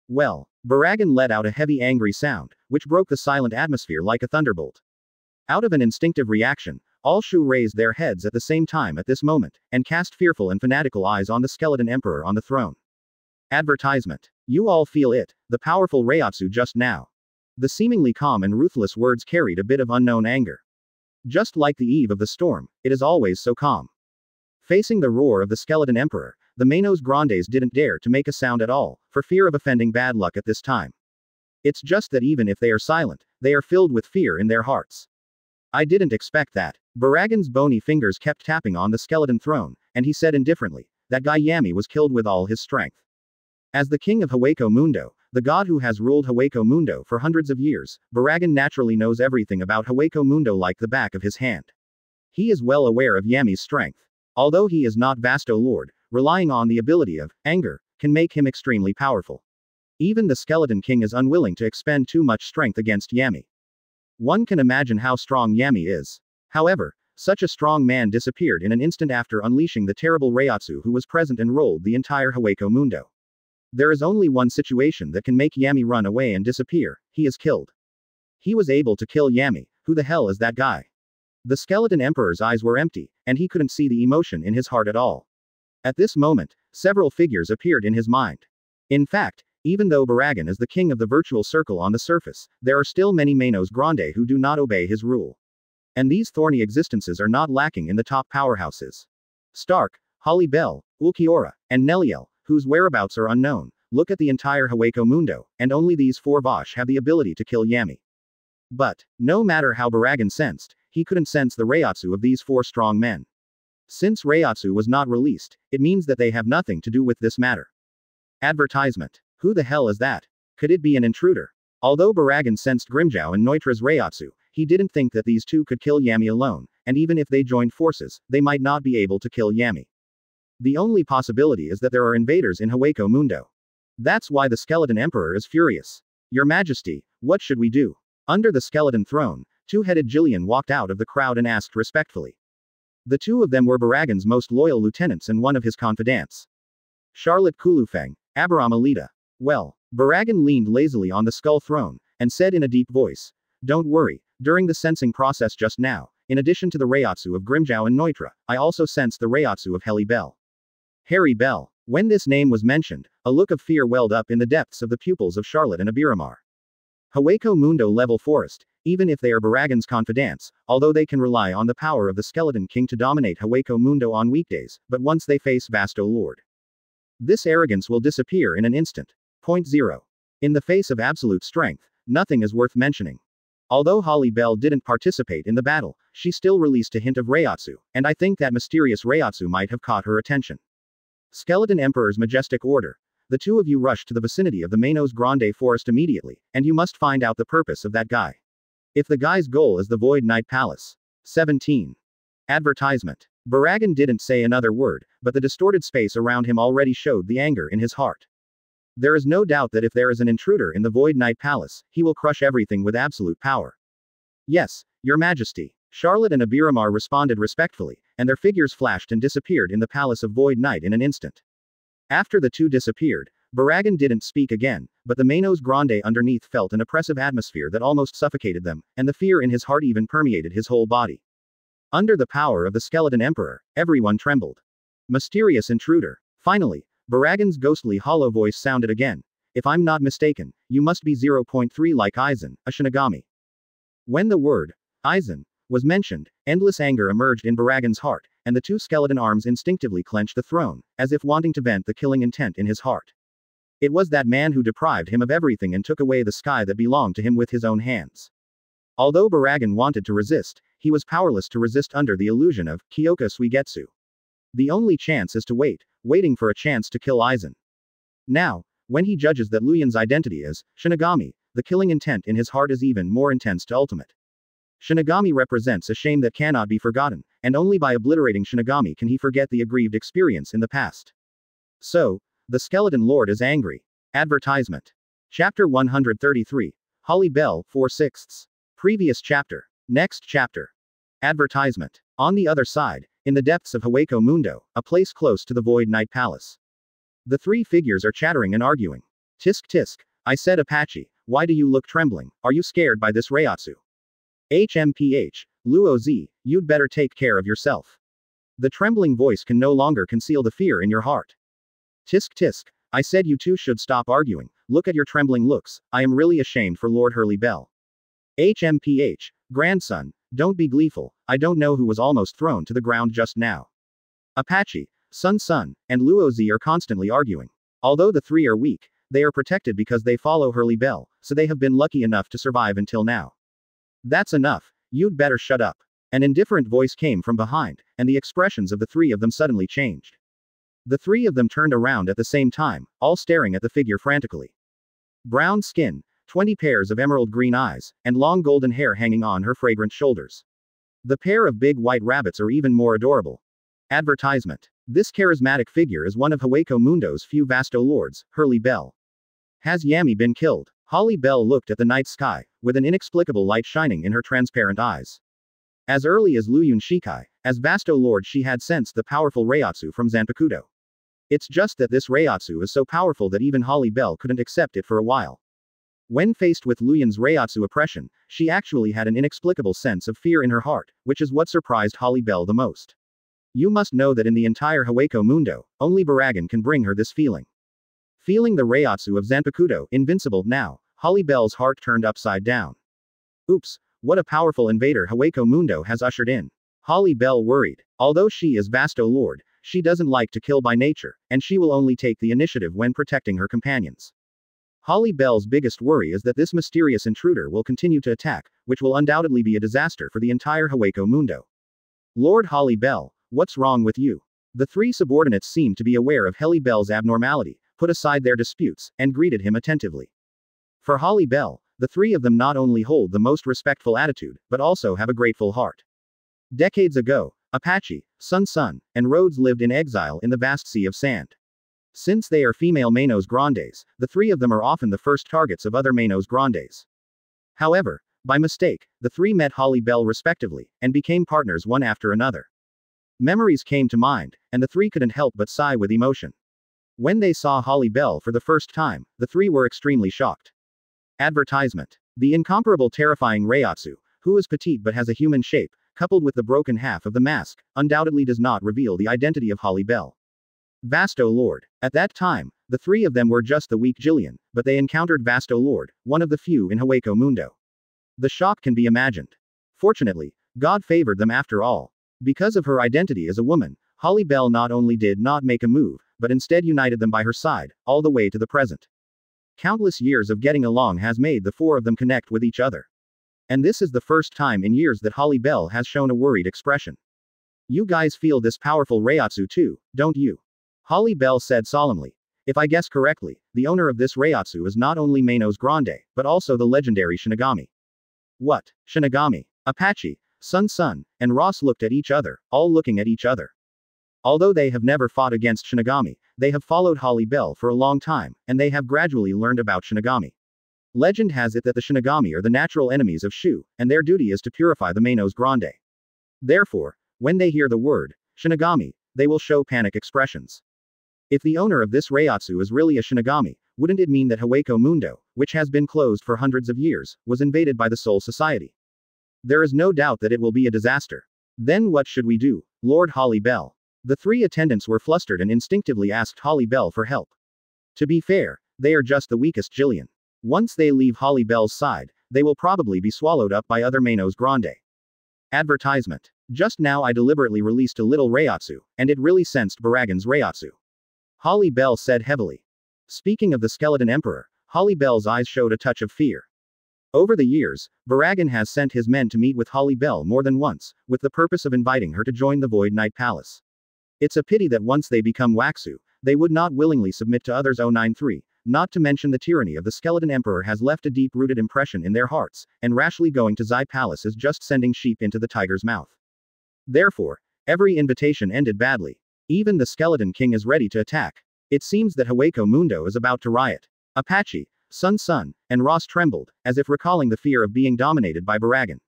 Well, Baragan let out a heavy angry sound, which broke the silent atmosphere like a thunderbolt. Out of an instinctive reaction, all Shu raised their heads at the same time at this moment, and cast fearful and fanatical eyes on the Skeleton Emperor on the throne. Advertisement. You all feel it, the powerful Reiatsu just now. The seemingly calm and ruthless words carried a bit of unknown anger. Just like the eve of the storm, it is always so calm. Facing the roar of the Skeleton Emperor, the Manos Grandes didn't dare to make a sound at all, for fear of offending bad luck at this time. It's just that even if they are silent, they are filled with fear in their hearts. I didn't expect that. Baragan's bony fingers kept tapping on the skeleton throne, and he said indifferently, that guy Yami was killed with all his strength. As the king of Hueco Mundo, the god who has ruled Hueco Mundo for hundreds of years, Baragan naturally knows everything about Hueco Mundo like the back of his hand. He is well aware of Yami's strength. Although he is not Vasto Lord, relying on the ability of anger can make him extremely powerful. Even the Skeleton King is unwilling to expend too much strength against Yami. One can imagine how strong Yami is. However, such a strong man disappeared in an instant after unleashing the terrible Reiatsu who was present and rolled the entire Hueco Mundo. There is only one situation that can make Yami run away and disappear: he is killed. He was able to kill Yami. Who the hell is that guy? The Skeleton Emperor's eyes were empty, and he couldn't see the emotion in his heart at all. At this moment, several figures appeared in his mind. In fact, even though Baragan is the king of the virtual circle on the surface, there are still many Manos Grande who do not obey his rule. And these thorny existences are not lacking in the top powerhouses. Stark, Holly Bell, Ulquiorra, and Neliel, whose whereabouts are unknown, look at the entire Hueco Mundo, and only these four Vosh have the ability to kill Yami. But, no matter how Baragan sensed, he couldn't sense the Reiatsu of these four strong men. Since Reiatsu was not released, it means that they have nothing to do with this matter. Advertisement. Who the hell is that? Could it be an intruder? Although Baragan sensed Grimjow and Neutra's Reiatsu, he didn't think that these two could kill Yami alone, and even if they joined forces, they might not be able to kill Yami. The only possibility is that there are invaders in Hueco Mundo. That's why the Skeleton Emperor is furious. Your Majesty, what should we do? Under the skeleton throne, two-headed Jillian walked out of the crowd and asked respectfully. The two of them were Baragan's most loyal lieutenants and one of his confidants. Charlotte Kulufeng, Abraham Alita. Well, Baragan leaned lazily on the skull throne, and said in a deep voice, "Don't worry, during the sensing process just now, in addition to the Reiatsu of Grimjow and Neutra, I also sensed the Reiatsu of Heli Bell." Harry Bell. When this name was mentioned, a look of fear welled up in the depths of the pupils of Charlotte and Abiramar. Hueco Mundo level forest, even if they are Baragan's confidants, although they can rely on the power of the Skeleton King to dominate Hueco Mundo on weekdays, but once they face Vasto Lord, this arrogance will disappear in an instant. Point 0. In the face of absolute strength, nothing is worth mentioning. Although Holly Bell didn't participate in the battle, she still released a hint of Reiatsu, and I think that mysterious Reiatsu might have caught her attention. Skeleton Emperor's majestic order. The two of you rush to the vicinity of the Manos Grande forest immediately, and you must find out the purpose of that guy. If the guy's goal is the Void Knight Palace. 17. Advertisement. Baragan didn't say another word, but the distorted space around him already showed the anger in his heart. There is no doubt that if there is an intruder in the Void Knight Palace, he will crush everything with absolute power. Yes, Your Majesty. Charlotte and Abiramar responded respectfully, and their figures flashed and disappeared in the Palace of Void Knight in an instant. After the two disappeared, Baragan didn't speak again, but the Manos Grande underneath felt an oppressive atmosphere that almost suffocated them, and the fear in his heart even permeated his whole body. Under the power of the Skeleton Emperor, everyone trembled. Mysterious intruder. Finally, Baragan's ghostly hollow voice sounded again. If I'm not mistaken, you must be 0.3 like Aizen, a Shinigami. When the word, Aizen, was mentioned, endless anger emerged in Baragan's heart, and the two skeleton arms instinctively clenched the throne, as if wanting to vent the killing intent in his heart. It was that man who deprived him of everything and took away the sky that belonged to him with his own hands. Although Baragan wanted to resist, he was powerless to resist under the illusion of Kyoka Suigetsu. The only chance is to wait, waiting for a chance to kill Aizen. Now, when he judges that Luyan's identity is Shinigami, the killing intent in his heart is even more intense to ultimate. Shinigami represents a shame that cannot be forgotten, and only by obliterating Shinigami can he forget the aggrieved experience in the past. So, the Skeleton Lord is angry. Advertisement. Chapter 133. Holly Bell, 4/6. Previous chapter. Next chapter. Advertisement. On the other side, in the depths of Hueco Mundo, a place close to the Void Knight Palace. The three figures are chattering and arguing. Tisk tisk, I said Apache, why do you look trembling? Are you scared by this Reiatsu? HMPH, Luo Z, you'd better take care of yourself. The trembling voice can no longer conceal the fear in your heart. Tisk tisk, I said you two should stop arguing, look at your trembling looks, I am really ashamed for Lord Hurley Bell. HMPH, grandson, don't be gleeful, I don't know who was almost thrown to the ground just now. Apache, son, and Luo Z are constantly arguing. Although the three are weak, they are protected because they follow Hurley Bell, so they have been lucky enough to survive until now. That's enough, you'd better shut up. An indifferent voice came from behind, and the expressions of the three of them suddenly changed. The three of them turned around at the same time, all staring at the figure frantically. Brown skin, 20 pairs of emerald green eyes, and long golden hair hanging on her fragrant shoulders. The pair of big white rabbits are even more adorable. Advertisement. This charismatic figure is one of Hueco Mundo's few Vasto lords, Hurley Bell. Has Yami been killed? Holly Bell looked at the night sky, with an inexplicable light shining in her transparent eyes. As early as Luyun Shikai, as Vasto Lord she had sensed the powerful Reiatsu from Zanpakuto. It's just that this Reiatsu is so powerful that even Holly Bell couldn't accept it for a while. When faced with Luyun's Reiatsu oppression, she actually had an inexplicable sense of fear in her heart, which is what surprised Holly Bell the most. You must know that in the entire Hueco Mundo, only Baragan can bring her this feeling. Feeling the Reiatsu of Zanpakuto invincible now, Holly Bell's heart turned upside down. Oops, what a powerful invader Hueco Mundo has ushered in. Holly Bell worried. Although she is Vasto Lord, she doesn't like to kill by nature, and she will only take the initiative when protecting her companions. Holly Bell's biggest worry is that this mysterious intruder will continue to attack, which will undoubtedly be a disaster for the entire Hueco Mundo. Lord Holly Bell, what's wrong with you? The three subordinates seemed to be aware of Holly Bell's abnormality, put aside their disputes, and greeted him attentively. For Holly Bell, the three of them not only hold the most respectful attitude, but also have a grateful heart. Decades ago, Apache, Sun, and Rhodes lived in exile in the vast sea of sand. Since they are female Manos Grandes, the three of them are often the first targets of other Manos Grandes. However, by mistake, the three met Holly Bell respectively, and became partners one after another. Memories came to mind, and the three couldn't help but sigh with emotion. When they saw Holly Bell for the first time, the three were extremely shocked. Advertisement. The incomparable terrifying Reiatsu, who is petite but has a human shape, coupled with the broken half of the mask, undoubtedly does not reveal the identity of Holly Bell. Vasto Lord. At that time, the three of them were just the weak Jillian, but they encountered Vasto Lord, one of the few in Hueco Mundo. The shock can be imagined. Fortunately, God favored them after all. Because of her identity as a woman, Holly Bell not only did not make a move, but instead united them by her side, all the way to the present. Countless years of getting along has made the four of them connect with each other. And this is the first time in years that Holly Bell has shown a worried expression. You guys feel this powerful Reiatsu too, don't you? Holly Bell said solemnly. If I guess correctly, the owner of this Reiatsu is not only Manos Grande, but also the legendary Shinigami. What? Shinigami? Apache, Sun, and Ross looked at each other, all looking at each other. Although they have never fought against Shinigami, they have followed Holly Bell for a long time, and they have gradually learned about Shinigami. Legend has it that the Shinigami are the natural enemies of Shu, and their duty is to purify the Manos Grande. Therefore, when they hear the word Shinigami, they will show panic expressions. If the owner of this Reiatsu is really a Shinigami, wouldn't it mean that Hueco Mundo, which has been closed for hundreds of years, was invaded by the Soul Society? There is no doubt that it will be a disaster. Then what should we do, Lord Holly Bell? The three attendants were flustered and instinctively asked Holly Bell for help. To be fair, they are just the weakest Jillian. Once they leave Holly Bell's side, they will probably be swallowed up by other Manos Grande. Advertisement. Just now I deliberately released a little Reiatsu, and it really sensed Baragan's Reiatsu. Holly Bell said heavily. Speaking of the Skeleton Emperor, Holly Bell's eyes showed a touch of fear. Over the years, Baragan has sent his men to meet with Holly Bell more than once, with the purpose of inviting her to join the Void Knight Palace. It's a pity that once they become Waxu, they would not willingly submit to others. 093, not to mention the tyranny of the Skeleton Emperor has left a deep-rooted impression in their hearts, and rashly going to Zai Palace is just sending sheep into the tiger's mouth. Therefore, every invitation ended badly. Even the Skeleton King is ready to attack. It seems that Hueco Mundo is about to riot. Apache, Sun, and Ross trembled, as if recalling the fear of being dominated by Baragan.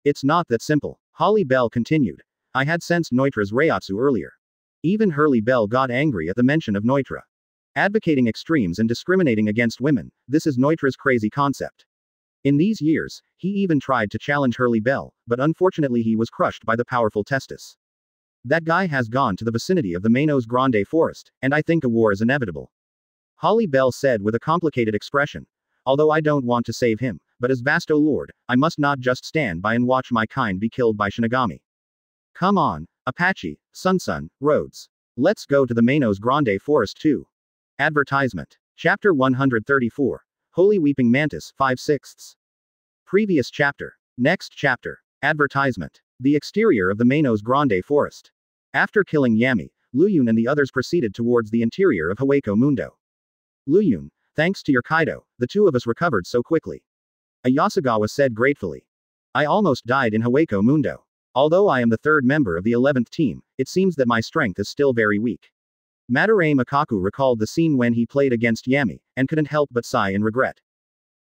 It's not that simple. Holly Bell continued. I had sensed Neutra's Reiatsu earlier. Even Hurley Bell got angry at the mention of Neutra. Advocating extremes and discriminating against women, this is Neutra's crazy concept. In these years, he even tried to challenge Hurley Bell, but unfortunately he was crushed by the powerful Testis. That guy has gone to the vicinity of the Manos Grande forest, and I think a war is inevitable. Holly Bell said with a complicated expression. Although I don't want to save him, but as Vasto Lord, I must not just stand by and watch my kind be killed by Shinigami. Come on, Apache, Sun, Rhodes. Let's go to the Manos Grande forest too. Advertisement. Chapter 134. Holy Weeping Mantis, 5/6. Previous chapter. Next chapter. Advertisement. The exterior of the Manos Grande forest. After killing Yami, Luyun and the others proceeded towards the interior of Hueco Mundo. Luyun, thanks to your Kaido, the two of us recovered so quickly. Ayasagawa said gratefully. I almost died in Hueco Mundo. Although I am the third member of the 11th team, it seems that my strength is still very weak. Madarame Makaku recalled the scene when he played against Yami, and couldn't help but sigh in regret.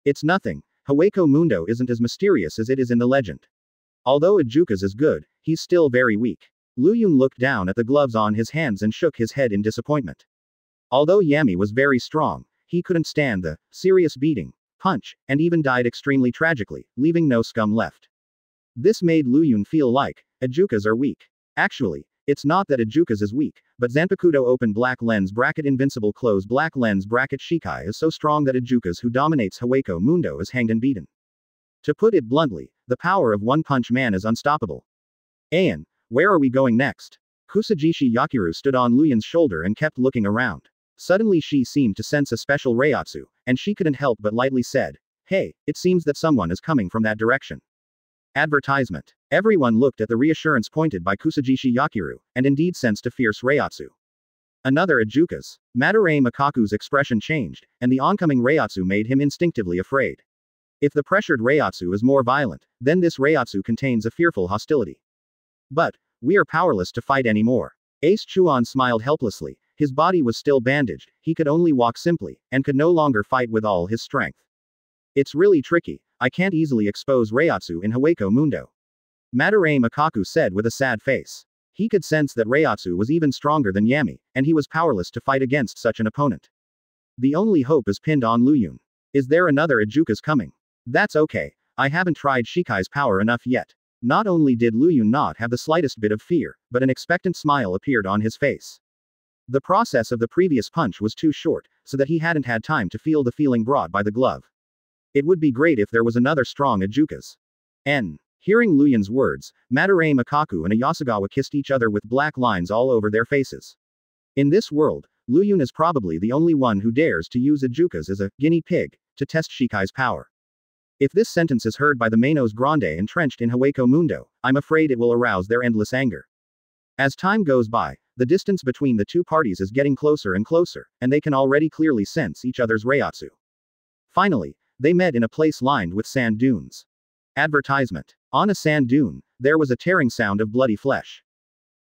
It's nothing. Hueco Mundo isn't as mysterious as it is in the legend. Although Ijuka's is good, he's still very weak. Luyun looked down at the gloves on his hands and shook his head in disappointment. Although Yami was very strong, he couldn't stand the serious beating, punch, and even died extremely tragically, leaving no scum left. This made Luyun feel like Ijuka's are weak. Actually, it's not that Ijuka's is weak, but Zanpakuto open black lens bracket invincible close black lens bracket Shikai is so strong that Ijuka's who dominates Hueco Mundo is hanged and beaten. To put it bluntly, the power of One Punch Man is unstoppable. Ayan, where are we going next? Kusajishi Yakiru stood on Luyun's shoulder and kept looking around. Suddenly she seemed to sense a special Reiatsu, and she couldn't help but lightly said, Hey, it seems that someone is coming from that direction. Advertisement. Everyone looked at the reassurance pointed by Kusajishi Yakiru, and indeed sensed a fierce Reiatsu. Another Ijuka's. Madarame Makaku's expression changed, and the oncoming Reiatsu made him instinctively afraid. If the pressured Reiatsu is more violent, then this Reiatsu contains a fearful hostility. But, we are powerless to fight anymore. Ace Chuan smiled helplessly, his body was still bandaged, he could only walk simply, and could no longer fight with all his strength. It's really tricky, I can't easily expose Reiatsu in Hueco Mundo. Madarame Makaku said with a sad face. He could sense that Reiatsu was even stronger than Yami, and he was powerless to fight against such an opponent. The only hope is pinned on Luyun. Is there another Ijuka's coming? That's okay, I haven't tried Shikai's power enough yet. Not only did Luyun not have the slightest bit of fear, but an expectant smile appeared on his face. The process of the previous punch was too short, so that he hadn't had time to feel the feeling brought by the glove. It would be great if there was another strong Ijuka's. Hearing Luyun's words, Madarame Makaku and Ayasagawa kissed each other with black lines all over their faces. In this world, Luyun is probably the only one who dares to use Ijuka's as a guinea pig to test Shikai's power. If this sentence is heard by the Manos Grande entrenched in Hueco Mundo, I'm afraid it will arouse their endless anger. As time goes by, the distance between the two parties is getting closer and closer, and they can already clearly sense each other's Reiatsu. Finally, they met in a place lined with sand dunes. Advertisement. On a sand dune, there was a tearing sound of bloody flesh.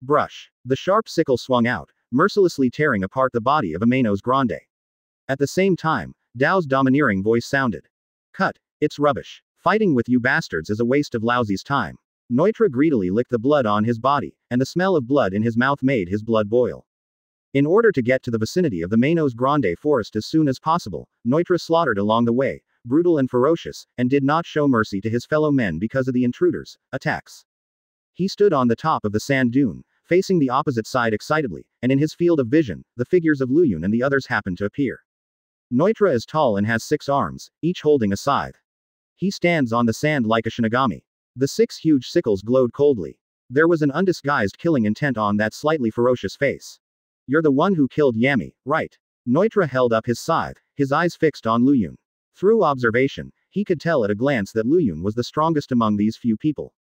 Brush. The sharp sickle swung out, mercilessly tearing apart the body of a Manos Grande. At the same time, Dao's domineering voice sounded. Cut. It's rubbish. Fighting with you bastards is a waste of Lousy's time. Neutra greedily licked the blood on his body, and the smell of blood in his mouth made his blood boil. In order to get to the vicinity of the Manos Grande forest as soon as possible, Neutra slaughtered along the way, brutal and ferocious, and did not show mercy to his fellow men because of the intruders' attacks. He stood on the top of the sand dune, facing the opposite side excitedly, and in his field of vision, the figures of Luyun and the others happened to appear. Neutra is tall and has 6 arms, each holding a scythe. He stands on the sand like a Shinigami. The 6 huge sickles glowed coldly. There was an undisguised killing intent on that slightly ferocious face. You're the one who killed Yami, right? Neutra held up his scythe, his eyes fixed on Luyun. Through observation, he could tell at a glance that Luyun was the strongest among these few people.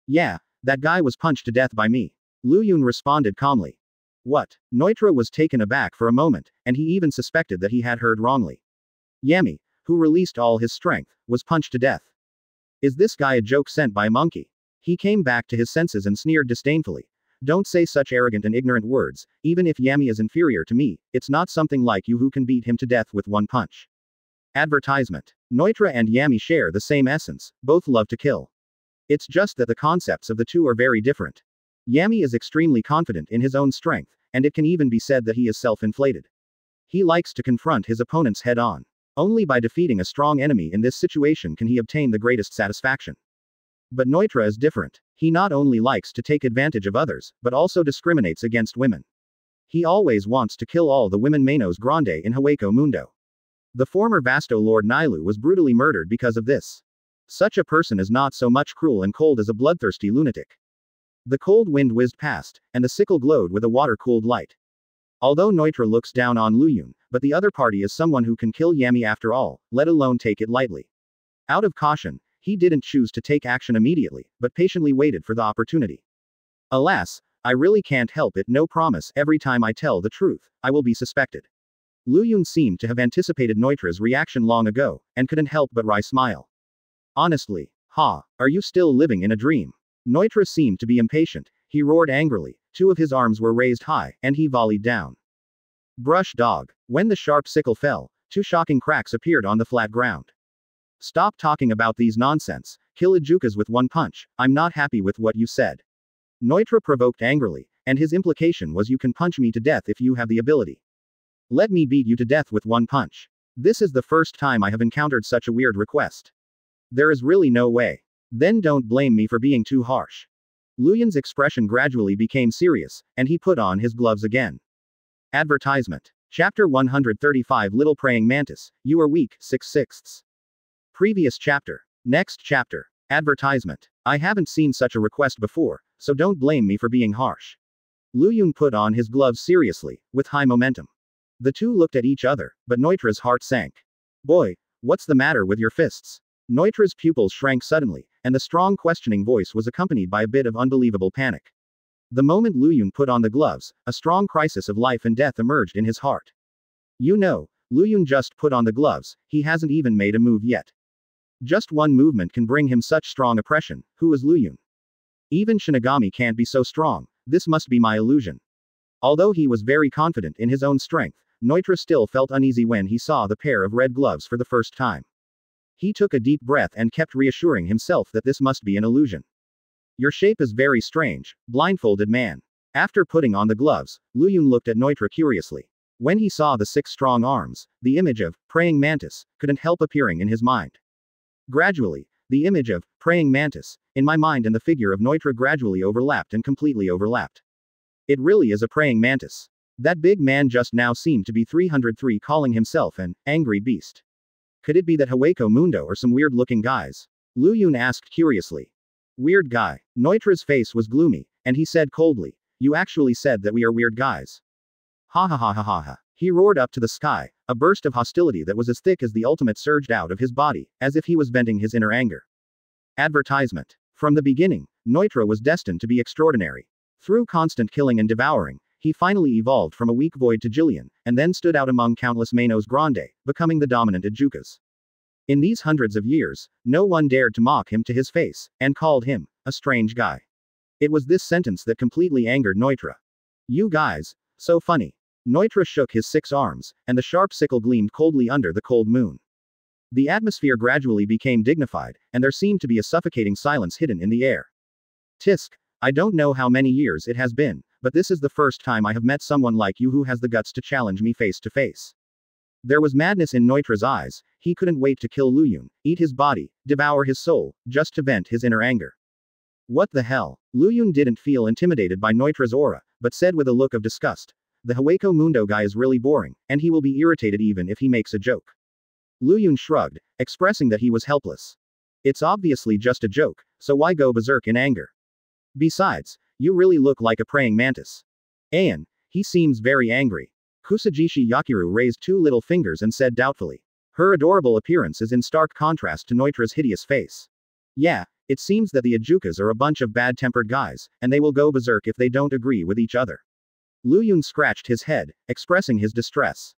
Yeah, that guy was punched to death by me. Luyun responded calmly. What? Neutra was taken aback for a moment, and he even suspected that he had heard wrongly. Yami, who released all his strength, was punched to death. Is this guy a joke sent by a monkey? He came back to his senses and sneered disdainfully. Don't say such arrogant and ignorant words, even if Yami is inferior to me, it's not something like you who can beat him to death with one punch. Advertisement. Neutra and Yami share the same essence, both love to kill. It's just that the concepts of the two are very different. Yami is extremely confident in his own strength, and it can even be said that he is self-inflated. He likes to confront his opponents head-on. Only by defeating a strong enemy in this situation can he obtain the greatest satisfaction. But Neutra is different. He not only likes to take advantage of others, but also discriminates against women. He always wants to kill all the women Manos Grande in Hueco Mundo. The former Vasto Lord Nailu was brutally murdered because of this. Such a person is not so much cruel and cold as a bloodthirsty lunatic. The cold wind whizzed past, and the sickle glowed with a water-cooled light. Although Neutra looks down on Luyun, but the other party is someone who can kill Yami after all, let alone take it lightly. Out of caution, he didn't choose to take action immediately, but patiently waited for the opportunity. Alas, I really can't help it, no promise, every time I tell the truth, I will be suspected. Luyun seemed to have anticipated Neutra's reaction long ago, and couldn't help but wry smile. Honestly, are you still living in a dream? Neutra seemed to be impatient. He roared angrily, two of his arms were raised high, and he volleyed down. Brush dog. When the sharp sickle fell, two shocking cracks appeared on the flat ground. Stop talking about these nonsense. Kill Ijukas with one punch. I'm not happy with what you said. Neutra provoked angrily, and his implication was you can punch me to death if you have the ability. Let me beat you to death with one punch. This is the first time I have encountered such a weird request. There is really no way. Then don't blame me for being too harsh. Luyun's expression gradually became serious, and he put on his gloves again. Advertisement. Chapter 135 Little Praying Mantis, you are weak, 6/6. Previous chapter. Next chapter. Advertisement. I haven't seen such a request before, so don't blame me for being harsh. Luyun put on his gloves seriously, with high momentum. The two looked at each other, but Neutra's heart sank. Boy, what's the matter with your fists? Neutra's pupils shrank suddenly, and the strong questioning voice was accompanied by a bit of unbelievable panic. The moment Luyun put on the gloves, a strong crisis of life and death emerged in his heart. You know, Luyun just put on the gloves, he hasn't even made a move yet. Just one movement can bring him such strong oppression. Who is Luyun? Even Shinigami can't be so strong, this must be my illusion. Although he was very confident in his own strength, Neutra still felt uneasy when he saw the pair of red gloves for the first time. He took a deep breath and kept reassuring himself that this must be an illusion. Your shape is very strange, blindfolded man. After putting on the gloves, Luyun looked at Neutra curiously. When he saw the 6 strong arms, the image of praying mantis couldn't help appearing in his mind. Gradually, the image of praying mantis in my mind and the figure of Neutra gradually overlapped and completely overlapped. It really is a praying mantis. That big man just now seemed to be 303 calling himself an angry beast. Could it be that Hueco Mundo or some weird-looking guys? Luyun asked curiously. Weird guy. Neutra's face was gloomy, and he said coldly, you actually said that we are weird guys. Ha ha ha ha ha ha. He roared up to the sky, a burst of hostility that was as thick as the ultimate surged out of his body, as if he was venting his inner anger. Advertisement. From the beginning, Neutra was destined to be extraordinary. Through constant killing and devouring, he finally evolved from a weak void to Jillian, and then stood out among countless Manos Grande, becoming the dominant Ijukas. In these hundreds of years, no one dared to mock him to his face, and called him a strange guy. It was this sentence that completely angered Neutra. You guys, so funny. Neutra shook his 6 arms, and the sharp sickle gleamed coldly under the cold moon. The atmosphere gradually became dignified, and there seemed to be a suffocating silence hidden in the air. Tisk, I don't know how many years it has been, but this is the first time I have met someone like you who has the guts to challenge me face to face. There was madness in Neutra's eyes. He couldn't wait to kill Luyun, eat his body, devour his soul, just to vent his inner anger. What the hell? Luyun didn't feel intimidated by Neutra's aura, but said with a look of disgust, the Hueco Mundo guy is really boring, and he will be irritated even if he makes a joke. Luyun shrugged, expressing that he was helpless. It's obviously just a joke, so why go berserk in anger? Besides, you really look like a praying mantis. And he seems very angry. Kusajishi Yakiru raised two little fingers and said doubtfully. Her adorable appearance is in stark contrast to Noitra's hideous face. Yeah, it seems that the Ajukas are a bunch of bad-tempered guys, and they will go berserk if they don't agree with each other. Lu Yun scratched his head, expressing his distress.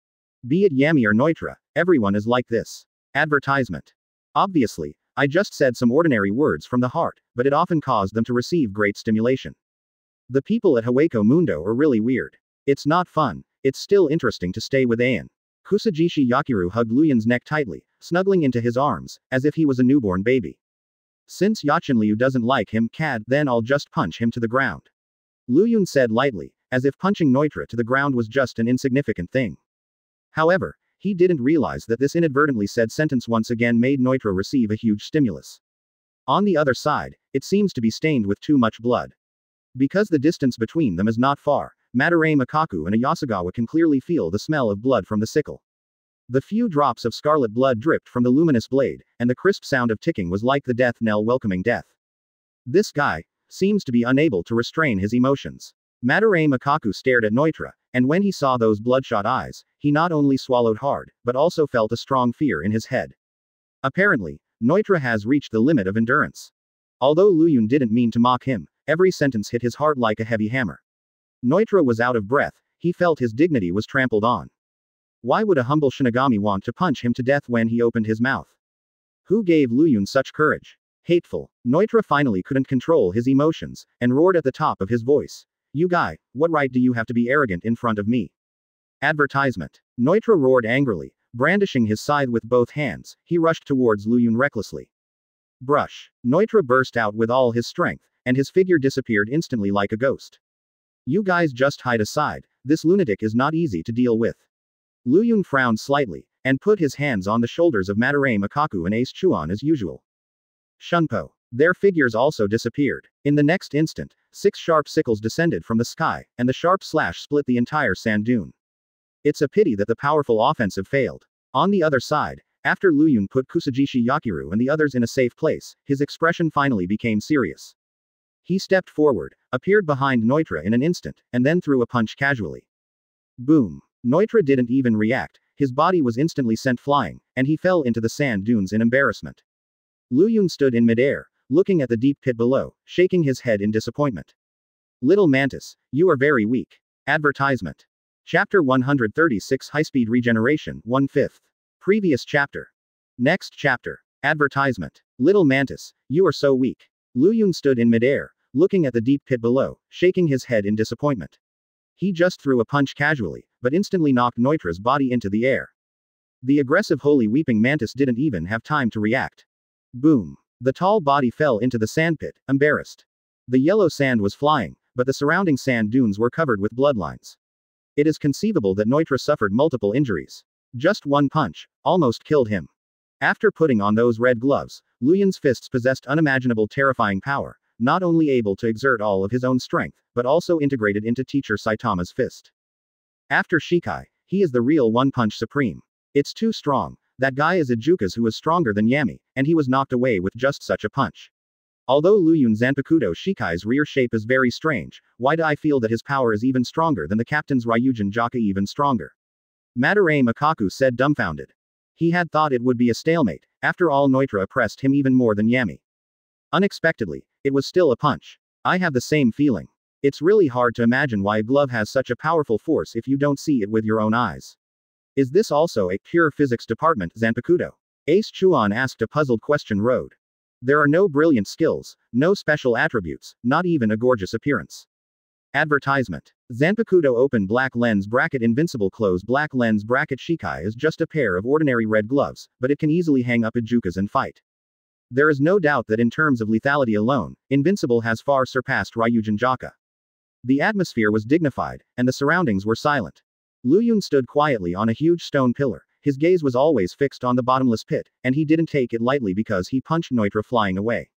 Be it Yami or Noitra, everyone is like this. Advertisement. Obviously, I just said some ordinary words from the heart, but it often caused them to receive great stimulation. The people at Hueco Mundo are really weird. It's not fun, it's still interesting to stay with Ayan. Kusajishi Yakiru hugged Lu Yun's neck tightly, snuggling into his arms, as if he was a newborn baby. Since Yachinliu doesn't like him, then I'll just punch him to the ground. Lu Yun said lightly, as if punching Noitra to the ground was just an insignificant thing. However, he didn't realize that this inadvertently said sentence once again made Noitra receive a huge stimulus. On the other side, it seems to be stained with too much blood. Because the distance between them is not far, Madarame Makaku and Ayasagawa can clearly feel the smell of blood from the sickle. The few drops of scarlet blood dripped from the luminous blade, and the crisp sound of ticking was like the death knell welcoming death. This guy seems to be unable to restrain his emotions. Madarame Makaku stared at Noitra, and when he saw those bloodshot eyes, he not only swallowed hard, but also felt a strong fear in his head. Apparently, Noitra has reached the limit of endurance. Although Lu Yun didn't mean to mock him, every sentence hit his heart like a heavy hammer. Noitra was out of breath, he felt his dignity was trampled on. Why would a humble Shinigami want to punch him to death when he opened his mouth? Who gave Lu Yun such courage? Hateful. Noitra finally couldn't control his emotions, and roared at the top of his voice. You guy, what right do you have to be arrogant in front of me? Advertisement. Noitra roared angrily, brandishing his scythe with both hands, he rushed towards Lu Yun recklessly. Brush. Noitra burst out with all his strength, and his figure disappeared instantly like a ghost. You guys just hide aside, this lunatic is not easy to deal with. Lu Yun frowned slightly, and put his hands on the shoulders of Madarame Makaku and Ace Chuan as usual. Shunpo. Their figures also disappeared. In the next instant, 6 sharp sickles descended from the sky, and the sharp slash split the entire sand dune. It's a pity that the powerful offensive failed. On the other side, after Lu Yun put Kusajishi Yakiru and the others in a safe place, his expression finally became serious. He stepped forward, appeared behind Noitra in an instant, and then threw a punch casually. Boom. Noitra didn't even react, his body was instantly sent flying, and he fell into the sand dunes in embarrassment. Lu Yun stood in midair, looking at the deep pit below, shaking his head in disappointment. Little Mantis, you are very weak. Advertisement. Chapter 136 High-Speed Regeneration, 1/5. Previous chapter. Next chapter. Advertisement. Little Mantis, you are so weak. Lu Yun stood in midair, looking at the deep pit below, shaking his head in disappointment. He just threw a punch casually, but instantly knocked Noitra's body into the air. The aggressive holy weeping mantis didn't even have time to react. Boom. The tall body fell into the sandpit, embarrassed. The yellow sand was flying, but the surrounding sand dunes were covered with bloodlines. It is conceivable that Noitra suffered multiple injuries. Just one punch almost killed him. After putting on those red gloves, Lu Yun's fists possessed unimaginable terrifying power, not only able to exert all of his own strength, but also integrated into Teacher Saitama's fist. After Shikai, he is the real one-punch supreme. It's too strong. That guy is Ijuka's who is stronger than Yami, and he was knocked away with just such a punch. Although Lu Yun Zanpakuto Shikai's rear shape is very strange, why do I feel that his power is even stronger than the captain's Ryujin Jaka even stronger? Madarame Makaku said dumbfounded. He had thought it would be a stalemate, after all Noitra oppressed him even more than Yami. Unexpectedly, it was still a punch. I have the same feeling. It's really hard to imagine why a glove has such a powerful force if you don't see it with your own eyes. Is this also a pure physics department, Zanpakuto? Ace Chuan asked a puzzled question. Road. There are no brilliant skills, no special attributes, not even a gorgeous appearance. Advertisement. Zanpakuto open black lens bracket invincible close black lens bracket Shikai is just a pair of ordinary red gloves, but it can easily hang up Ijukas and fight. There is no doubt that in terms of lethality alone, Invincible has far surpassed Ryujin Jaka. The atmosphere was dignified, and the surroundings were silent. Lu Yun stood quietly on a huge stone pillar, his gaze was always fixed on the bottomless pit, and he didn't take it lightly because he punched Noitra flying away.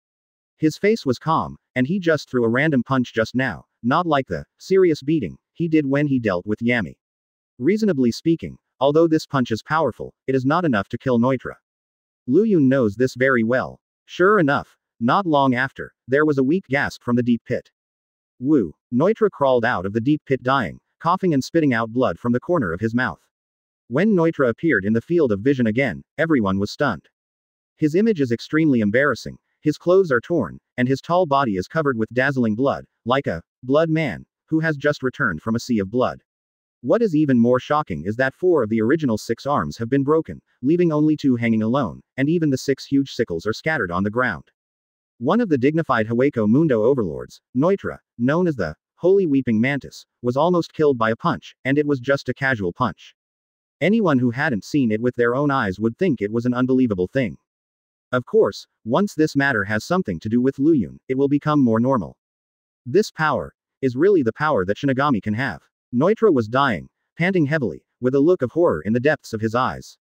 His face was calm, and he just threw a random punch just now, not like the serious beating he did when he dealt with Yami. Reasonably speaking, although this punch is powerful, it is not enough to kill Noitra. Lu Yun knows this very well. Sure enough, not long after, there was a weak gasp from the deep pit. Woo! Noitra crawled out of the deep pit dying, coughing and spitting out blood from the corner of his mouth. When Neutra appeared in the field of vision again, everyone was stunned. His image is extremely embarrassing, his clothes are torn, and his tall body is covered with dazzling blood, like a blood man who has just returned from a sea of blood. What is even more shocking is that 4 of the original 6 arms have been broken, leaving only 2 hanging alone, and even the 6 huge sickles are scattered on the ground. One of the dignified Hueco Mundo overlords, Neutra, known as the Holy Weeping Mantis, was almost killed by a punch, and it was just a casual punch. Anyone who hadn't seen it with their own eyes would think it was an unbelievable thing. Of course, once this matter has something to do with Luyun, it will become more normal. This power is really the power that Shinigami can have. Neutra was dying, panting heavily, with a look of horror in the depths of his eyes.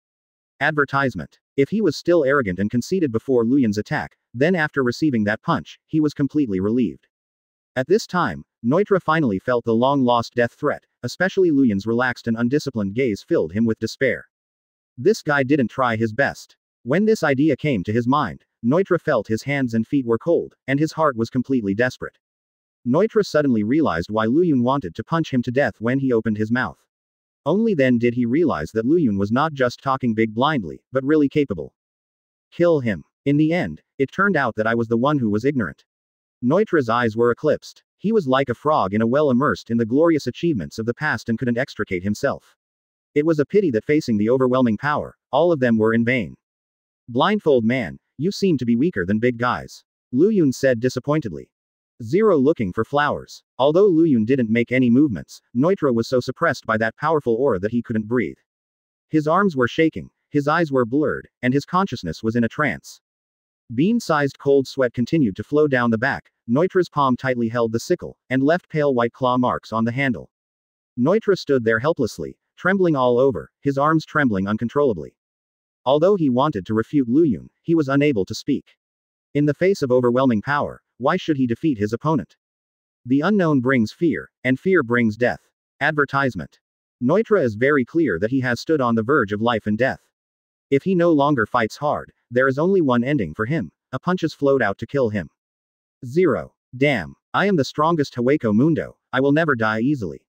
Advertisement. If he was still arrogant and conceited before Luyun's attack, then after receiving that punch, he was completely relieved. At this time, Neutra finally felt the long-lost death threat, especially Luyun's relaxed and undisciplined gaze filled him with despair. This guy didn't try his best. When this idea came to his mind, Neutra felt his hands and feet were cold, and his heart was completely desperate. Neutra suddenly realized why Luyun wanted to punch him to death when he opened his mouth. Only then did he realize that Luyun was not just talking big blindly, but really capable. Kill him. In the end, it turned out that I was the one who was ignorant. Neutra's eyes were eclipsed. He was like a frog in a well immersed in the glorious achievements of the past and couldn't extricate himself. It was a pity that facing the overwhelming power, all of them were in vain. Blindfold man, you seem to be weaker than big guys. Luyun said disappointedly. Zero looking for flowers. Although Luyun didn't make any movements, Neutra was so suppressed by that powerful aura that he couldn't breathe. His arms were shaking, his eyes were blurred, and his consciousness was in a trance. Bean-sized cold sweat continued to flow down the back. Neutra's palm tightly held the sickle, and left pale white claw marks on the handle. Neutra stood there helplessly, trembling all over, his arms trembling uncontrollably. Although he wanted to refute Luyun, he was unable to speak. In the face of overwhelming power, why should he defeat his opponent? The unknown brings fear, and fear brings death. Advertisement. Neutra is very clear that he has stood on the verge of life and death. If he no longer fights hard, there is only one ending for him. A punch is flowed out to kill him. Zero. Damn. I am the strongest Hueco Mundo. I will never die easily.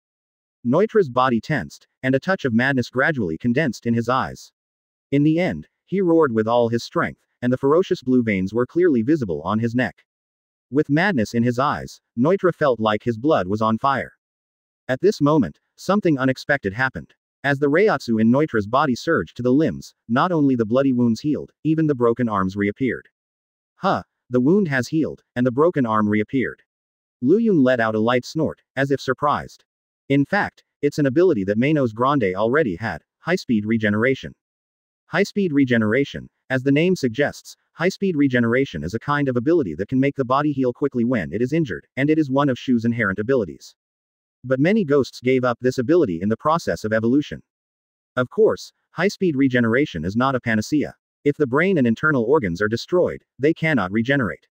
Neutra's body tensed, and a touch of madness gradually condensed in his eyes. In the end, he roared with all his strength, and the ferocious blue veins were clearly visible on his neck. With madness in his eyes, Neutra felt like his blood was on fire. At this moment, something unexpected happened. As the Reiatsu in Neutra's body surged to the limbs, not only the bloody wounds healed, even the broken arms reappeared. Huh, the wound has healed, and the broken arm reappeared. Luyun let out a light snort, as if surprised. In fact, it's an ability that Manos Grande already had, high-speed regeneration. High-speed regeneration, as the name suggests, high-speed regeneration is a kind of ability that can make the body heal quickly when it is injured, and it is one of Shu's inherent abilities. But many ghosts gave up this ability in the process of evolution. Of course, high-speed regeneration is not a panacea. If the brain and internal organs are destroyed, they cannot regenerate.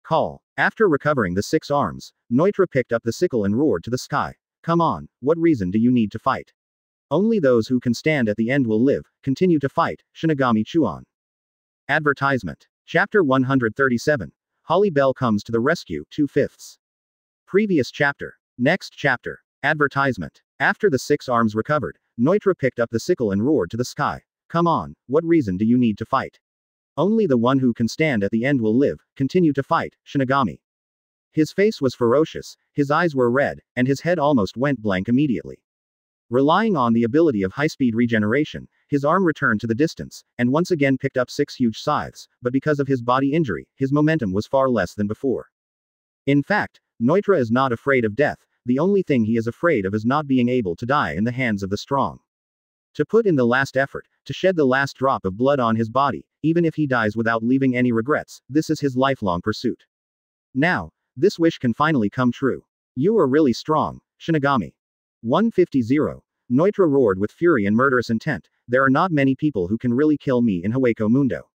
Call. After recovering the 6 arms, Neutra picked up the sickle and roared to the sky. Come on, what reason do you need to fight? Only those who can stand at the end will live. Continue to fight, Shinigami Chuan. Advertisement. Chapter 137. Holly Bell comes to the rescue, 2/5. Previous chapter. Next chapter. Advertisement. After the 6 arms recovered, Neutra picked up the sickle and roared to the sky. Come on, what reason do you need to fight? Only the one who can stand at the end will live. Continue to fight, Shinigami. His face was ferocious, his eyes were red, and his head almost went blank immediately. Relying on the ability of high-speed regeneration, his arm returned to the distance, and once again picked up 6 huge scythes, but because of his body injury, his momentum was far less than before. In fact, Neutra is not afraid of death, the only thing he is afraid of is not being able to die in the hands of the strong. To put in the last effort, to shed the last drop of blood on his body, even if he dies without leaving any regrets, this is his lifelong pursuit. Now, this wish can finally come true. You are really strong, Shinigami. 150. Neutra roared with fury and murderous intent. There are not many people who can really kill me in Hueco Mundo.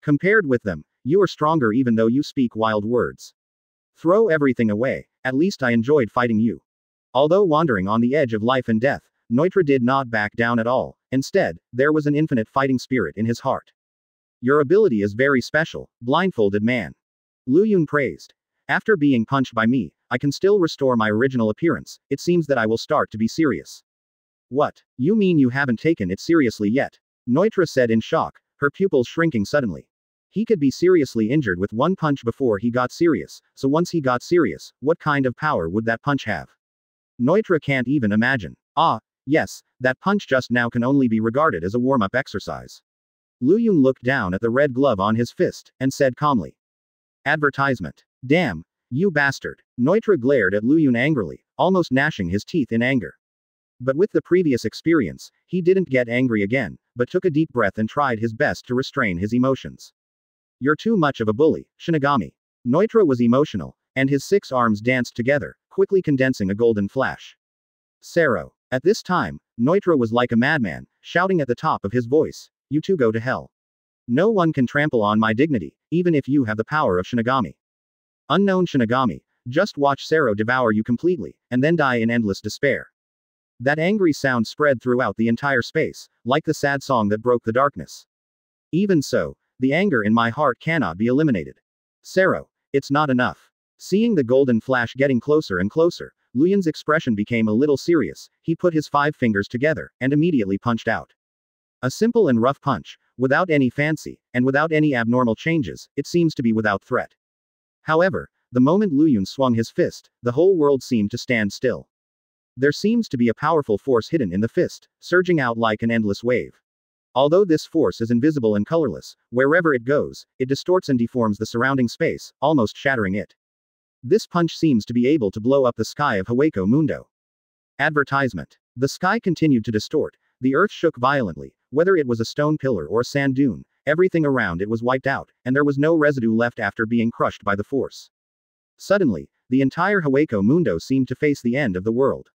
Compared with them, you are stronger even though you speak wild words. Throw everything away, at least I enjoyed fighting you. Although wandering on the edge of life and death, Neutra did not back down at all. Instead, there was an infinite fighting spirit in his heart. Your ability is very special, blindfolded man. Luyun praised. After being punched by me, I can still restore my original appearance. It seems that I will start to be serious. What? You mean you haven't taken it seriously yet? Neutra said in shock, her pupils shrinking suddenly. He could be seriously injured with one punch before he got serious, so once he got serious, what kind of power would that punch have? Neutra can't even imagine. Ah, yes, that punch just now can only be regarded as a warm-up exercise. Luyun looked down at the red glove on his fist, and said calmly. Advertisement. Damn, you bastard. Neutra glared at Luyun angrily, almost gnashing his teeth in anger. But with the previous experience, he didn't get angry again, but took a deep breath and tried his best to restrain his emotions. You're too much of a bully, Shinigami. Neutra was emotional, and his 6 arms danced together, quickly condensing a golden flash. Sero. At this time, Neutra was like a madman, shouting at the top of his voice, you two go to hell. No one can trample on my dignity, even if you have the power of Shinigami. Unknown Shinigami, just watch Sero devour you completely, and then die in endless despair. That angry sound spread throughout the entire space, like the sad song that broke the darkness. Even so, the anger in my heart cannot be eliminated. Sero, it's not enough. Seeing the golden flash getting closer and closer, Luyun's expression became a little serious. He put his 5 fingers together, and immediately punched out. A simple and rough punch, without any fancy, and without any abnormal changes, it seems to be without threat. However, the moment Luyun swung his fist, the whole world seemed to stand still. There seems to be a powerful force hidden in the fist, surging out like an endless wave. Although this force is invisible and colorless, wherever it goes, it distorts and deforms the surrounding space, almost shattering it. This punch seems to be able to blow up the sky of Hueco Mundo. Advertisement. The sky continued to distort, the earth shook violently, whether it was a stone pillar or a sand dune, everything around it was wiped out, and there was no residue left after being crushed by the force. Suddenly, the entire Hueco Mundo seemed to face the end of the world.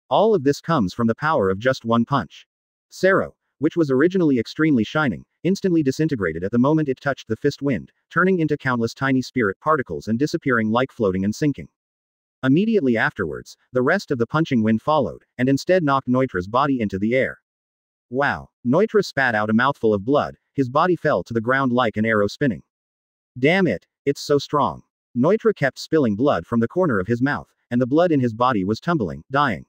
All of this comes from the power of just one punch. Sero, which was originally extremely shining, instantly disintegrated at the moment it touched the fist wind, turning into countless tiny spirit particles and disappearing like floating and sinking. Immediately afterwards, the rest of the punching wind followed, and instead knocked Neutra's body into the air. Wow! Neutra spat out a mouthful of blood, his body fell to the ground like an arrow spinning. Damn it, it's so strong. Neutra kept spilling blood from the corner of his mouth, and the blood in his body was tumbling, dying.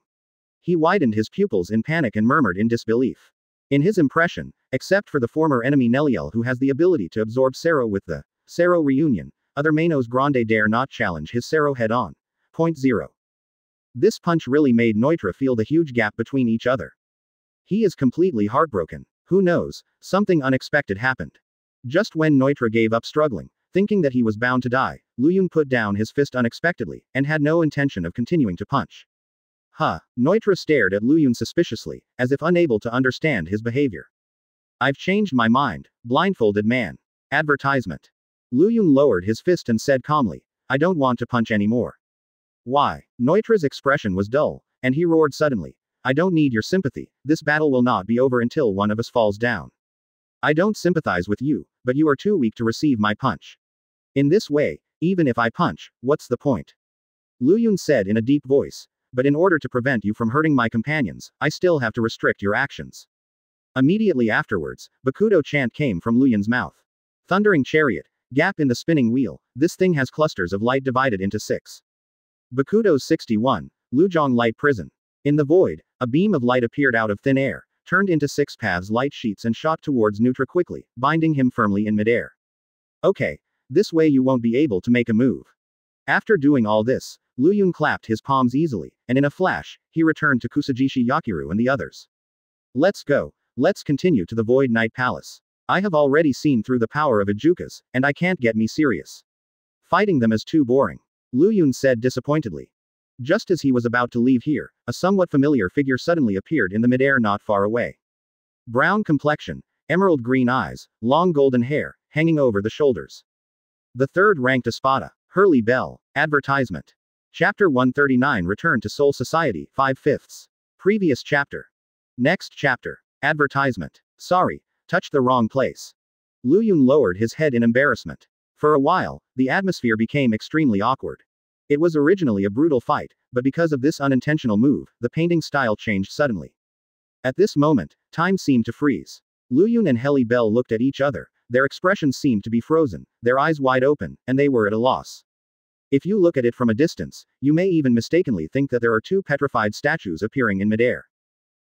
He widened his pupils in panic and murmured in disbelief. In his impression, except for the former enemy Neliel who has the ability to absorb Sero with the Sero reunion, other Manos Grande dare not challenge his Sero head-on. 0. This punch really made Neutra feel the huge gap between each other. He is completely heartbroken. Who knows, something unexpected happened. Just when Neutra gave up struggling, thinking that he was bound to die, Luyun put down his fist unexpectedly, and had no intention of continuing to punch. Huh. Neutra stared at Luyun suspiciously, as if unable to understand his behavior. I've changed my mind, blindfolded man. Advertisement. Luyun lowered his fist and said calmly, I don't want to punch anymore. Why? Neutra's expression was dull, and he roared suddenly. I don't need your sympathy, this battle will not be over until one of us falls down. I don't sympathize with you, but you are too weak to receive my punch. In this way, even if I punch, what's the point? Luyun said in a deep voice. But in order to prevent you from hurting my companions, I still have to restrict your actions. Immediately afterwards, Bakudo chant came from Luyun's mouth. Thundering chariot, gap in the spinning wheel, this thing has clusters of light divided into 6. Bakudo's 61, Lujong Light Prison. In the void, a beam of light appeared out of thin air, turned into 6 paths light sheets and shot towards Neutra quickly, binding him firmly in midair. Okay, this way you won't be able to make a move. After doing all this, Luyun clapped his palms easily, and in a flash, he returned to Kusajishi Yakiru and the others. Let's go. Let's continue to the Void Knight Palace. I have already seen through the power of Ijukas, and I can't get me serious. Fighting them is too boring. Luyun said disappointedly. Just as he was about to leave here, a somewhat familiar figure suddenly appeared in the midair not far away. Brown complexion, emerald green eyes, long golden hair, hanging over the shoulders. The third-ranked Espada, Hurley Bell. Advertisement. Chapter 139 Return to Soul Society, 5/5. Previous chapter. Next chapter. Advertisement. Sorry, touched the wrong place. Luyun lowered his head in embarrassment. For a while, the atmosphere became extremely awkward. It was originally a brutal fight, but because of this unintentional move, the painting style changed suddenly. At this moment, time seemed to freeze. Luyun and Heli Bell looked at each other, their expressions seemed to be frozen, their eyes wide open, and they were at a loss. If you look at it from a distance, you may even mistakenly think that there are two petrified statues appearing in midair.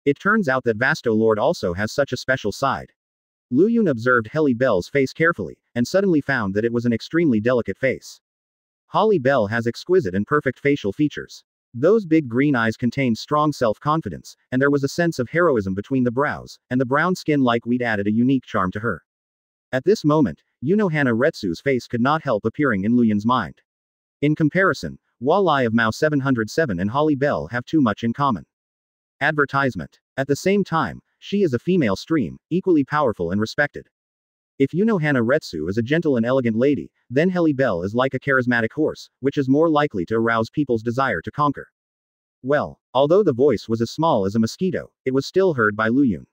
It turns out that Vasto Lord also has such a special side. Lu Yun observed Holly Bell's face carefully, and suddenly found that it was an extremely delicate face. Holly Bell has exquisite and perfect facial features. Those big green eyes contained strong self-confidence, and there was a sense of heroism between the brows, and the brown skin like wheat added a unique charm to her. At this moment, Unohana Retsu's face could not help appearing in Lu Yun's mind. In comparison, Walleye of Mao 707 and Holly Bell have too much in common. Advertisement. At the same time, she is a female stream, equally powerful and respected. If Unohana Retsu is a gentle and elegant lady, then Holly Bell is like a charismatic horse, which is more likely to arouse people's desire to conquer. Well, although the voice was as small as a mosquito, it was still heard by Lu Yun.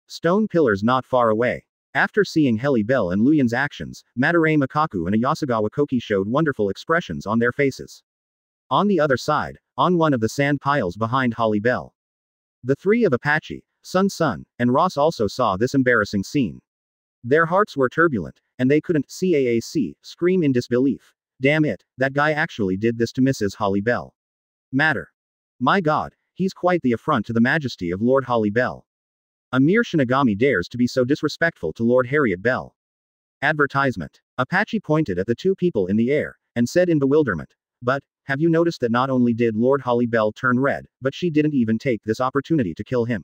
Stone pillars not far away. After seeing Holly Bell and Lu Yun's actions, Madarame Makaku and Ayasagawa Koki showed wonderful expressions on their faces. On the other side, on one of the sand piles behind Holly Bell, the three of Apache, Sun, and Ross also saw this embarrassing scene. Their hearts were turbulent, and they couldn't scream in disbelief. Damn it, that guy actually did this to Mrs. Holly Bell. Matter. My god, he's quite the affront to the majesty of Lord Holly Bell. A mere Shinigami dares to be so disrespectful to Lord Harriet Bell. Advertisement. Apache pointed at the two people in the air, and said in bewilderment, "But, have you noticed that not only did Lord Holly Bell turn red, but she didn't even take this opportunity to kill him?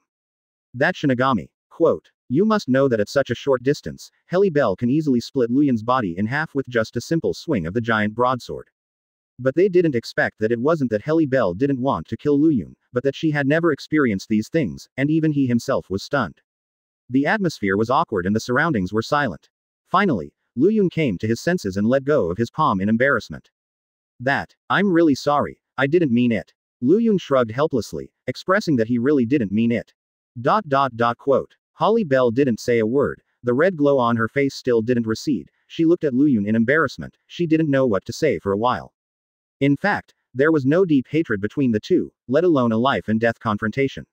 That Shinigami." Quote. You must know that at such a short distance, Holly Bell can easily split Lu Yun's body in half with just a simple swing of the giant broadsword. But they didn't expect that it wasn't that Holly Bell didn't want to kill Lu Yun, but that she had never experienced these things, and even he himself was stunned. The atmosphere was awkward and the surroundings were silent. Finally, Lu Yun came to his senses and let go of his palm in embarrassment. I'm really sorry, I didn't mean it. Lu Yun shrugged helplessly, expressing that he really didn't mean it. Quote. Holly Bell didn't say a word, the red glow on her face still didn't recede, she looked at Lu Yun in embarrassment, she didn't know what to say for a while. In fact, there was no deep hatred between the two, let alone a life and death confrontation.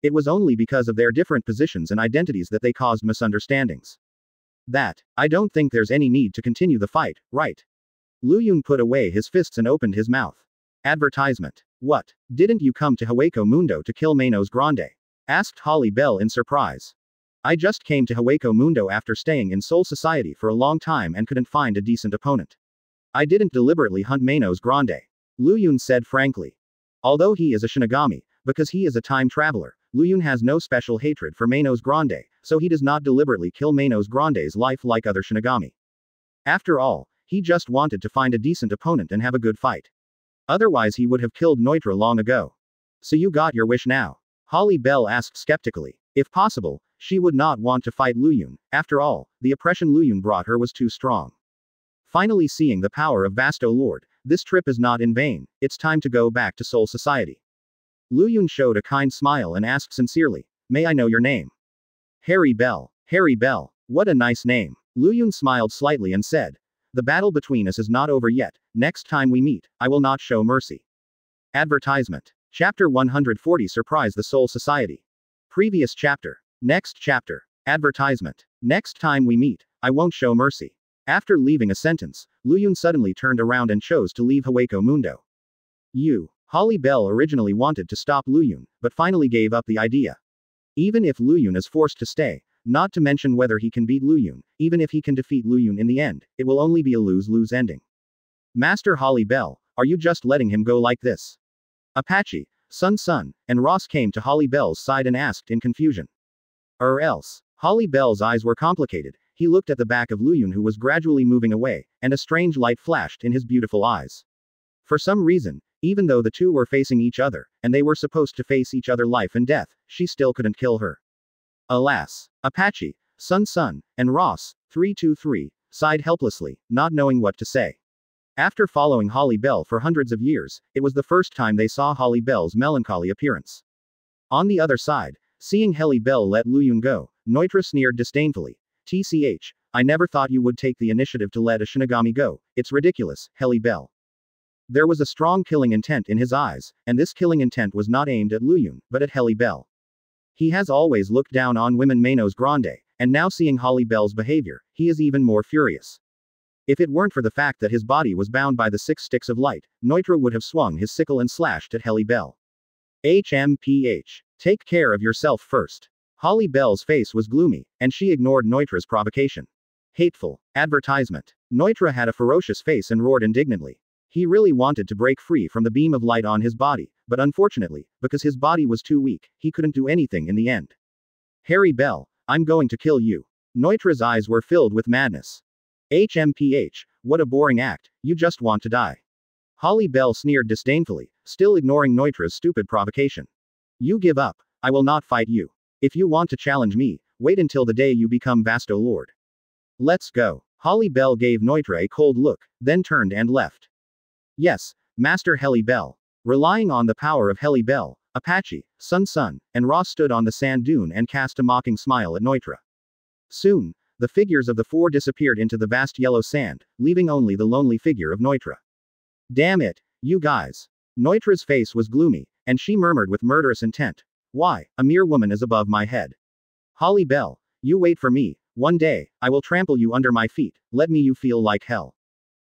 It was only because of their different positions and identities that they caused misunderstandings. I don't think there's any need to continue the fight, right? Lu Yun put away his fists and opened his mouth. Advertisement. What? Didn't you come to Hueco Mundo to kill Manos Grande? Asked Holly Bell in surprise. I just came to Hueco Mundo after staying in Soul Society for a long time and couldn't find a decent opponent. I didn't deliberately hunt Manos Grande. Lu Yun said frankly. Although he is a Shinigami, because he is a time traveler, Lu Yun has no special hatred for Manos Grande, so he does not deliberately kill Manos Grande's life like other Shinigami. After all, he just wanted to find a decent opponent and have a good fight. Otherwise he would have killed Neutra long ago. So you got your wish now? Holly Bell asked skeptically. If possible, she would not want to fight Lu Yun. After all, the oppression Lu Yun brought her was too strong. Finally seeing the power of Vasto Lord, this trip is not in vain, it's time to go back to Soul Society. Lu Yun showed a kind smile and asked sincerely, may I know your name? Harry Bell. Harry Bell. What a nice name. Lu Yun smiled slightly and said, the battle between us is not over yet, next time we meet, I will not show mercy. Advertisement. Chapter 140 Surprise the Soul Society. Previous chapter. Next chapter. Advertisement. Next time we meet, I won't show mercy. After leaving a sentence, Lu Yun suddenly turned around and chose to leave Hueco Mundo. Holly Bell originally wanted to stop Lu Yun, but finally gave up the idea. Even if Lu Yun is forced to stay, not to mention whether he can beat Lu Yun, even if he can defeat Lu Yun in the end, it will only be a lose-lose ending. Master Holly Bell, are you just letting him go like this? Apache, Sun, and Ross came to Holly Bell's side and asked in confusion. Or else. Holly Bell's eyes were complicated, he looked at the back of Lu Yun who was gradually moving away, and a strange light flashed in his beautiful eyes. For some reason, even though the two were facing each other, and they were supposed to face each other life and death, she still couldn't kill her. Alas. Apache, Sun, and Ross, 323, sighed helplessly, not knowing what to say. After following Holly Bell for hundreds of years, it was the first time they saw Holly Bell's melancholy appearance. On the other side, seeing Holly Bell let Lu Yun go, Neutra sneered disdainfully. TCH, I never thought you would take the initiative to let a Shinigami go, it's ridiculous, Holly Bell. There was a strong killing intent in his eyes, and this killing intent was not aimed at Lu Yun, but at Holly Bell. He has always looked down on women Manos Grande, and now seeing Holly Bell's behavior, he is even more furious. If it weren't for the fact that his body was bound by the 6 sticks of light, Neutra would have swung his sickle and slashed at Helly Bell. HMPH. Take care of yourself first. Holly Bell's face was gloomy, and she ignored Neutra's provocation. Hateful. Advertisement. Neutra had a ferocious face and roared indignantly. He really wanted to break free from the beam of light on his body, but unfortunately, because his body was too weak, he couldn't do anything in the end. Harry Bell, I'm going to kill you. Neutra's eyes were filled with madness. HMPH, what a boring act, you just want to die. Holly Bell sneered disdainfully, still ignoring Neutra's stupid provocation. You give up, I will not fight you. If you want to challenge me, wait until the day you become Vasto Lord. Let's go. Holly Bell gave Neutra a cold look, then turned and left. Yes, Master Helly Bell. Relying on the power of Helly Bell, Apache, Sun, and Ross stood on the sand dune and cast a mocking smile at Neutra. Soon, the figures of the 4 disappeared into the vast yellow sand, leaving only the lonely figure of Neutra. Damn it, you guys. Neutra's face was gloomy, and she murmured with murderous intent. Why, a mere woman is above my head. Holly Bell, you wait for me, one day, I will trample you under my feet, let me you feel like hell.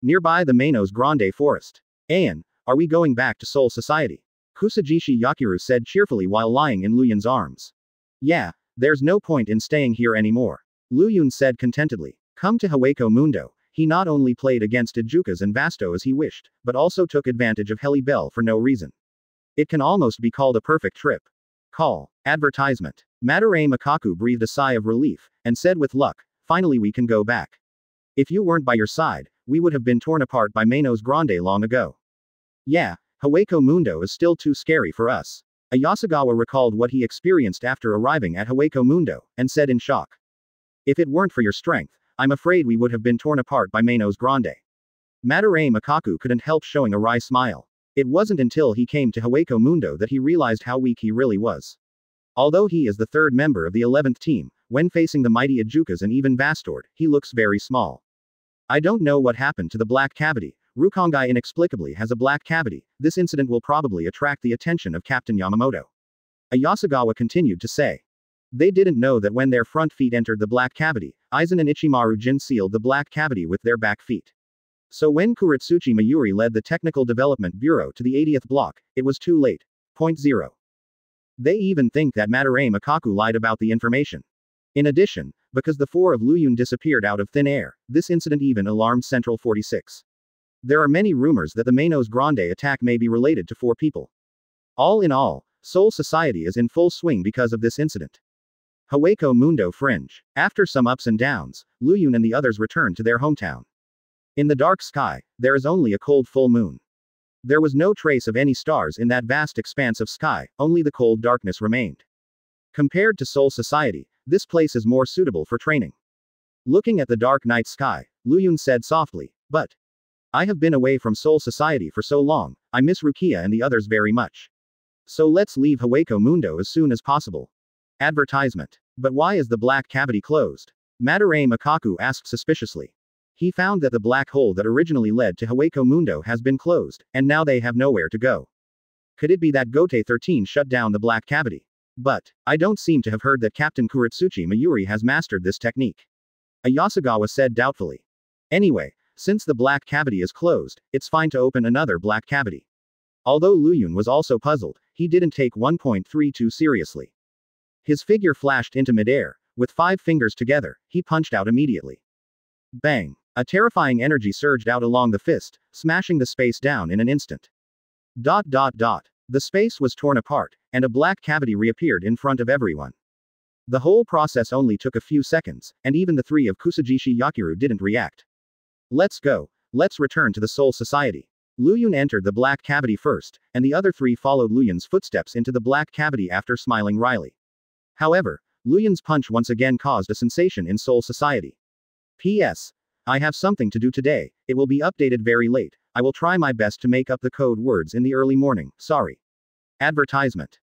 Nearby the Manos Grande forest. Ayan, are we going back to Soul Society? Kusajishi Yakiru said cheerfully while lying in Luyun's arms. Yeah, there's no point in staying here anymore. Luyun said contentedly. Come to Hawako Mundo. He not only played against Ijukas and Vasto as he wished, but also took advantage of Helly Bell for no reason. It can almost be called a perfect trip. Call. Advertisement. Madarame Makaku breathed a sigh of relief, and said with luck, finally we can go back. If you weren't by your side, we would have been torn apart by Manos Grande long ago. Yeah, Hawako Mundo is still too scary for us. Ayasagawa recalled what he experienced after arriving at Hawako Mundo, and said in shock. If it weren't for your strength, I'm afraid we would have been torn apart by Manos Grande. Madarame Makaku couldn't help showing a wry smile. It wasn't until he came to Hawako Mundo that he realized how weak he really was. Although he is the 3rd member of the 11th team, when facing the mighty Ijukas and even Vastord, he looks very small. I don't know what happened to the black cavity. Rukongai inexplicably has a black cavity. This incident will probably attract the attention of Captain Yamamoto. Ayasagawa continued to say. They didn't know that when their front feet entered the black cavity, Aizen and Ichimaru Jin sealed the black cavity with their back feet. So when Kuretsuchi Mayuri led the Technical Development Bureau to the 80th block, it was too late. Point 0. They even think that Madarame Makaku lied about the information. In addition, because the 4 of Luyun disappeared out of thin air, this incident even alarmed Central 46. There are many rumors that the Manos Grande attack may be related to 4 people. All in all, Soul Society is in full swing because of this incident. Hawako Mundo Fringe. After some ups and downs, Luyun and the others returned to their hometown. In the dark sky, there is only a cold full moon. There was no trace of any stars in that vast expanse of sky, only the cold darkness remained. Compared to Soul Society, this place is more suitable for training. Looking at the dark night sky, Luyun said softly, but I have been away from Soul Society for so long, I miss Rukia and the others very much. So let's leave Hawako Mundo as soon as possible. Advertisement. But why is the black cavity closed? Madarame Makaku asked suspiciously. He found that the black hole that originally led to Hawako Mundo has been closed, and now they have nowhere to go. Could it be that Gote 13 shut down the black cavity? But I don't seem to have heard that Captain Kuretsuchi Mayuri has mastered this technique. Ayasagawa said doubtfully. Anyway, since the black cavity is closed, it's fine to open another black cavity. Although Luyun was also puzzled, he didn't take 1.32 seriously. His figure flashed into midair. With 5 fingers together, he punched out immediately. Bang! A terrifying energy surged out along the fist, smashing the space down in an instant. ... The space was torn apart, and a black cavity reappeared in front of everyone. The whole process only took a few seconds, and even the 3 of Kusajishi Yakiru didn't react. Let's go. Let's return to the Soul Society. Luyun entered the black cavity first, and the other 3 followed Luyun's footsteps into the black cavity after smiling wryly. However, Luyun's punch once again caused a sensation in Soul Society. P.S. I have something to do today, it will be updated very late, I will try my best to make up the code words in the early morning, sorry. Advertisement.